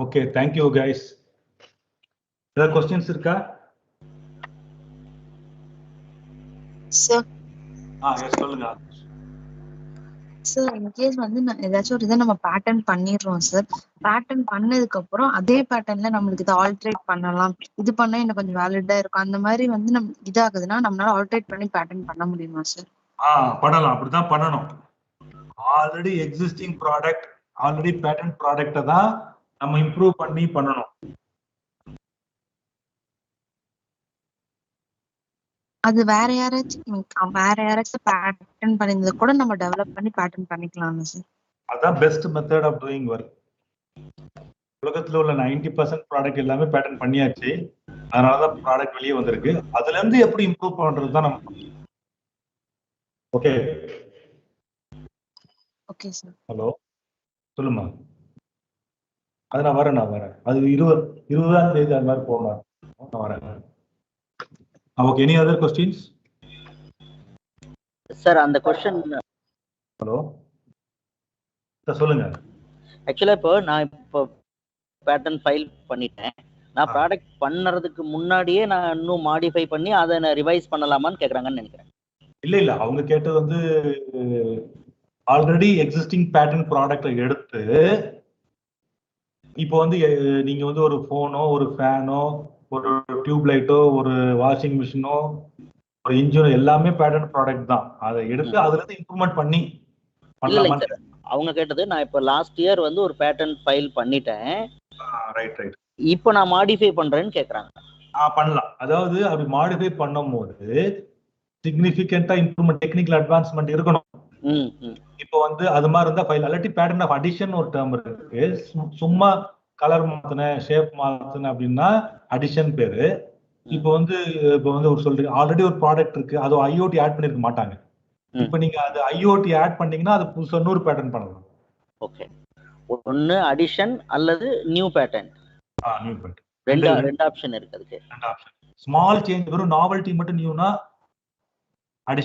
Speaker 2: Okay, thank you guys. ஏதாவது கொஸ்டின்ஸ் இருக்கா?
Speaker 9: சார்
Speaker 2: எஸ் சொல்லுங்க.
Speaker 9: சார் இன்கேஸ் வந்து ஏதாச்சும் ஒரு இதை நம்ம பேட்டர்ன் பண்ணிடுறோம் சார். பேட்டர்ன் பண்ணதுக்கு அப்புறம் அதே பேட்டர்ன்ல நம்மளுக்கு இதை ஆல்ட்ரேட் பண்ணலாம், இது பண்ணா இன்னும் கொஞ்சம் வேலிடா இருக்கும், அந்த மாதிரி வந்து நம்ம இதாகுதுன்னா நம்மளால ஆல்ட்ரேட் பண்ணி பேட்டர்ன் பண்ண முடியுமா சார்?
Speaker 2: பண்ணலாம், அப்படிதான் பண்ணணும். Already existing product, already pattern ப்ராடக்ட்டை தான் நம்ம இம்ப்ரூவ் பண்ணி பண்ணணும்.
Speaker 9: அது வேற யாராச்சும் பேட்டர்ன் பண்ணிருந்தது கூட நம்ம டெவலப் பண்ணி பேட்டர்ன் பண்ணிக்கலாமா சார்?
Speaker 2: அதான் best method of doing work. உலகத்துல உள்ள 90% ப்ராடக்ட் எல்லாமே பேட்டர்ன் பண்ணியாச்சு, அதனாலதான் ப்ராடக்ட் வெளியே வந்திருக்கு. அதுல இருந்து எப்படி இம்ப்ரூவ் பண்றது தான் நம்ம. Okay
Speaker 9: okay sir.
Speaker 2: ஹலோ சொல்லுமா. அது நான் வரேன். அது 20ஆம் தேதி அது மாதிரி போகணும். நான் வரேன். Okay, any other questions?
Speaker 1: Sir அந்த கொஸ்டின்.
Speaker 2: ஹலோ சார் சொல்லுங்க.
Speaker 1: ஆக்சுவலா இப்போ பேட்டர்ன் ஃபைல் பண்ணிட்டேன். நான் ப்ராடக்ட் பண்ணறதுக்கு முன்னாடியே நான் இன்னும் மாடிஃபை பண்ணி அதை நான் ரிவைஸ் பண்ணலாமான்னு கேக்குறாங்கன்னு நினைக்கிறேன்.
Speaker 2: இல்ல அவங்க கேட்டது வந்து ஆல்ரெடி எக்ஸிஸ்டிங் பேட்டர்ன் ப்ராடக்ட்டை எடுத்து இப்போ வந்து நீங்க வந்து ஒரு போனோ, ஒரு ஃபேனோ, ஒரு டியூப் லைட்டோ, ஒரு வாஷிங் மிஷினோ, ஒரு இன்ஜினோ எல்லாமே பேட்டர்ன் ப்ராடக்ட் தான். அதை எடுத்து அதுல இருந்து இம்ப்ரூவ்மெண்ட் பண்ணி
Speaker 1: இல்லைங்க சார், அவங்க கேட்டது நான் இப்போ லாஸ்ட் இயர் வந்து ஒரு பேட்டர்ன் ஃபைல் பண்ணிட்டேன்,
Speaker 2: ரைட்
Speaker 1: இப்போ நான் மாடிஃபை பண்றேன்னு கேக்குறாங்க.
Speaker 2: பண்ணலாம். அதாவது அப்படி மாடிஃபை பண்ணும்போது சிக்னிஃபிகண்டா இம்ப்ரூவ்மெண்ட், டெக்னிக்கல் அட்வான்ஸ்மெண்ட் இருக்கணும். இப்போ வந்து அது மாதிரி இருந்தா ஃபைல். அல்லாட்டி பேட்டர்ன் ஆஃப் அடிஷன் ஒரு டேர்ம் இருக்கு. சும்மா கலர் மாத்தினேன், ஷேப் மாத்தினேன் அப்படின்னா அடிஷன் பேரு. இப்போ வந்து ஒரு சொல்றீங்க ஆல்ரெடி ஒரு ப்ராடக்ட் இருக்கு, அது ஐஓடி ஆட் பண்ணிருக்க மாட்டாங்க. இப்போ நீங்க அது ஐஓடி ஆட் பண்ணீங்கன்னா அது புதுசா இன்னொரு பேட்டர்ன் பண்ணலாம்.
Speaker 1: ஓகே, ஒன்னு அடிஷன் அல்லது நியூ பேட்டர்ன்.
Speaker 2: நியூ பேட்டர்ன்
Speaker 1: ரெண்டு ஆப்ஷன் இருக்கு. அதுக்கு
Speaker 2: ரெண்டு ஆப்ஷன். ஸ்மால் சேஞ்ச் வரும், நாவல்டி மட்டும் நியூனா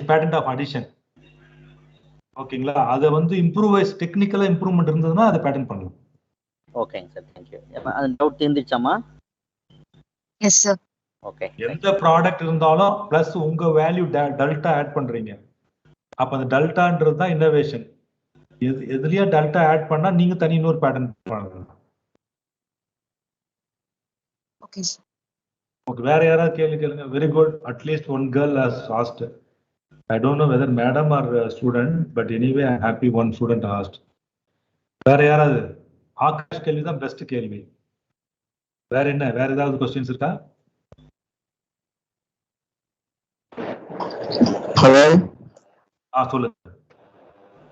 Speaker 2: பேட்டர்ன் ஆஃப் அடிஷன். ஓகேங்களா? அதை வந்து இம்ப்ரூவைஸ் டெக்னிக்கலா இம்ப்ரூவ்மெண்ட் இருந்ததுன்னா அதை பேட்டர்ன் பண்ணலாம்.
Speaker 1: ஓகேங்க சார், தேங்க்யூ. அந்த டவுட் தீர்ந்துச்சாமா?
Speaker 9: Yes sir.
Speaker 1: ஓகே.
Speaker 2: எந்த ப்ராடக்ட் இருந்தாலும் பிளஸ் உங்க வேல்யூ டெல்டா ஆட் பண்றீங்க, அப்ப அந்த டெல்டான்றது தான் இன்னோவேஷன். எதுலயா டெல்டா ஆட் பண்ணா நீங்க தனி இன்னொரு பேட்டர்ன் பண்ணலாம்.
Speaker 9: Okay sir.
Speaker 2: ஓகே, வேற யாராவது கேள்வி கேளுங்க. Very good. At least one girl has asked. I don't know whether madam or student, but anyway I'm happy one student asked. வேற யாராவது? ஆகாஷ் கேள்வி தான் பெஸ்ட் கேள்வி. வேற ஏதாவது கொஸ்டின்ஸ் இருக்கா?
Speaker 10: ஹலோ
Speaker 2: சொல்லுங்க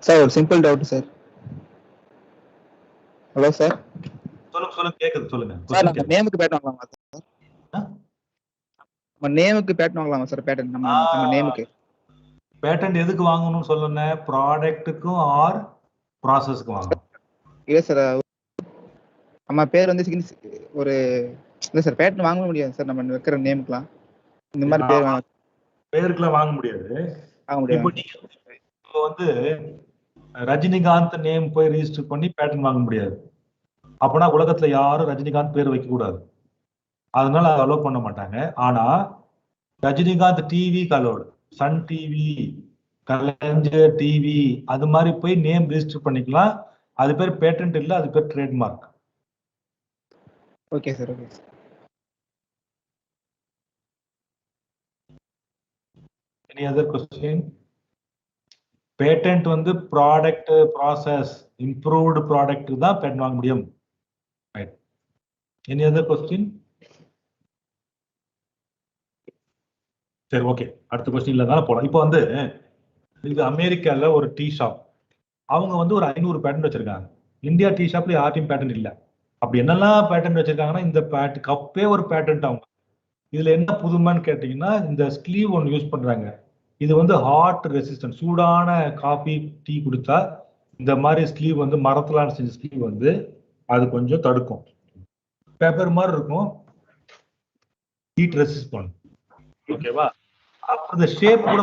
Speaker 10: சார். ஒரு simple doubt sir. Hello sir.
Speaker 2: சொல்லுங்க கேக்குது, சொல்லுங்க
Speaker 10: சார். நம்ம நேமுக்கு பேட்டர்ன் வாங்கலாமா சார்? நம்ம நேமுக்கு பேட்டர்ன் வாங்கலாமா சார்? பேட்டர்ன் நம்ம நேமுக்கு
Speaker 2: பேட்டன்ட் எதுக்கு வாங்கணும்னு சொல்லுங்க. ப்ராடக்ட்டுக்கும் ஆர் ப்ராசஸ்க்கு வாங்கணும்.
Speaker 10: இல்ல சார், நம்ம பேர் வந்து ஒரு இல்ல சார், பேட்டர்ன் வாங்க முடியாது சார். நம்ம வைக்கிற நேமுக்குலாம் இந்த மாதிரி
Speaker 2: பேருக்குலாம் வாங்க முடியாது. இப்போ வந்து ரஜினிகாந்த் நேம் போய் ரிஜிஸ்டர் பண்ணி பேட்டர்ன் வாங்க முடியாது. அப்பனா உலகத்துல யாரும் ரஜினிகாந்த் பேர் வைக்க கூடாது, அதனால அதை அலோவ் பண்ண மாட்டாங்க. ஆனா Rajinikanth TV allowed, sun TV, Kalaignar TV, அது மாதிரி போய் நேம் ரிஜிஸ்டர் பண்ணிக்கலாம். அது பேர் பேட்டன்ட் இல்ல, அது பேர் trademark.
Speaker 10: Okay sir. Okay sir.
Speaker 2: Any other question? Patent வந்து ப்ராடக்ட், ப்ராசஸ், இம்ப்ரூவ்டு ப்ராடக்ட் தான் பேட்டன்ட் வாங்க முடியும். ரைட். Any other question? சரி, ஓகே. அடுத்த கொஸ்டின் இல்லதால போலாம். இப்போ வந்து இது அமெரிக்கால ஒரு டீ ஷாப், அவங்க வந்து ஒரு 500 பேட்டன்ட் வச்சிருக்காங்க. இந்தியா டீ ஷாப்ல யார்ட்டையும் பேட்டன்ட் இல்ல. அப்படி என்னெல்லாம் பேட்டன்ட் வச்சிருக்காங்கன்னா இந்த கப்பே ஒரு பேட்டன்ட். அவங்க இதுல என்ன புதுமைன்னு கேட்டீங்கன்னா இந்த ஸ்லீவ் ஒன்று யூஸ் பண்றாங்க. இது வந்து ஹாட் ரெசிஸ்டன்ட், சூடான காஃபி டீ குடிச்சா இந்த மாதிரி ஸ்லீவ் வந்து மரத்துல செஞ்ச ஸ்லீவ் வந்து அது கொஞ்சம் தடுக்கும். பேப்பர் மாதிரி இருக்கும், ஹீட் ரெசிஸ்ட் பண்ணும். ஓகேவா? அப்புறம் இந்த ஷேப் கூட,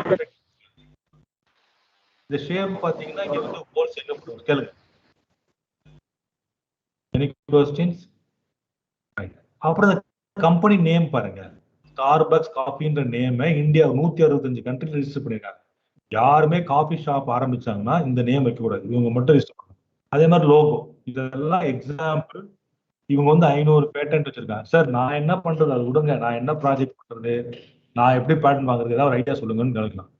Speaker 2: இந்த ஷேப் பாத்தீங்கன்னா இங்க வந்து ஹோல்சேல் கேளுங்க. Any questions? அப்புறம் இந்த கம்பெனி நேம் பாருங்க, ஸ்டார்பக்ஸ் காஃபின்ற நேமை இந்தியா 165 கண்ட்ரில ரிஜிஸ்டர் பண்ணிருக்காங்க. யாருமே காஃபி ஷாப் ஆரம்பிச்சாங்கன்னா இந்த நேம் வைக்கக்கூடாது, இவங்க மட்டும் ரிஜிஸ்டர் பண்ணணும். அதே மாதிரி லோகோ, இதெல்லாம் எக்ஸாம்பிள். இவங்க வந்து 500 பேட்டன்ட் வச்சிருக்காங்க. சார் நான் என்ன பண்றது, அது விடுங்க, நான் என்ன ப்ராஜெக்ட் பண்றது, நான் எப்படி பேட்டன் வாங்குறது, ஏதாவது ஐடியா சொல்லுங்கன்னு கேட்கலாம்.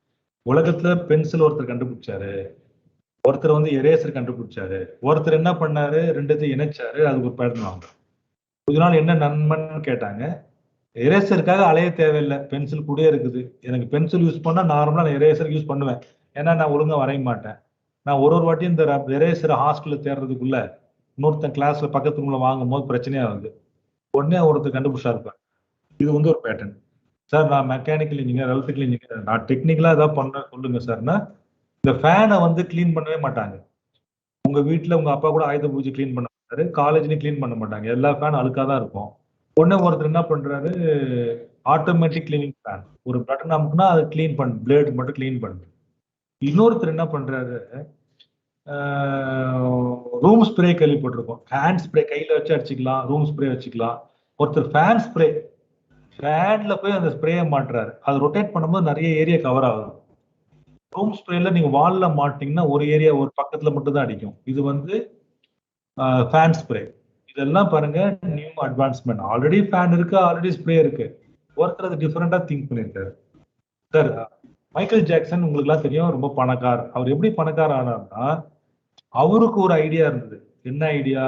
Speaker 2: உலகத்துல பென்சில் ஒருத்தர் கண்டுபிடிச்சாரு, ஒருத்தர் வந்து எரேசர் கண்டுபிடிச்சாரு, ஒருத்தர் என்ன பண்ணாரு, ரெண்டுத்தையும் இணைச்சாரு, அதுக்கு ஒரு பேட்டன் வாங்க. கொஞ்ச நாள் என்ன நன்மைன்னு கேட்டாங்க, எரேசருக்காக அலைய தேவையில்லை, பென்சில் கூட இருக்குது. எனக்கு பென்சில் யூஸ் பண்ணா நார்மலா நான் எரேசர் யூஸ் பண்ணுவேன், ஏன்னா நான் ஒழுங்கா வரைய மாட்டேன். நான் ஒரு வாட்டியும் இந்த எரேசர் ஹாஸ்டல்ல தேடுறதுக்குள்ள இன்னொருத்தன் கிளாஸ்ல பக்கத்து ரூம்ல வாங்கும் போது பிரச்சனையா வருது. உடனே ஒருத்தர் கண்டுபிடிச்சா இருப்பேன். இது வந்து ஒரு பேட்டர்ன். சார் நான் மெக்கானிக்கல் இன்ஜினியர், எலக்ட்ரிக்கல் இன்ஜினியர், நான் டெக்னிக்கலா ஏதாவது பண்ண சொல்லுங்க சார்னா, இந்த ஃபேனை வந்து கிளீன் பண்ணவே மாட்டாங்க. உங்க வீட்டுல உங்க அப்பா கூட ஆயுத பூஜை கிளீன் பண்ண மாட்டாரு, காலேஜ்லயும் கிளீன் பண்ண மாட்டாங்க, எல்லா ஃபேன் அழுக்கா தான் இருக்கும். உடனே ஒருத்தர் என்ன பண்றாரு, ஆட்டோமேட்டிக் கிளீனிங் ஃபேன், ஒரு பட்டன் அமுக்குனா அது கிளீன் பண்ணு, பிளேடு மட்டும் கிளீன் பண்ணு. இன்னொருத்தர் என்ன பண்றாரு, ரூம் ஸ்ப்ரே கேள்விப்பட்டிருக்கோம், ஹேண்ட் ஸ்ப்ரே கையில வச்சு அடிச்சுக்கலாம், ரூம் ஸ்ப்ரே வச்சுக்கலாம். ஒருத்தர் ஃபேன் ஸ்ப்ரே, ஃபேன்ல போய் அந்த ஸ்ப்ரேயை மாட்டுறாரு, அது ரொட்டேட் பண்ணும்போது நிறைய ஏரியா கவர் ஆகுது. ரூம் ஸ்ப்ரேல நீங்க வால்ல மாட்டீங்கன்னா ஒரு ஏரியா ஒரு பக்கத்துல மட்டும் தான் அடிக்கும். இது வந்து ஃபேன் ஸ்ப்ரே. இதெல்லாம் பாருங்க நியூ அட்வான்ஸ்மெண்ட். ஆல்ரெடி ஃபேன் இருக்கு, ஆல்ரெடி ஸ்ப்ரே இருக்கு, ஒருத்தர் அது டிஃபரெண்டா திங்க் பண்ணிருக்காரு. சார் மைக்கேல் ஜாக்சன் உங்களுக்கு எல்லாம் தெரியும், ரொம்ப பணக்கார். அவர் எப்படி பணக்கார ஆனார்னா, அவருக்கு ஒரு ஐடியா இருந்தது. என்ன ஐடியா,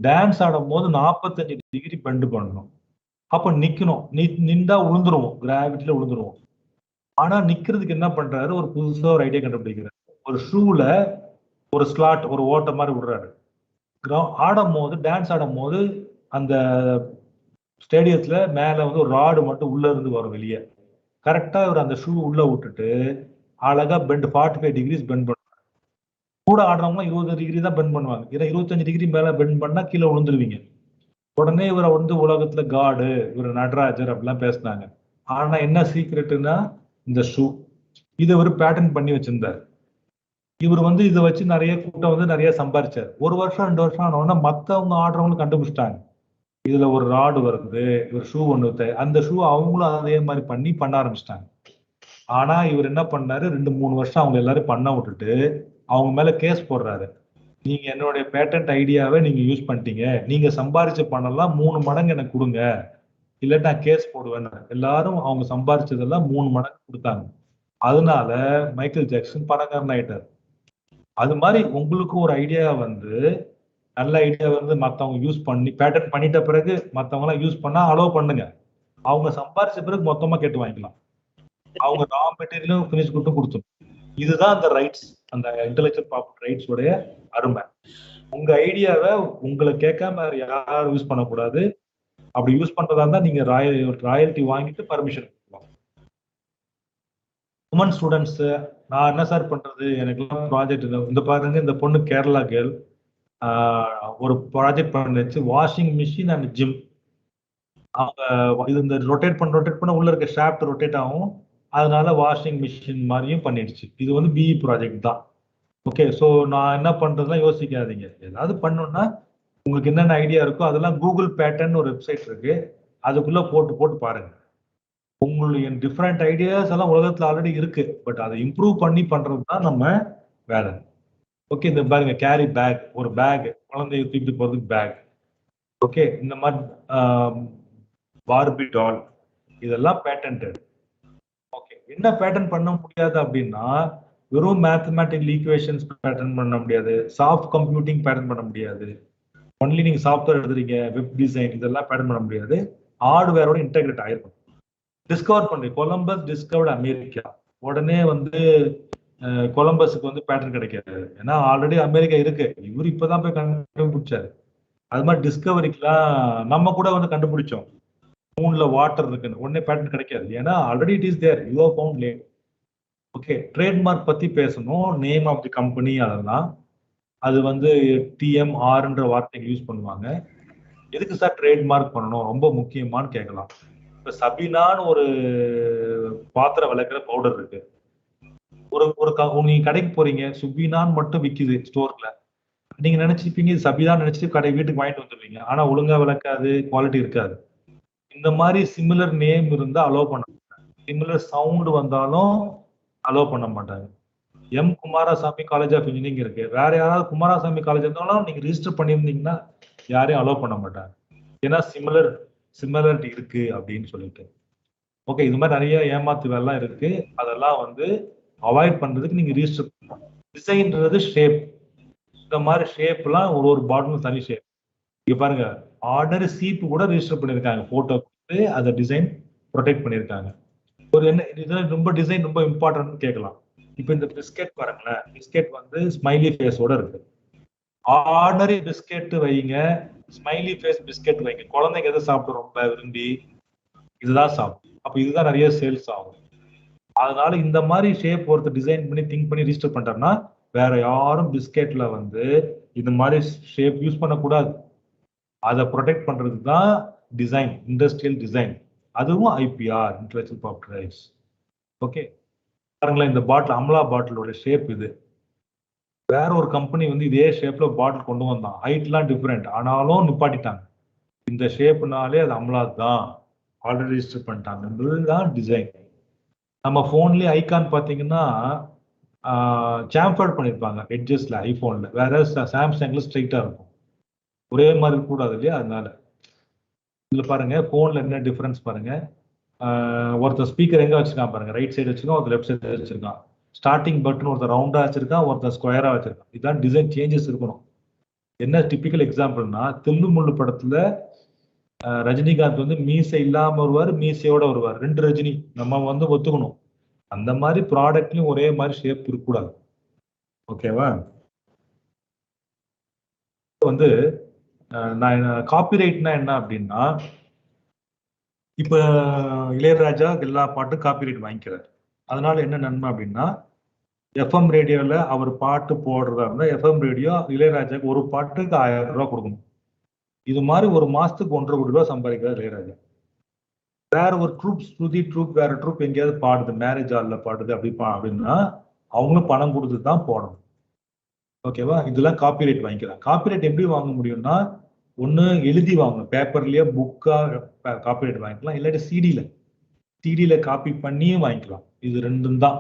Speaker 2: டான்ஸ் ஆடும் போது 45 டிகிரி பெண்ட் பண்ணணும், அப்ப நிக்கணும், நின்றா விழுந்துருவோம், கிராவிட்டில விழுந்துருவோம். ஆனா நிக்கிறதுக்கு என்ன பண்றாரு, ஒரு புதுசா ஒரு ஐடியா கண்டுபிடிக்கிறாரு. ஒரு ஷூல ஒரு ஸ்லாட், ஒரு ஓட்ட மாதிரி விடுறாரு. ஆடும் போது, டான்ஸ் ஆடும் போது அந்த ஸ்டேடியத்துல மேல வந்து ஒரு ராடு மட்டும் உள்ள இருந்து வரும் வெளியே. கரெக்டா இவர் அந்த ஷூ உள்ள விட்டுட்டு அழகா பெண்ட் 45 டிகிரிஸ் பெண்ட் பண்ணுவாங்க. கூட ஆடுறவங்க 20 டிகிரி தான் பெண்ட் பண்ணுவாங்க, ஏன்னா 25 டிகிரி மேல பெண்ட் பண்ணா கீழே விழுந்துருவீங்க. உடனே இவரை வந்து உலகத்துல காடு, இவர் நடராஜர் அப்படிலாம் பேசினாங்க. ஆனா என்ன சீக்ரெட்னா இந்த ஷூ. இதை ஒரு பேட்டர்ன் பண்ணி வச்சிருந்தார். இவர் வந்து இதை வச்சு நிறைய கூட்டம் வந்து நிறைய சம்பாரிச்சார். 1 வருஷம் 2 வருஷம் ஆனவொன்னா மத்தவங்க ஆடுறவங்களும் கண்டுபிடிச்சிட்டாங்க, இதுல ஒரு ராடு வருது, ஒரு ஷூ ஒண்ணு, அந்த ஷூ அவங்களும் அதே மாதிரி பண்ண ஆரம்பிச்சிட்டாங்க. ஆனா இவர் என்ன பண்ணாரு, 2-3 வருஷம் அவங்க எல்லாரும் பண்ண விட்டுட்டு அவங்க மேல கேஸ் போடுறாரு. நீங்க என்னுடைய பேட்டன்ட் ஐடியாவை நீங்க யூஸ் பண்ணிட்டீங்க, நீங்க சம்பாரிச்ச பணம்லாம் 3 மடங்கு எனக்கு கொடுங்க, இல்லாட்டி நான் கேஸ் போடுவேன். எல்லாரும் அவங்க சம்பாரிச்சதெல்லாம் 3 மடங்கு கொடுத்தாங்க. அதனால மைக்கேல் ஜாக்சன் பணக்காரன் ஆயிட்டார். அது மாதிரி உங்களுக்கு ஒரு ஐடியா வந்து, நல்ல ஐடியா வந்து மத்தவங்க யூஸ் பண்ணி பேட்டர்ன் பண்ணிட்ட பிறகு மத்தவங்க எல்லாம் யூஸ் பண்ணா அலோவ் பண்ணுங்க. அவங்க சம்பாரிச்ச பிறகு மொத்தமா கேட்டு வாங்கிக்கலாம், அவங்க ரா மெட்டீரியலும் பினிஷ் கூட்டும் கொடுத்துரும். இதுதான் அந்த ரைட்ஸ், அந்த இன்டெலெக்சுவல் ப்ராப்பர்ட்டி ரைட்ஸ் உடைய அருமை. உங்க ஐடியாவை உங்களை கேட்காம யாரும் யூஸ் பண்ணக்கூடாது. அப்படி யூஸ் பண்றதா இருந்தா நீங்க ராயல்டி வாங்கிட்டு பர்மிஷன் கொடுக்கலாம். உமன் ஸ்டூடெண்ட்ஸ், நான் என்ன சார் பண்றது, எனக்கு ப்ராஜெக்ட் இந்த பாருங்க, இந்த பொண்ணு கேரளா கேர்ள், ஒரு ப்ராஜெக்ட் பண்ணிச்சு, வாஷிங் மிஷின் அண்ட் ஜிம். அவங்க இது இந்த ரொட்டேட் பண்ண உள்ள இருக்க ஷாஃப்ட் ரொட்டேட் ஆகும், அதனால வாஷிங் மிஷின் மாதிரியும் பண்ணிடுச்சு. இது வந்து பிஇ ப்ராஜெக்ட் தான். ஓகே, ஸோ நான் என்ன பண்றதுலாம் யோசிக்காதீங்க, ஏதாவது பண்ணணும்னா உங்களுக்கு என்னென்ன ஐடியா இருக்கோ அதெல்லாம் கூகுள் பேட்டர்ன் ஒரு வெப்சைட் இருக்கு, அதுக்குள்ள போட்டு பாருங்க. உங்களுடைய டிஃப்ரெண்ட் ஐடியாஸ் எல்லாம் உலகத்துல ஆல்ரெடி இருக்கு, பட் அதை இம்ப்ரூவ் பண்ணி பண்றது தான் நம்ம வேலை. ஓகே, இந்த பாருங்க, கேரி பேக், ஒரு பேக், குழந்தைய தூக்கிட்டு போறதுக்கு பேக். ஓகே, இந்த மாதிரி பார்பி டால், இதெல்லாம் பேட்டன்ட். ஓகே, என்ன பேட்டர்ன் பண்ண முடியாது அப்படின்னா, வெறும் மேத்தமேட்டிக்கல் ஈக்குவேஷன்ஸ் பேட்டர்ன் பண்ண முடியாது, சாஃப்ட் கம்ப்யூட்டிங் பேட்டர்ன் பண்ண முடியாது, ஒன்லி நீங்க சாஃப்ட்வேர் எழுதுறீங்க, வெப் டிசைன், இதெல்லாம் பேட்டர்ன் பண்ண முடியாது. ஹார்ட்வேரோட இன்டெகிரேட் ஆயிருக்கும். டிஸ்கவர் பண்ணி கொலம்பஸ் டிஸ்கவர்ட் அமெரிக்கா, உடனே வந்து கொலம்பஸுக்கு வந்து பேட்டர்ன் கிடைக்காது, ஏன்னா ஆல்ரெடி அமெரிக்கா இருக்கு, இவர் இப்பதான் போய் கண்டுபிடிச்சாரு. அது மாதிரி டிஸ்கவரிக்கெல்லாம் நம்ம கூட வந்து கண்டுபிடிச்சோம், மூன்ல வாட்டர் இருக்குன்னு, உடனே பேட்டர்ன் கிடைக்காது, ஏன்னா already it is there, you have found late. Okay, trademark பத்தி பேசணும், நேம் ஆஃப் தி கம்பெனி, அதெல்லாம் அது வந்து டிஎம்ஆர்ன்ற வார்த்தைக்கு யூஸ் பண்ணுவாங்க. எதுக்கு சார் ட்ரேட்மார்க் பண்ணணும், ரொம்ப முக்கியமானு கேட்கலாம். இப்ப சபீனான்னு ஒரு பாத்திரம் விளக்குற பவுடர் இருக்கு, நீங்க கடைக்கு போறீங்க, சுபீனான்னு மட்டும் விக்குது ஸ்டோர்ல, நீங்க நினைச்சிருப்பீங்க இது சபிதான் நினைச்சிட்டு கடை வீட்டுக்கு வாங்கிட்டு வந்துருவீங்க. ஆனா ஒழுங்கா விளக்காது, குவாலிட்டி இருக்காது. இந்த மாதிரி சிமிலர் நேம் இருந்தா அலோவ் பண்ண மாட்டாங்க. சிமிலர் சவுண்ட் வந்தாலும் அலோவ் பண்ண மாட்டாங்க. M Kumarasamy college of engineering இருக்கு. வேற யாராவது குமாரசாமி காலேஜ் இருந்தாலும் நீங்க ரிஜிஸ்டர் பண்ணியிருந்தீங்கன்னா யாரையும் அலோவ் பண்ண மாட்டாங்க. ஏன்னா சிமிலரிட்டி இருக்கு அப்படின்னு சொல்லிட்டு. ஓகே, இது மாதிரி நிறைய ஏமாத்து வேலைலாம் இருக்கு. அதெல்லாம் வந்து அவாய்ட் பண்றதுக்கு நீங்க ரிஜிஸ்டர் டிசைன்றது ஷேப். இந்த மாதிரி ஷேப்லாம் ஒரு பாட்டிலும் தனி ஷேப். இங்க பாருங்க, ஆர்டர் சீப்பு கூட ரிஜிஸ்டர் பண்ணியிருக்காங்க. போட்டோ கொடுத்து அதை டிசைன் ப்ரொடெக்ட் பண்ணியிருக்காங்க. ஒரு என்ன இதெல்லாம் ரொம்ப டிசைன் ரொம்ப இம்பார்ட்டன்ட்னு கேட்கலாம். இப்போ இந்த பிஸ்கெட் பாருங்களேன், பிஸ்கெட் வந்து ஸ்மைலி ஃபேஸோட இருக்கு. ஆர்டினரி பிஸ்கெட் வைங்க, ஸ்மைலி ஃபேஸ் பிஸ்கெட் வைங்க. குழந்தைங்க எதை சாப்பிடும் ரொம்ப விரும்பி? இதுதான் சாப்பிடும். அப்போ இதுதான் நிறைய சேல்ஸ் ஆகும். அதனால இந்த மாதிரி ஷேப் ஒருத்தர் டிசைன் பண்ணி திங்க் பண்ணி ரிஜிஸ்டர் பண்றாருன்னா வேற யாரும் பிஸ்கெட்ல வந்து இந்த மாதிரி ஷேப் யூஸ் பண்ணக்கூடாது. அதை ப்ரொடெக்ட் பண்றதுக்கு தான் டிசைன், இண்டஸ்ட்ரியல் டிசைன். அதுவும் IPR, intellectual property rights. Okay, பாருங்களேன், இந்த பாட்டில் அம்லா பாட்டிலோட ஷேப் இது. வேற ஒரு கம்பெனி வந்து இதே ஷேப்ல பாட்டில் கொண்டு வந்தான். ஹைட்லாம் டிஃப்ரெண்ட், ஆனாலும் நிப்பாட்டிட்டாங்க. இந்த ஷேப்னாலே அது அம்லா தான், ஆல்ரெடி ரிஜிஸ்டர் பண்ணிட்டாங்கன்றதுதான் டிசைன். நம்ம போன்லயே ஐகான் பாத்தீங்கன்னா சாம்பர்ட் பண்ணிருப்பாங்க எட்ஜஸ்ல ஐபோன்ல, வேற சாம்சங்ல ஸ்ட்ரைட்டா இருக்கும். ஒரே மாதிரி கூடாது இல்லையா? அதனால இதுல பாருங்க போன்ல என்ன டிஃபரன்ஸ் பாருங்க. ஒருத்தர் ஸ்பீக்கர் எங்க வச்சிருக்கான் பாருங்க, ரைட் சைடு வச்சிருக்கான், ஒருத்தர் லெஃப்ட் சைடு வச்சிருக்கான். ஸ்டார்டிங் பட்டன் ஒருத்தர் ரவுண்டா வச்சிருக்கான், ஒருத்தர் ஸ்கொயரா வச்சிருக்கான். இதுதான் டிசைன் சேஞ்சஸ் இருக்கணும். என்ன டிபிக்கல் எக்ஸாம்பிள்னா, தில்லு முள்ளு படத்துல ரஜினிகாந்த் வந்து மீசை இல்லாம வருவார், மீசையோட வருவார். 2 ரஜினி நம்ம வந்து ஒத்துக்கணும். அந்த மாதிரி ப்ராடக்ட்லயும் ஒரே மாதிரி ஷேப் இருக்கக்கூடாது. ஓகேவா? வந்து நான் காப்பிரைட்னா என்ன அப்படின்னா, இப்ப இளையராஜா எல்லா பாட்டும் காப்பிரைட் வாங்கிக்கிறார். அதனால என்ன நன்மை அப்படின்னா, எஃப்எம் ரேடியோல அவர் பாட்டு போடுறதா இருந்தா எஃப்எம் ரேடியோ இளையராஜாக்கு ஒரு பாட்டுக்கு 1000 ரூபாய் கொடுக்கணும். இது மாதிரி ஒரு மாசத்துக்கு 1.5 கோடி ரூபாய் சம்பாதிக்கிறார் இளையராஜா. வேற ஒரு ட்ரூப், ஸ்ருதி ட்ரூப், வேற ட்ரூப் எங்கேயாவது பாடுது, மேரேஜ் ஹால்ல பாடுது அப்படின்னா அவங்களும் பணம் கொடுத்து தான் போடணும். ஓகேவா? இதெல்லாம் காப்பிரைட் வாங்கிக்கலாம். காப்பிரைட் எப்படி வாங்க முடியும்னா, ஒண்ணு எழுதி வாங்கணும், பேப்பர்லயே புக்கா காப்பிரைட் வாங்கிக்கலாம், இல்லாட்டி சிடியில காப்பி பண்ணியும் வாங்கிக்கலாம். இது ரெண்டும் தான்.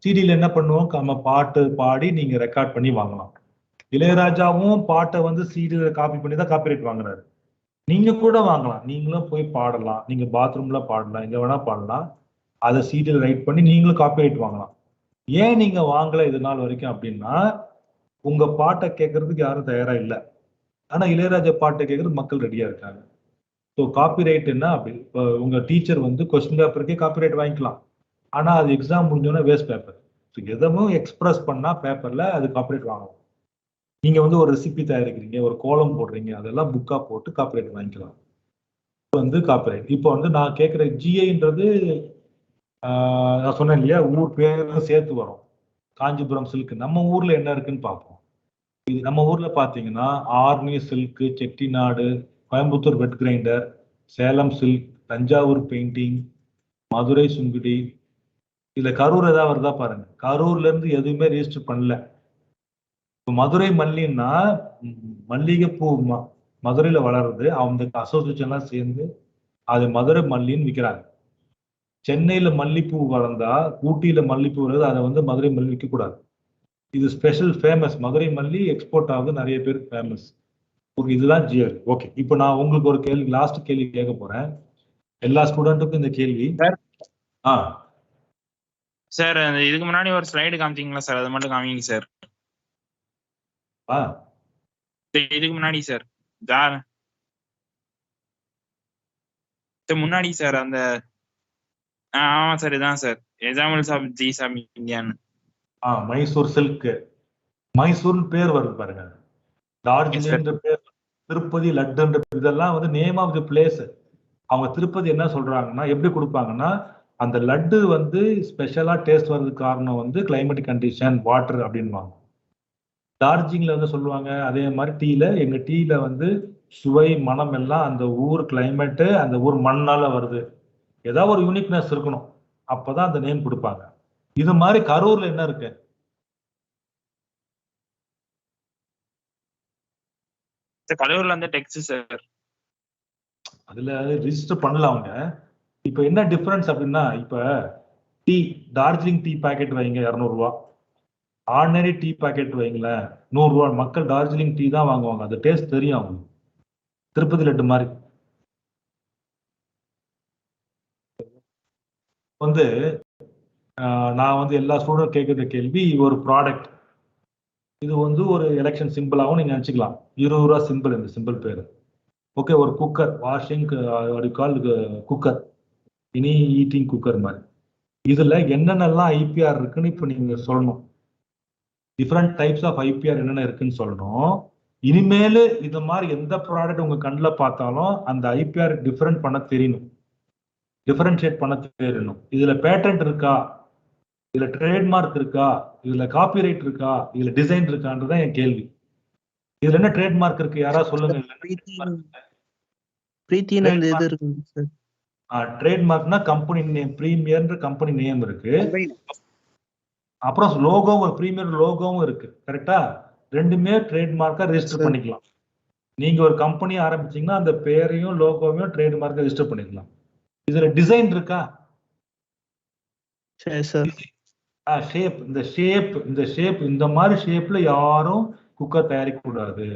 Speaker 2: சிடியில என்ன பண்ணுவோம், நம்ம பாட்டு பாடி நீங்க ரெக்கார்ட் பண்ணி வாங்கலாம். இளையராஜாவும் பாட்டை வந்து சிடியில காப்பி பண்ணி தான் காப்பிரைட் வாங்குறாரு. நீங்க கூட வாங்கலாம், நீங்களும் போய் பாடலாம், நீங்க பாத்ரூம்ல பாடலாம், எங்க வேணா பாடலாம். அதை சிடியில ரைட் பண்ணி நீங்களும் காப்பிரைட் வாங்கலாம். ஏன் நீங்க வாங்கல இது நாள் வரைக்கும் அப்படின்னா, உங்க பாட்டை கேட்கறதுக்கு யாரும் தயாரா இல்லை. ஆனா இளையராஜா பாட்டை கேட்கறது மக்கள் ரெடியா இருக்காங்க. ஸோ காப்பிரைட் என்ன அப்படி, இப்போ உங்க டீச்சர் வந்து கொஸ்டின் பேப்பருக்கே காப்பிரைட் வாங்கிக்கலாம். ஆனா அது எக்ஸாம் முடிஞ்சோன்னா வேஸ்ட் பேப்பர். ஸோ எதுவும் எக்ஸ்பிரஸ் பண்ணா பேப்பர்ல அது காப்பிரைட் வாங்கலாம். நீங்க வந்து ஒரு ரெசிபி தயாரிக்கிறீங்க, ஒரு கோலம் போடுறீங்க, அதெல்லாம் புக்கா போட்டு காப்பிரைட் வாங்கிக்கலாம். வந்து காப்பிரைட். இப்போ வந்து நான் கேட்கிற ஜிஐன்றது நான் சொன்னேன் இல்லையா, ஊர் பேரும் சேர்த்து வரும். காஞ்சிபுரம் சில்க் நம்ம ஊர்ல என்ன இருக்குன்னு பார்ப்போம். இது நம்ம ஊர்ல பாத்தீங்கன்னா army silk, Chettinad, Coimbatore wet grinder, Salem silk, Thanjavur painting, Madurai Sungudi. இதுல கரூர் ஏதாவது வருதா பாருங்க. கரூர்ல இருந்து எதுவுமே ரெஜிஸ்டர் பண்ணல. இப்போ மதுரை மல்லின்னா மல்லிகைப்பூ மதுரையில வளருது, அவங்க அசோசியேஷன்லாம் சேர்ந்து அது மதுரை மல்லின்னு விற்கிறாங்க. சென்னையில மல்லிப்பூ வளர்ந்தா, ஊட்டியில மல்லிப்பூ வருது, அதை வந்து மதுரை மல்லி விற்க கூடாது. இது ஸ்பெஷல் ஃபேமஸ், மதுரை மல்லி எக்ஸ்போர்ட் ஆகுது, நிறைய பேருக்கு ஃபேமஸ். ஓகே, இதுதான் ஜிஆர். ஓகே, இப்போ நான் உங்களுக்கு ஒரு கேள்வி, லாஸ்ட் கேள்வி கேட்க போறேன். எல்லா ஸ்டூடெண்ட்டுக்கும் இந்த கேள்வி.
Speaker 4: சார் இதுக்கு முன்னாடி ஒரு ஸ்லைடு காமிச்சீங்களா சார், அது மட்டும் காமிங்க சார். இதுக்கு முன்னாடி சார், முன்னாடி சார் அந்த ஆமா சார், இதான் sir examples of GIs of இந்தியான்னு.
Speaker 2: மைசூர் சில்க், மைசூர் பேர் வருது பாருங்க. டார்ஜிலிங் பேர், திருப்பதி லட்டுன்ற, இதெல்லாம் வந்து நேம் ஆஃப் தி பிளேஸ். அவங்க திருப்பதி என்ன சொல்றாங்கன்னா, எப்படி கொடுப்பாங்கன்னா, அந்த லட்டு வந்து ஸ்பெஷலா டேஸ்ட் வர்றதுக்கு காரணம் வந்து கிளைமேட்டிக் கண்டிஷன், வாட்டர் அப்படின்வாங்க. டார்ஜிலிங்ல வந்து சொல்லுவாங்க அதே மாதிரி டீல, எங்க டீல வந்து சுவை மனம் எல்லாம் அந்த ஊர் கிளைமேட்டு, அந்த ஊர் மண்ணால வருது. ஏதாவது ஒரு யூனிக்னஸ் இருக்கணும், அப்பதான் அந்த நேம் கொடுப்பாங்க. இது மாதிரி கரூர்ல என்ன இருக்கு?
Speaker 4: சார் கடலூர்ல இருந்து டெக்ஸ் சார்.
Speaker 2: அதுல ரிஜிஸ்டர் பண்ணல அவங்க. இப்ப என்ன டிஃபரன்ஸ் அப்படின்னா, இப்ப டீ டார்ஜிலிங் டீ பாக்கெட் வைங்க 200 ரூபா, ஆர்டினரி டீ பாக்கெட் வைங்களேன் 100 ரூபா. மக்கள் டார்ஜிலிங் டீ தான் வாங்குவாங்க, அது டேஸ்ட் தெரியும் அவங்களுக்கு. திருப்பதி லட்டு மாதிரி வந்து நான் வந்து எல்லா ஸ்டூடெண்ட் கேட்குற கேள்வி, ஒரு ப்ராடக்ட் இது வந்து ஒரு எலெக்ஷன் சிம்பிளாகவும் நீங்க நினைச்சுக்கலாம். 20 ரூபா சிம்பிள், இந்த சிம்பிள் பேரு. ஓகே, ஒரு குக்கர், வாஷிங் கால் குக்கர், இனி ஈட்டிங் குக்கர் மாதிரி. இதுல என்னென்னலாம் ஐபிஆர் இருக்குன்னு இப்ப நீங்க சொல்லணும். டிஃப்ரெண்ட் டைப்ஸ் ஆஃப் ஐபிஆர் என்னென்ன இருக்குன்னு சொல்லணும். இனிமேல் இந்த மாதிரி எந்த ப்ராடக்ட் உங்க கண்ணில் பார்த்தாலும் அந்த ஐபிஆர் டிஃபரெண்ட் பண்ண தெரியணும், டிஃபரன்ஷியேட் பண்ண தெரியணும். இதுல பேட்டன்ட் இருக்கா, இதுல ட்ரேட்மார்க் இருக்கா, இதுல காப்பிரைட் இருக்கா, இதுல டிசைன் இருக்கான்றதான் என் கேள்வி. இதுல என்ன ட்ரேட்மார்க் இருக்கு, யாராவது சொல்லுங்க. ட்ரேட்மார்க்னா கம்பெனி நேம், பிரீமியர்ன்ற கம்பெனி நேம் இருக்கு. அப்புறம் லோகோ, ஒரு பிரீமியர் லோகோவும் இருக்கு. கரெக்டா? ரெண்டுமே ட்ரேட்மார்க்கா ரெஜிஸ்டர் பண்ணிக்கலாம். நீங்க ஒரு கம்பெனி ஆரம்பிச்சீங்கன்னா அந்த பேரையும் லோகோவையும் ட்ரேட்மார்க்கா ரெஜிஸ்டர் பண்ணிக்கலாம். இதுல டிசைன் இருக்கா? ஷேப், இந்த ஷேப் இந்த மாதிரி ஷேப்ல யாரும் குக்கர் தயாரிக்க கூடாது.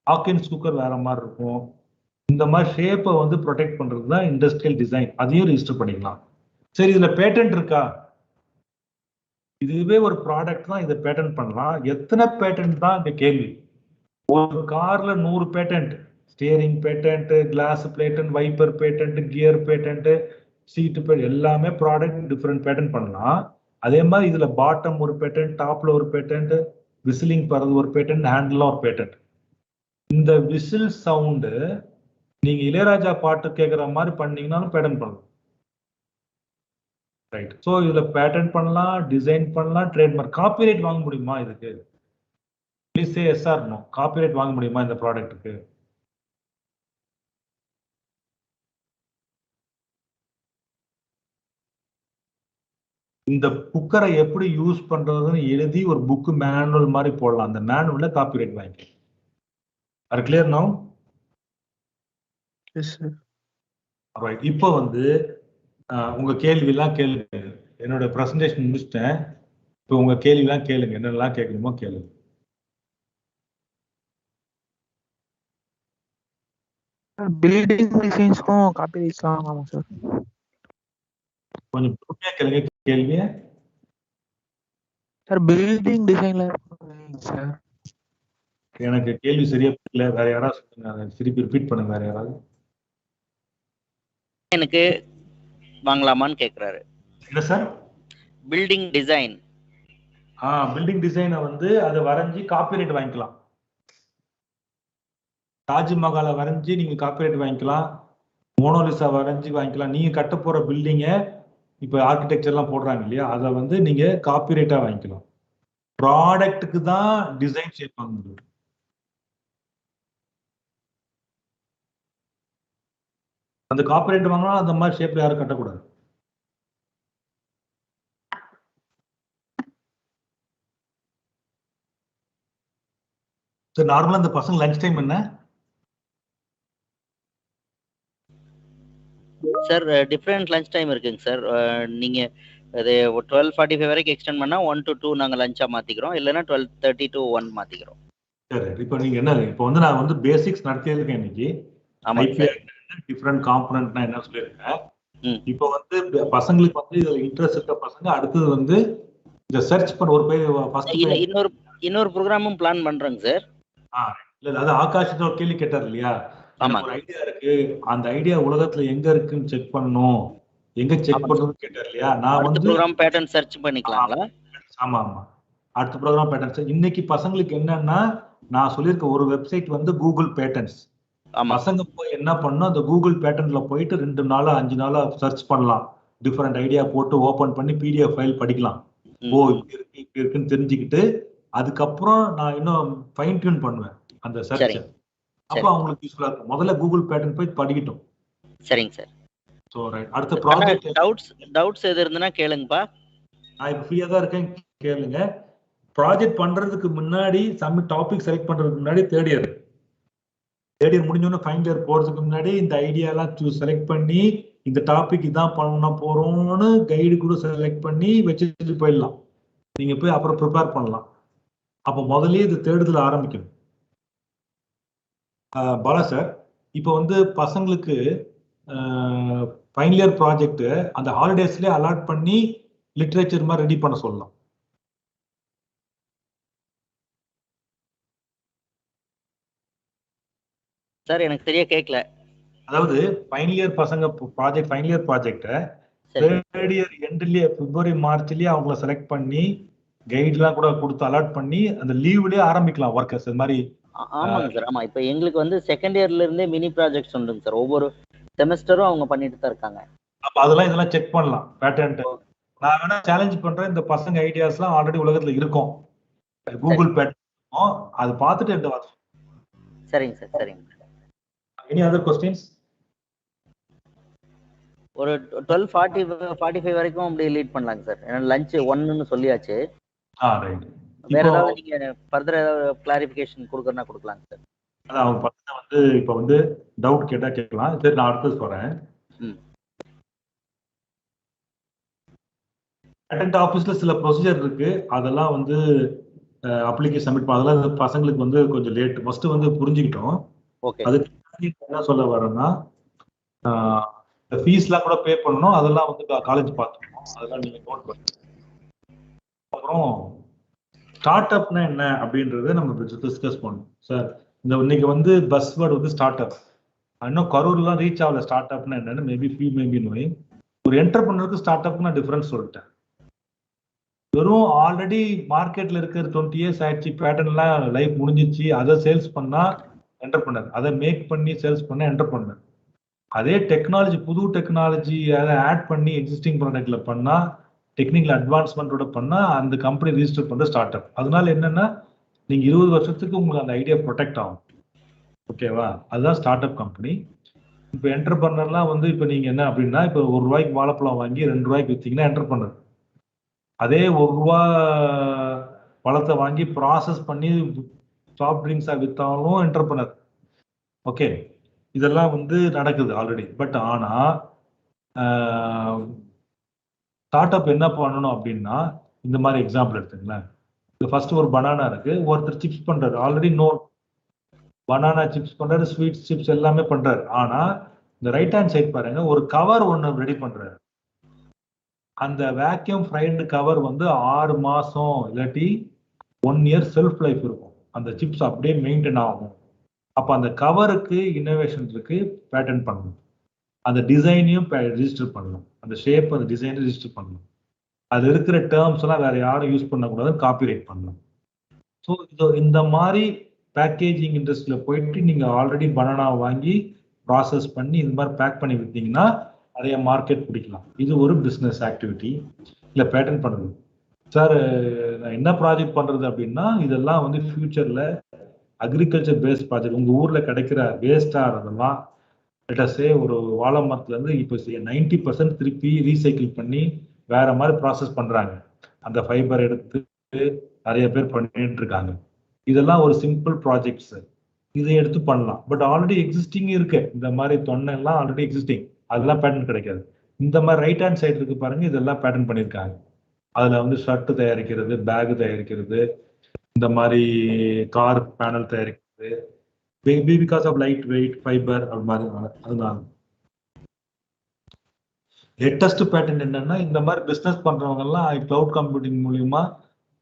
Speaker 2: ஹாக்கின்ஸ் குக்கர் வேற மாதிரி இருக்கும். இந்த மாதிரி ஷேப்பை வந்து ப்ரொடெக்ட் பண்றது தான் இண்டஸ்ட்ரியல் டிசைன், அதையும் ரெஜிஸ்டர் பண்ணிக்கலாம். சரி, இதுல பேட்டன்ட் இருக்கா? இதுவே ஒரு ப்ராடக்ட் தான், இதை பேட்டன்ட் பண்ணலாம். எத்தனை பேட்டன்ட் தான் இந்த கேள்வி. ஒரு கார்ல 100 patent, steering patent, glass patent, wiper patent, gear patent, seat patent, எல்லாமே ப்ராடக்ட் டிஃப்ரெண்ட் பேட்டன்ட் பண்ணலாம். அதே மாதிரி இதுல பாட்டம் ஒரு பேட்டன்ட், டாப்ல ஒரு பேட்டன்ட், விசிலிங் பறது ஒரு பேட்டன்ட், ஹேண்டில் ஒரு பேட்டன்ட். இந்த விசில் சவுண்டு நீங்க இளையராஜா பாட்டு கேட்குற மாதிரி பண்ணீங்கன்னாலும் பேட்டன்ட் பண்ணலாம். ரைட். ஸோ இதுல பேட்டன்ட் பண்ணலாம், டிசைன் பண்ணலாம், ட்ரேட்மார்க். காப்பிரைட் வாங்க முடியுமா இதுக்கு? Please say yes or no. Copyright வாங்க முடியுமா இந்த ப்ராடக்ட்டுக்கு? இந்த குக்கரை எப்படி யூஸ் பண்றதுன்னு எழுதி ஒரு புக் மேனுவல் மாதிரி போடலாம். அந்த மேனுவல்ல காப்பிரைட் வாங்கிக்கலாம். R clear now?
Speaker 5: Yes sir.
Speaker 2: Right. இப்போ வந்து உங்க கேள்வியெல்லாம் கேளுங்க. என்னோட ப்ரெசன்டேஷன் முடிச்சிட்டேன். இப்போ உங்க கேள்வியெல்லாம் கேளுங்க, என்னெல்லாம் கேட்கணுமோ கேளுங்க.
Speaker 5: பில்டிங் டிசைன்ஸ்க்கும் காப்பிரைட்ஸ்லாம் ஆமா சார்.
Speaker 2: கொஞ்சம் பொறுமையா கேளுங்க கேள்வியை.
Speaker 5: சார் பில்டிங் டிசைன்ல சார்
Speaker 2: எனக்கு கேள்வி சரியா புரியல. வேற யாராவது சொல்லுங்க, திருப்பி ரிப்பீட் பண்ணுங்க. வேற யாராவது
Speaker 1: எனக்கு வாங்கலாமான்னு கேக்குறாரு.
Speaker 2: இல்ல சார்,
Speaker 1: பில்டிங் டிசைன்.
Speaker 2: பில்டிங் டிசைனை வந்து அதை வரைஞ்சி காப்பிரைட் வாங்கிக்கலாம். தாஜ்மஹாலை வரைஞ்சி நீங்க காப்பிரைட் வாங்கிக்கலாம், மோனோலிசா வரைஞ்சி வாங்கிக்கலாம். நீங்க கட்ட போற பில்டிங்க இப்ப ஆர்கிடெக்சர்லாம் போடுறாங்க இல்லையா, அதை வந்து நீங்க காப்பிரைட்டா வாங்கிக்கலாம். ப்ராடக்ட்டுக்கு தான் டிசைன் ஷேப் வாங்க முடியும். அந்த காப்பிரைட் வாங்கினா அந்த மாதிரி ஷேப்ல யாரும் கட்டக்கூடாது. சார் நார்மலா இந்த பசங்க லஞ்ச் டைம் என்ன
Speaker 1: சார்? டிஃப்ரெண்ட் லஞ்ச் டைம் இருக்குங்க சார். நீங்க அது 12:45 வரைக்கும் எக்ஸ்டெண்ட் பண்ணா 1 to 2 நாங்க லஞ்சா மாத்திக்கிறோம், இல்லைன்னா 12:30 to 1 மாத்திக்கிறோம்.
Speaker 2: சரி. இப்போ நீங்க என்ன, இப்போ வந்து நான் வந்து பேசிக்ஸ் நடத்தியிருக்கேன் இன்னைக்கு. டிஃப்ரெண்ட் காம்பனன்ட்னா என்ன சொல்லியிருக்கேன். இப்போ வந்து பசங்களுக்கு வந்து இதுல இன்ட்ரெஸ்ட் இருக்க பசங்க அடுத்தது வந்து இந்த சர்ச் பண்ண ஒரு பேர் ஃபர்ஸ்ட்
Speaker 1: இன்னொரு ப்ரோக்ராமும் பிளான் பண்றோங்க சார்.
Speaker 2: இல்ல அது ஆகாஷ் ஒரு கேள்வி கேட்டார் இல்லையா, ஒரு ஐடியா இருக்கு, அந்த ஐடியா உலகத்துல எங்க இருக்குன்னு செக் பண்ணணும், எங்க செக் பண்ணணும்னு கேட்டார் இல்லையா. நான் வந்து
Speaker 1: ப்ரோக்ராம் பேட்டர்ன் சர்ச் பண்ணிக்கலாங்களா?
Speaker 2: ஆமா ஆமா, அடுத்த ப்ரோக்ராம் பேட்டர்ன்ஸ். இன்னைக்கு பசங்களுக்கு என்னன்னா, நான் சொல்லியிருக்க ஒரு வெப்சைட் வந்து கூகுள் பேட்டர்ன்ஸ். பசங்க போய் என்ன பண்ணணும், அந்த கூகுள் பேட்டர்ன்ல போயிட்டு 2 நாளா 5 நாளா சர்ச் பண்ணலாம். டிஃபரெண்ட் ஐடியா போட்டு ஓபன் பண்ணி பிடிஎஃப் ஃபைல் படிக்கலாம். ஓ இப்படி இருக்குன்னு தெரிஞ்சுக்கிட்டு அதுக்கப்புறம் நான் இன்னும் ஃபைன் டியூன் பண்ணுவேன் அந்த சர்ச். அப்போ அவங்களுக்கு யூஸ்ஃபுல்லா இருக்கும். முதல்ல கூகுள் பேட்டர்ன் போய் படிக்கட்டும்.
Speaker 1: சரிங்க சார்.
Speaker 2: So right. அடுத்த ப்ராஜெக்ட்
Speaker 1: டவுட்ஸ் எது இருந்தனா கேளுங்கப்பா.
Speaker 2: நான் இப்ப ஃப்ரீயா தான் இருக்கேன், கேளுங்க. ப்ராஜெக்ட் பண்றதுக்கு முன்னாடி சம் டாபிக் செலக்ட் பண்றதுக்கு முன்னாடி தேர்ட் இயர் தேர்ட் இயர் முடிஞ்சோன்னு ஃபைனல் இயர் போறதுக்கு முன்னாடி இந்த ஐடியாலாம் செலக்ட் பண்ணி இந்த டாபிக் இதான் பண்ண போறோம்னு கைடு கூட செலக்ட் பண்ணி வச்சுட்டு போயிடலாம். நீங்க போய் அப்புறம் ப்ரிப்பேர் பண்ணலாம். அப்போ முதல்லயே இது தேடுதல் ஆரம்பிக்கணும். பாலா சார், இப்போ வந்து பசங்களுக்கு ஃபைனல் இயர் ப்ராஜெக்ட் அந்த ஹாலிடேஸ்லேயே அலாட் பண்ணி லிட்ரேச்சர் மாதிரி ரெடி பண்ண சொல்லலாம்.
Speaker 1: சார் எனக்கு சரியா கேட்கல.
Speaker 2: அதாவது ஃபைனல் இயர் பசங்க ஃபைனல் இயர் ப்ராஜெக்டை தேர்ட் இயர் எண்ட்லயே பிப்ரவரி மார்ச்லயே அவங்கள செலக்ட் பண்ணி கைட்லாம் கூட கொடுத்து அலாட் பண்ணி அந்த லீவ்லயே ஆரம்பிக்கலாம் ஒர்க்கர்ஸ். இது மாதிரி.
Speaker 1: ஆமாங்க சார். ஆமா, இப்போ எங்களுக்கு வந்து செகண்ட் இயர்ல இருந்தே மினி ப்ராஜெக்ட்ஸ் உண்டுங்க சார். ஒவ்வொரு செமஸ்டரும் அவங்க பண்ணிட்டு தான் இருக்காங்க.
Speaker 2: அப்ப இதெல்லாம் செக் பண்ணலாம் பேட்டர்ன். நான் வேணா சேலஞ்ச் பண்றேன், இந்த பசங்க ஐடியாஸ்லாம் ஆல்ரெடி உலகத்துல இருக்கும், கூகுள் பேட்டர்ன், அது பார்த்துட்டு எந்த வாட்ச்.
Speaker 1: சரிங்க சார். சரிங்க.
Speaker 2: Any other questions?
Speaker 1: ஒரு 12:45 வரைக்கும் அப்படியே லீட் பண்ணலாங்க சார். ஏன்னா லஞ்ச் 1ன்னு சொல்லியாச்சு.
Speaker 2: ரைட்.
Speaker 1: வேற ஏதாவது நீங்க ஃபர்தர் ஏதாவது கிளாரிஃபிகேஷன் கொடுக்கறனா கொடுக்கலாங்க சார்.
Speaker 2: அதான் அவங்க பசங்க வந்து இப்போ வந்து டவுட் கேட்டா கேட்கலாம். சரி, நான் அடுத்து சொல்றேன். பேட்டன்ட் ஆஃபீஸ்ல சில ப்ரொசீஜர் இருக்கு, அதெல்லாம் வந்து அப்ளிகேஷன் சப்மிட் பண்ண, அதெல்லாம் பசங்களுக்கு வந்து கொஞ்சம் லேட். ஃபர்ஸ்ட் வந்து புரிஞ்சுக்கிட்டோம். அதுக்கு என்ன சொல்ல வரேன்னா, ஃபீஸ்லாம் கூட பே பண்ணணும், அதெல்லாம் வந்து காலேஜ் பார்த்துக்கணும், அதெல்லாம் நீங்க நோட் பண்ணுங்க. அப்புறம் ஸ்டார்ட் அப்னா என்ன அப்படின்றத நம்ம டிஸ்கஸ் பண்ணணும் சார். இந்த இன்னைக்கு வந்து பஸ் வேர்டு வந்து ஸ்டார்ட் அப். இன்னும் கரூர்லாம் ரீச் ஆகல ஸ்டார்ட் அப்னா என்னன்னு. மேபி நோயிங் ஒரு என்டர்பிரனருக்கு ஸ்டார்ட் அப்னா டிஃபரன்ஸ் சொல்லிட்டேன். வெறும் ஆல்ரெடி மார்க்கெட்ல இருக்கிற 20 இயர்ஸ் ஆயிடுச்சு, பேட்டர்ன்லாம் லைஃப் முடிஞ்சிச்சு, அதை சேல்ஸ் பண்ணா என்டர்பிரனர், அதை மேக் பண்ணி சேல்ஸ் பண்ண என்டர்பிரனர். அதே டெக்னாலஜி, புது டெக்னாலஜி அதை ஆட் பண்ணி எக்ஸிஸ்டிங் ப்ராடக்ட்ல பண்ணா, டெக்னிக்கல் அட்வான்ஸ்மெண்ட்டோட பண்ணா அந்த கம்பெனி ரிஜிஸ்டர் பண்ற ஸ்டார்ட் அப். அதனால என்னன்னா, நீங்க 20 வருஷத்துக்கு உங்களுக்கு அந்த ஐடியா ப்ரொடெக்ட் ஆகும். ஓகேவா? அதுதான் ஸ்டார்ட் அப் கம்பெனி. இப்போ என்டர்பிரனர்லாம் வந்து இப்போ நீங்க என்ன அப்படின்னா, இப்போ ₹1 வாழைப்பழம் வாங்கி ₹2 வித்தீங்கன்னா என்டர்பிரனர். அதே ₹1 பழத்தை வாங்கி ப்ராசஸ் பண்ணி சாஃப்ட் ட்ரிங்க்ஸா வித்தாலும் என்டர்பிரனர். ஓகே, இதெல்லாம் வந்து நடக்குது ஆல்ரெடி. பட் ஆனா ஸ்டார்ட் அப் என்ன பண்ணணும் அப்படின்னா, இந்த மாதிரி எக்ஸாம்பிள் எடுத்துங்களேன். ஃபர்ஸ்ட் ஒரு பனானா இருக்கு, ஒருத்தர் சிப்ஸ் பண்றாரு, ஆல்ரெடி பனானா சிப்ஸ் பண்றாரு, ஸ்வீட் சிப்ஸ் எல்லாமே பண்றாரு. ஆனா இந்த ரைட் ஹேண்ட் சைட் பாருங்க, ஒரு கவர் ஒன்னு ரெடி பண்றாரு. அந்த வேக்யூம் ஃப்ரைடு கவர் வந்து 6 மாசம் இல்லாட்டி 1 இயர் செல்ஃப் லைஃப் இருக்கும். அந்த சிப்ஸ் அப்படியே மெயின்டைன் ஆகும். அப்ப அந்த கவருக்கு இன்னோவேஷன் இருக்கு, பேட்டர்ன் பண்ணணும். அந்த டிசைனையும் ரிஜிஸ்டர் பண்ணணும், அந்த ஷேப், அந்த டிசைனை ரிஜிஸ்டர் பண்ணணும். அது இருக்கிற டேர்ம்ஸ் எல்லாம் வேற யாரும் யூஸ் பண்ணக்கூடாதுன்னு காப்பிரைட் பண்ணணும். ஸோ இந்த மாதிரி பேக்கேஜிங் இண்டஸ்ட்ரியில போயிட்டு நீங்க ஆல்ரெடி பனானா வாங்கி ப்ராசஸ் பண்ணி இந்த மாதிரி பேக் பண்ணி வித்தீங்கன்னா நிறைய மார்க்கெட் பிடிக்கலாம். இது ஒரு பிஸ்னஸ் ஆக்டிவிட்டி. இல்லை பேட்டர்ன் பண்ணுறது. சார் நான் என்ன ப்ராஜெக்ட் பண்றது அப்படின்னா, இதெல்லாம் வந்து ஃபியூச்சர்ல அக்ரிகல்ச்சர் பேஸ்ட் ப்ராஜெக்ட். உங்க ஊர்ல கிடைக்கிற வேஸ்டா அதெல்லாம் லெட்டஸே ஒரு வாழை மரத்துல இருந்து இப்போ 90% திருப்பி ரீசைக்கிள் பண்ணி வேற மாதிரி ப்ராசஸ் பண்றாங்க. அந்த ஃபைபர் எடுத்து நிறைய பேர் பண்ணிட்டு இருக்காங்க. இதெல்லாம் ஒரு சிம்பிள் ப்ராஜெக்ட்ஸ், இதை எடுத்து பண்ணலாம். பட் ஆல்ரெடி எக்ஸிஸ்டிங் இருக்கு, இந்த மாதிரி தொன்னை எல்லாம் ஆல்ரெடி எக்ஸிஸ்டிங், அதெல்லாம் பேட்டர்ன் கிடைக்காது. இந்த மாதிரி ரைட் ஹேண்ட் சைடு இருக்கு பாருங்க, இதெல்லாம் பேட்டர்ன் பண்ணியிருக்காங்க. அதுல வந்து ஷர்ட் தயாரிக்கிறது, பேக் தயாரிக்கிறது, இந்த மாதிரி கார் பேனல் தயாரிக்கிறது, because of light weight fibre அது மாதிரி. அதனால லேட்டஸ்ட் பேட்டர்ன் என்னன்னா, இந்த மாதிரி பிசினஸ் பண்றவங்க எல்லாம் கிளவுட் கம்ப்யூட்டிங் மூலியமா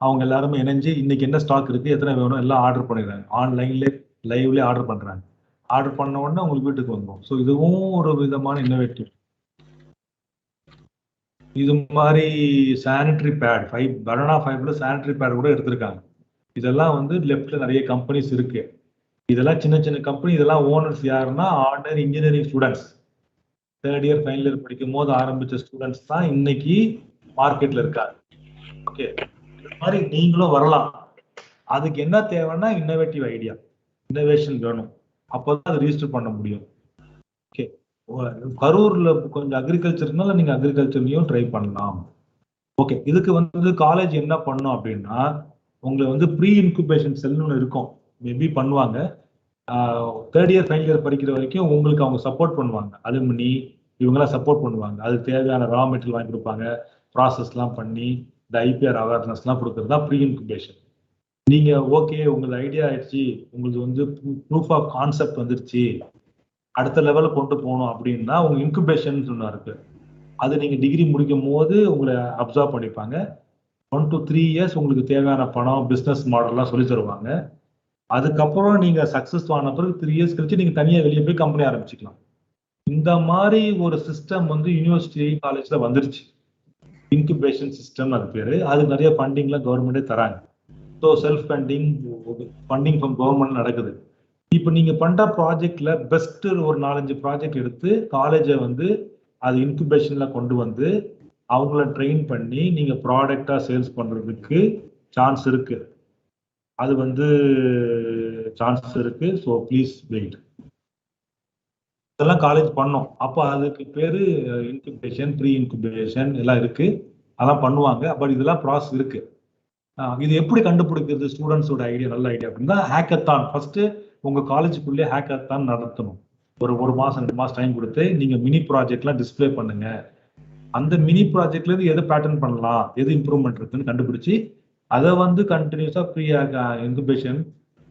Speaker 2: அவங்க எல்லாருமே இணைஞ்சு இன்னைக்கு என்ன ஸ்டாக் இருக்கு, எத்தனை வேணும் எல்லாம் ஆர்டர் பண்ணிடுறாங்க. ஆன்லைன்ல லைவ்ல ஆர்டர் பண்றாங்க. ஆர்டர் பண்ண உடனே உங்களுக்கு வீட்டுக்கு வந்துடும். ஸோ இதுவும் ஒரு விதமான இன்னோவேட்டிவ். இது மாதிரி சானிட்டரி பேட், பனானா ஃபைபர்ல சானிட்டரி பேட் கூட எடுத்திருக்காங்க. இதெல்லாம் வந்து லெஃப்ட்ல நிறைய கம்பெனிஸ் இருக்கு. இதெல்லாம் சின்ன சின்ன கம்பெனி. இதெல்லாம் ஓனர்ஸ் யாருன்னா ordinary engineering students, third year final year படிக்கும் போது ஆரம்பிச்ச ஸ்டூடெண்ட்ஸ் தான் இன்னைக்கு மார்க்கெட்ல இருக்காங்க. ஓகே, இது மாதிரி நீங்களும் வரலாம். அதுக்கு என்ன தேவைன்னா இன்னோவேட்டிவ் ஐடியா, இன்னோவேஷன் வேணும். அப்போதான் அதை ரிஜிஸ்டர் பண்ண முடியும். ஓகே, கரூர்ல கொஞ்சம் அக்ரிகல்ச்சர்னால நீங்க அக்ரிகல்ச்சர்லயும் ட்ரை பண்ணலாம். ஓகே, இதுக்கு வந்து காலேஜ் என்ன பண்ணும் அப்படின்னா, உங்களை வந்து ப்ரீ இன்குபேஷன் செல்னு இருக்கும், மேபி பண்ணுவாங்க. தேர்ட் இயர் ஃபைனல் இயர் படிக்கிற வரைக்கும் உங்களுக்கு அவங்க சப்போர்ட் பண்ணுவாங்க. அலுமினி இவங்கெல்லாம் சப்போர்ட் பண்ணுவாங்க. அதுக்கு தேவையான ரா மெட்டீரியல் வாங்கி கொடுப்பாங்க, ப்ராசஸ்லாம் பண்ணி இந்த ஐபிஆர் அவேர்னஸ்லாம் கொடுக்குறது தான் ப்ரீ இன்குபேஷன். நீங்க ஓகே உங்களுக்கு ஐடியா ஆயிடுச்சு, உங்களுக்கு வந்து ப்ரூஃப் ஆஃப் கான்செப்ட் வந்துருச்சு, அடுத்த லெவலில் கொண்டு போகணும் அப்படின்னா உங்க இன்குபேஷன் ஒன்று இருக்கு. அது நீங்க டிகிரி முடிக்கும் போது உங்களை அப்சர்வ் பண்ணிப்பாங்க. 1 to 3 years உங்களுக்கு தேவையான பணம் பிஸ்னஸ் மாடல்லாம் சொல்லி தருவாங்க. அதுக்கப்புறம் நீங்க சக்சஸ் ஆன பிறகு 3 years கழிச்சு நீங்க தனியா வெளியே போய் கம்பெனி ஆரம்பிச்சுக்கலாம். இந்த மாதிரி ஒரு சிஸ்டம் வந்து யூனிவர்சிட்டி காலேஜ்ல வந்துருச்சு. இன்குபேஷன் சிஸ்டம் அது பேரு. அது நிறைய ஃபண்டிங்ல கவர்மெண்டே தராங்க. So self funding from government நடக்குது. இப்போ நீங்க பண்ற ப்ராஜெக்ட்ல பெஸ்ட் ஒரு 4-5 ப்ராஜெக்ட் எடுத்து காலேஜை வந்து அது இன்குபேஷன்ல கொண்டு வந்து அவங்கள ட்ரெயின் பண்ணி நீங்க ப்ராடக்டா சேல்ஸ் பண்றதுக்கு சான்ஸ் இருக்கு. அது வந்து சான்ஸ் இருக்கு. So please wait. இதெல்லாம் காலேஜ் பண்ணோம். அப்போ அதுக்கு பேரு இன்குபேஷன், ப்ரீ இன்குபேஷன் எல்லாம் இருக்கு. அதெல்லாம் பண்ணுவாங்க. பட் இதெல்லாம் ப்ராசஸ் இருக்கு. இது எப்படி கண்டுபிடிக்கிறது? ஸ்டூடெண்ட்ஸோட ஐடியா நல்ல ஐடியா அப்படின்னா ஹேக்கத்தான். ஃபர்ஸ்ட் உங்க காலேஜுக்குள்ளே ஹேக்கத்தான் நடத்தணும். ஒரு மாசம் 2 மாசம் டைம் கொடுத்து நீங்க மினி ப்ராஜெக்ட்லாம் டிஸ்பிளே பண்ணுங்க. அந்த மினி ப்ராஜெக்ட்ல இருந்து எது பேட்டர்ன் பண்ணலாம், எது இம்ப்ரூவ்மெண்ட் இருக்குன்னு கண்டுபிடிச்சு அதை வந்து கண்டினியூஸா ப்ரீ இன்குபேஷன்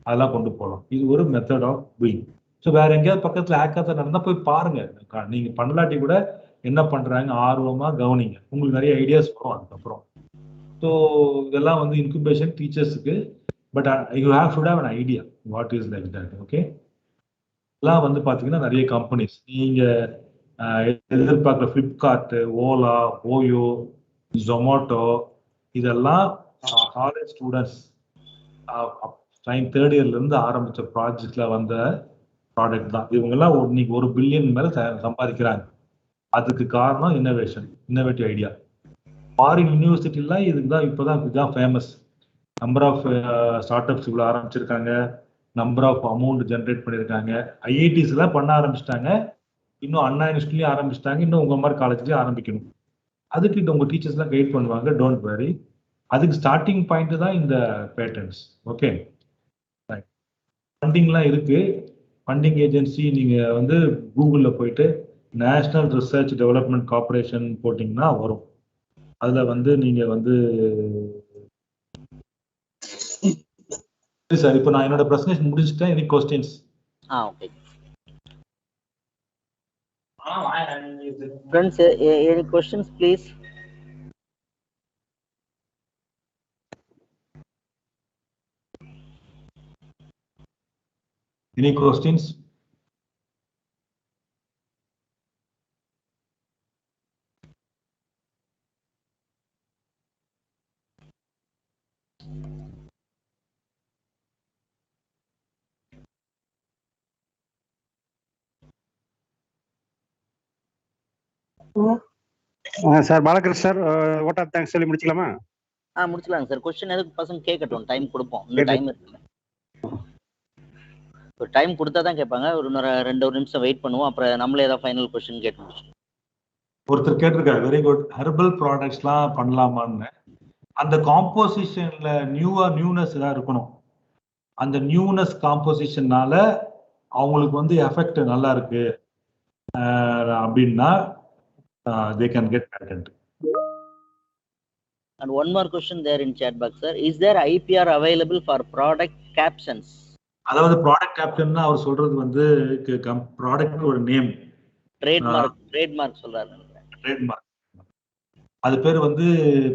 Speaker 2: அதெல்லாம் கொண்டு போகலாம். இது ஒரு மெத்தட் ஆஃப் டூயிங். ஸோ வேற எங்கேயாவது பக்கத்துல ஹேக்கத்தான் நடந்தா போய் பாருங்க. நீங்க பண்ணலாட்டி கூட என்ன பண்றாங்க ஆர்வமா கவனிங்க. உங்களுக்கு நிறைய ஐடியாஸ் வரும் அதுக்கப்புறம். ஸோ இதெல்லாம் வந்து இன்குபேஷன் டீச்சர்ஸுக்கு. But you should have an idea what is like that. Okay, எல்லாம் வந்து பார்த்தீங்கன்னா நிறைய கம்பெனிஸ் நீங்க எதிர்பார்க்குற ஃப்ளிப்கார்ட், ஓலா, ஓயோ, ஜொமேட்டோ இதெல்லாம் காலேஜ் ஸ்டூடெண்ட்ஸ் தேர்ட் இயர்ல இருந்து ஆரம்பிச்ச ப்ராஜெக்ட்ல வந்த ப்ராடக்ட் தான். இவங்கெல்லாம் இன்னைக்கு 1 பில்லியன் மேல சம்பாதிக்கிறாங்க. அதுக்கு காரணம் இன்னோவேட்டிவ் ஐடியா. ஃபாரின் யூனிவர்சிட்டிலாம் இதுதான் famous. Number of start ups இவ்வளோ ஆரம்பிச்சிருக்காங்க, நம்பர் ஆஃப் அமௌண்ட் ஜென்ரேட் பண்ணியிருக்காங்க. ஐஐடிஸ் எல்லாம் பண்ண ஆரம்பிச்சிட்டாங்க, இன்னும் அண்ணா யூனிவர்சிட்டிலையும் ஆரம்பிச்சிட்டாங்க, இன்னும் உங்க மாதிரி காலேஜ்லயும் ஆரம்பிக்கணும். அதுக்கு உங்க டீச்சர்ஸ் எல்லாம் கைட் பண்ணுவாங்க. Don't worry. அதுக்கு ஸ்டார்டிங் பாயிண்ட் தான் இந்த பேட்டர்ன்ஸ். ஓகே, ஃபண்டிங்லாம் இருக்கு. ஃபண்டிங் ஏஜென்சி நீங்க வந்து கூகுள்ல போயிட்டு நேஷனல் ரிசர்ச் டெவலப்மெண்ட் கார்பரேஷன் போட்டிங்கன்னா வரும். அதுல வந்து நீங்க வந்து சார் இப்போ நான் என்னோட பிரசன்டேஷன் முடிச்சிட்டேன். Any questions?
Speaker 1: Okay friends, any questions please?
Speaker 2: Any questions?
Speaker 3: Sir Balakrishnan sir, vote of thanks சொல்லி முடிச்சுக்கலாமா?
Speaker 1: முடிச்சலாங்க சார். क्वेश्चन எதுக்கு பசங்க கேட்கட்டும், டைம் கொடுப்போம். இன்னும் டைம் இருக்கு. ஒரு டைம் கொடுத்தா தான் கேட்பாங்க. ஒரு 2 நிமிஷம் வெயிட் பண்ணுவோம். அப்புறம் நம்மளே ஏதாவது ஃபைனல் क्वेश्चन கேட்டு முடிச்சோம்.
Speaker 2: ஒருத்தர் கேட்டிருக்காரு, வெரி குட், ஹெர்பல் ப்ராடக்ட்ஸ்லாம் பண்ணலாமான்னு. அந்த காம்போசிஷன்ல நியூனஸ் ஏதாவது இருக்கணும். அந்த நியூனஸ் காம்போசிஷன்னால அவங்களுக்கு வந்து எஃபெக்ட் நல்லா இருக்கு அப்படின்னா they can get patent.
Speaker 1: And one more question there in chat box, sir. Is there IPR available for product captions?
Speaker 2: அதாவது ப்ராடக்ட் கேப்ஷன்னா அவர் சொல்றது வந்து ப்ராடக்ட் ஒரு நேம்,
Speaker 1: ட்ரேட்மார்க் சொல்றாரு.
Speaker 2: ட்ரேட்மார்க். அது பேர் வந்து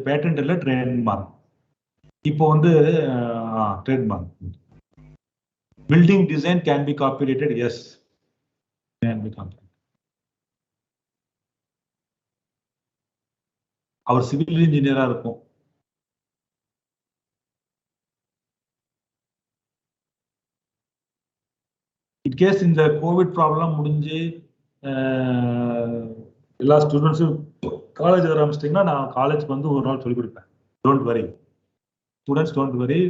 Speaker 2: பேட்டன்ட் இல்ல, ட்ரேட்மார்க். இப்போ வந்து trademark. Building design can be copyrighted. Yes, can be copyrighted. அவர் சிவில் இன்ஜினியரா இருக்கும். இன்கேஸ் இந்த கோவிட் ப்ராப்ளம் முடிஞ்சு எல்லா ஸ்டூடெண்ட்ஸும் காலேஜ் வர ஆரம்பிச்சிட்டிங்கன்னா நான் காலேஜ்க்கு வந்து ஒரு நாள் சொல்லிக் கொடுப்பேன். Don't worry students, don't worry.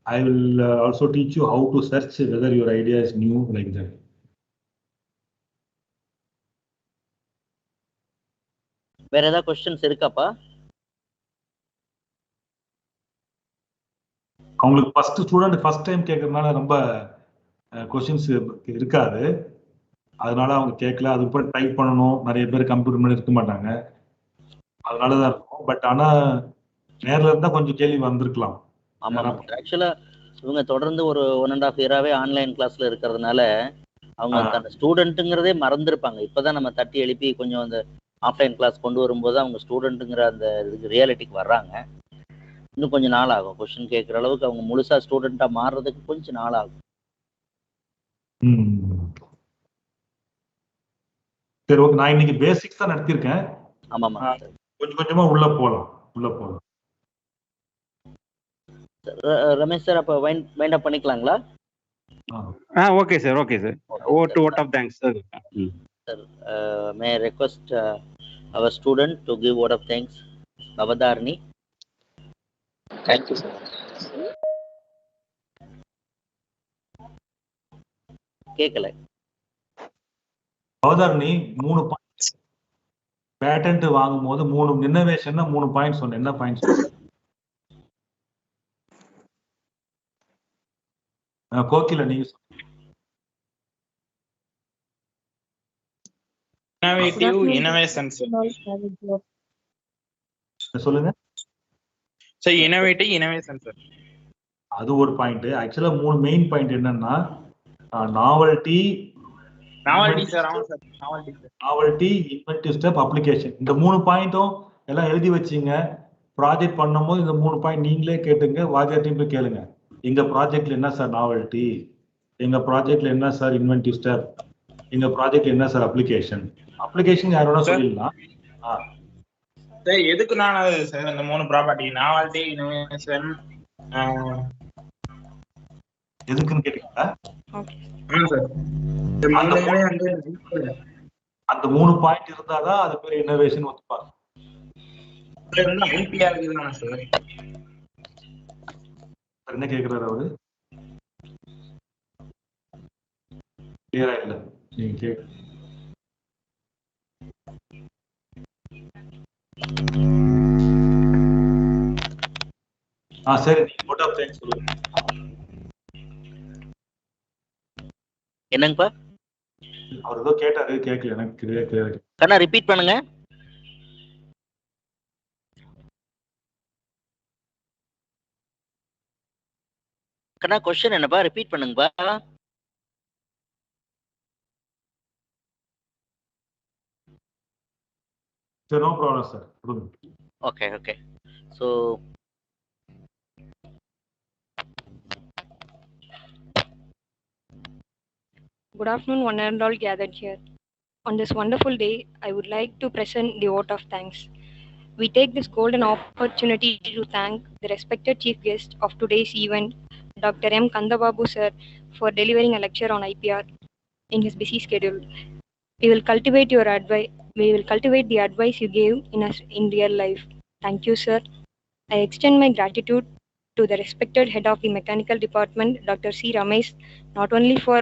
Speaker 2: I will also teach you how to search whether your idea is new, like that.
Speaker 1: வேற ஏதாவது क्वेश्चंस இருக்காப்பா?
Speaker 2: அவங்களுக்கு ஃபர்ஸ்ட் ஸ்டூடெண்ட் ஃபர்ஸ்ட் டைம் கேட்கறதுனால ரொம்ப கொஸ்டின்ஸ் இருக்காது. அதனால அவங்க கேட்கல. அதுக்கப்புறம் டைப் பண்ணணும். நிறைய பேர் கம்ப்யூட்டர் முன்னாடி இருக்க மாட்டாங்க. அதனாலதான் இருக்கும். பட் ஆனா நேர்ல இருந்தா கொஞ்சம் கேள்வி வந்திருக்கலாம்.
Speaker 1: ஆமாம் ஆக்சுவலா இவங்க தொடர்ந்து ஒரு 1.5 இயராகவே ஆன்லைன் கிளாஸ்ல இருக்கிறதுனால அவங்க தன் ஸ்டூடெண்ட்டுங்கிறதே மறந்துருப்பாங்க. இப்போதான் நம்ம தட்டி எழுப்பி கொஞ்சம் அந்த ஆஃப்லைன் கிளாஸ் கொண்டு வரும்போது அவங்க ஸ்டூடெண்ட்டுங்கிற அந்த இதுக்கு ரியாலிட்டிக்கு வர்றாங்க. இன்னும் கொஞ்சம் நாள் ஆகும். கொஸ்டின் கேட்குற அளவுக்கு அவங்க முழுசா ஸ்டூடெண்டா மாறுறதுக்கு கொஞ்சம் நாள் ஆகும்.
Speaker 2: சரி, ஓகே. நான் இன்னைக்கு பேசிக்ஸ் தான் நடத்திருக்கேன்.
Speaker 1: ஆமாம்
Speaker 2: கொஞ்சம் கொஞ்சமா உள்ள போகலாம்.
Speaker 1: ரமேஷ் சார், அப்போ வைண்ட் அப் பண்ணிக்கலாங்களா?
Speaker 3: Okay sir. vote of thanks sir.
Speaker 1: May I request our student to give word of thanks. Bavadarni.
Speaker 11: Thank you, sir.
Speaker 1: கேட்கல.
Speaker 2: பவதாரணி 3 பாயிண்ட் பேட்டன்ட் வாங்கும் போது 3 இன்னோவேஷன் 3 பாயிண்ட் சொன்னேன். என்ன பாயிண்ட் சொன்னேன்? கோகில நீங்க
Speaker 4: இன்னோவேட்டிவ் இன்னோவேஷன்
Speaker 2: சொல்லுங்க
Speaker 4: சார். இன்னோவேட்டிவ் இன்னோவேஷன் சார்,
Speaker 2: அது ஒரு பாயிண்ட். ஆக்சுவலா 3 மெயின் பாயிண்ட் என்னன்னா நாவல்டி
Speaker 4: சார். ஆமா sir,
Speaker 2: novelty, inventive step, application. இந்த 3 பாயிண்ட்டும் எல்லாம் எழுதி வச்சிங்க. ப்ராஜெக்ட் பண்ணும்போது இந்த 3 பாயிண்ட் நீங்களே கேட்டுங்க, வாத்தியார்ட்டையும் போய் கேளுங்க. எங்க ப்ராஜெக்ட்ல என்ன சார் நாவல்டி, எங்க ப்ராஜெக்ட்ல என்ன சார் இன்வென்டிவ் ஸ்டெப், எங்க ப்ராஜெக்ட்ல என்ன சார் அப்ளிகேஷன். அப்ளிகேஷன் யாரோட சொல்லிடலாம்.
Speaker 4: சார் எதுக்கு நான் சார் இந்த 3 ப்ராப்பர்ட்டி நாவல்டி இன்னோவேஷன்
Speaker 2: எதுக்குன்னு கேட்டீங்களா? அந்த 3 பாயிண்ட் இருந்தாதான் அது பேர் இன்னோவேஷன் ஒத்துப்பாங்க.
Speaker 4: IPR இதுதானா சார்?
Speaker 2: என்ன கேக்குறாரு அவரு? கிளியரா இல்ல நீங்க கேக்கு. சரி, நீங்க vote of thanks சொல்லுங்க.
Speaker 1: என்னங்கப்பா?
Speaker 2: அவர் ஏதோ கேட்டாரு, கேட்கல. எனக்கு கிளியர்.
Speaker 1: கண்ணா ரிப்பீட் பண்ணுங்க. கண்ணா क्वेश्चन என்னப்பா? ரிப்பீட் பண்ணுங்கப்பா.
Speaker 2: சரி, no problem sir.
Speaker 1: Okay. So
Speaker 12: good afternoon, one and all gathered here. On this wonderful day, I would like to present the vote of thanks. We take this golden opportunity to thank the respected chief guest of today's event, Dr. M. Kandababu sir, for delivering a lecture on IPR in his busy schedule. We will cultivate the advice you gave in real life. Thank you, sir. I extend my gratitude to the respected head of the mechanical department, Dr. C. Ramesh, not only for